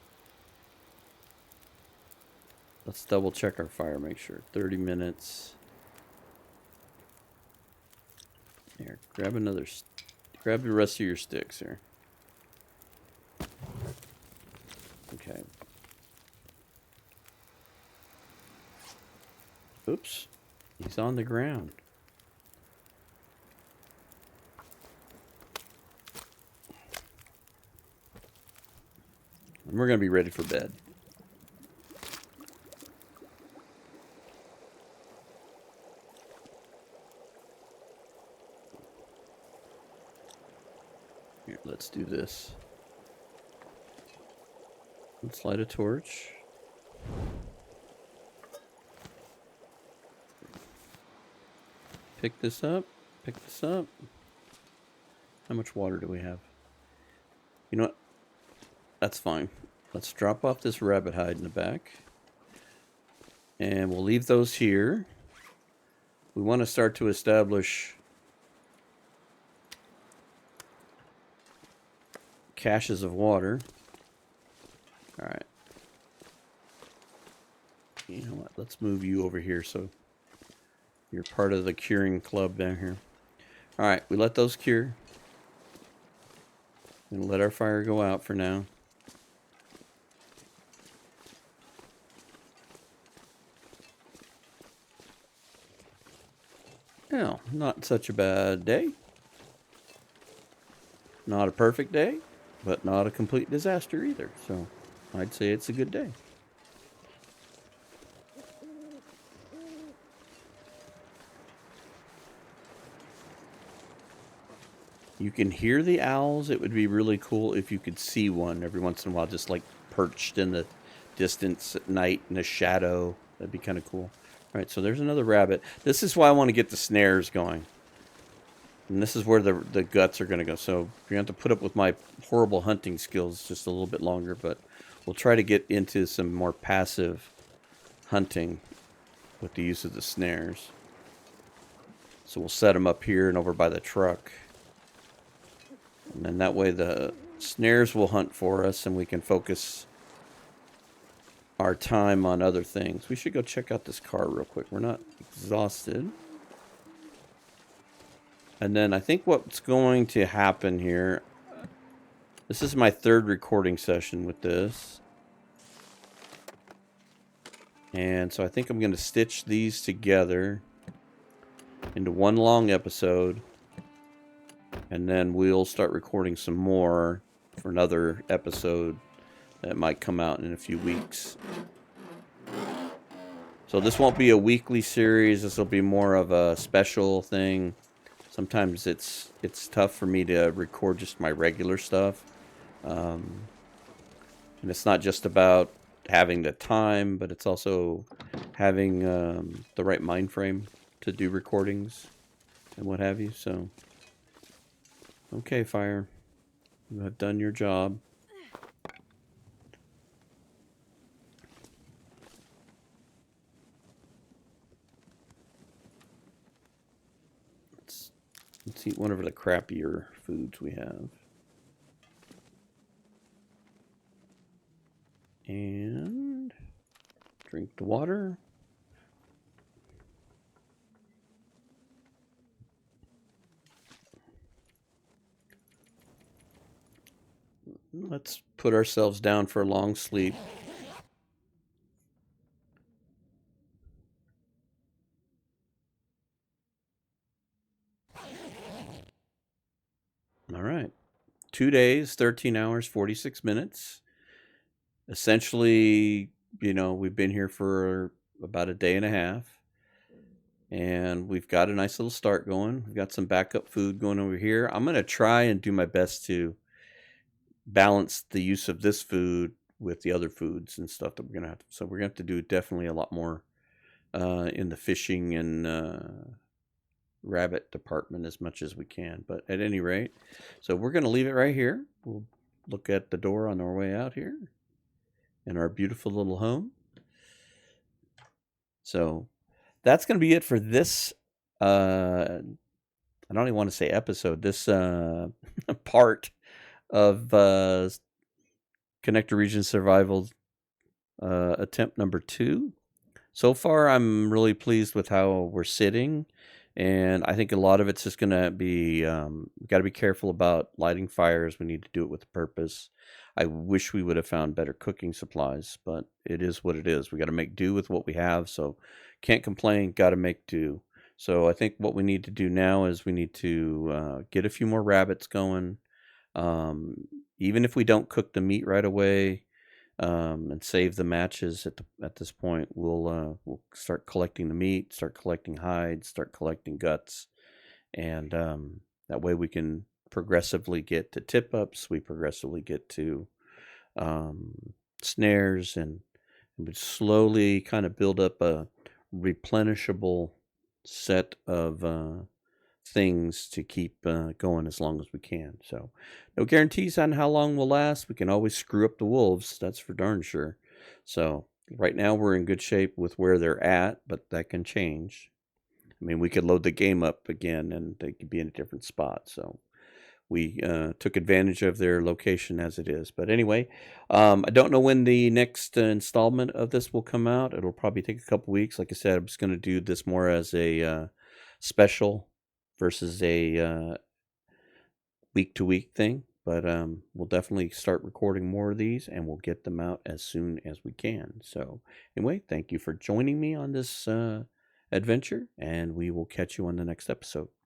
Let's double check our fire, make sure. 30 minutes. Here, grab another, grab the rest of your sticks here. Okay. Oops, he's on the ground. And we're going to be ready for bed. Here, let's do this. Let's light a torch. Pick this up. Pick this up. How much water do we have? You know what? That's fine. Let's drop off this rabbit hide in the back. And we'll leave those here. We want to start to establish caches of water. Alright. You know what? Let's move you over here so you're part of the curing club down here. All right, we let those cure. And let our fire go out for now. No, not such a bad day. Not a perfect day, but not a complete disaster either. So I'd say it's a good day. You can hear the owls. It would be really cool if you could see one every once in a while, just like perched in the distance at night in a shadow. That'd be kind of cool. All right, so there's another rabbit. This is why I want to get the snares going. And this is where the guts are going to go. So you're going to have to put up with my horrible hunting skills just a little bit longer, but we'll try to get into some more passive hunting with the use of the snares. So we'll set them up here and over by the truck. And then that way the snares will hunt for us and we can focus our time on other things. We should go check out this car real quick. We're not exhausted. And then I think what's going to happen here, this is my third recording session with this. And so I think I'm going to stitch these together into one long episode. And then we'll start recording some more for another episode that might come out in a few weeks. So this won't be a weekly series. This will be more of a special thing. Sometimes it's tough for me to record just my regular stuff. And it's not just about having the time, but it's also having the right mind frame to do recordings and what have you. So, okay, fire. You have done your job. Let's eat one of the crappier foods we have. And drink the water. Let's put ourselves down for a long sleep. All right. 2 days, 13 hours, 46 minutes. Essentially, we've been here for about a day and a half. And we've got a nice little start going. We've got some backup food going over here. I'm going to try and do my best to balance the use of this food with the other foods and stuff that we're going to have. So we're going to have to do definitely a lot more in the fishing and rabbit department as much as we can. But at any rate, so we're going to leave it right here. We'll look at the door on our way out here in our beautiful little home. So that's going to be it for this. I don't even want to say episode. This part of Connector Region Survival attempt number 2. So far, I'm really pleased with how we're sitting. And I think a lot of it's just going to be, we've got to be careful about lighting fires. We need to do it with a purpose. I wish we would have found better cooking supplies, but it is what it is. We got to make do with what we have. So can't complain, got to make do. So I think what we need to do now is we need to get a few more rabbits going. Even if we don't cook the meat right away, and save the matches at this point, we'll start collecting the meat, start collecting hides, start collecting guts, and that way we can progressively get to tip ups. We progressively get to snares, and we slowly kind of build up a replenishable set of things to keep going as long as we can. So no guarantees on how long we'll last. We can always screw up the wolves, that's for darn sure. So right now we're in good shape with where they're at, but that can change. I mean, we could load the game up again and they could be in a different spot. So we took advantage of their location as it is. But anyway, I don't know when the next installment of this will come out. It'll probably take a couple weeks. Like I said, I'm just going to do this more as a special versus a week to week thing. But we'll definitely start recording more of these, and we'll get them out as soon as we can. So anyway, thank you for joining me on this adventure, and we will catch you on the next episode.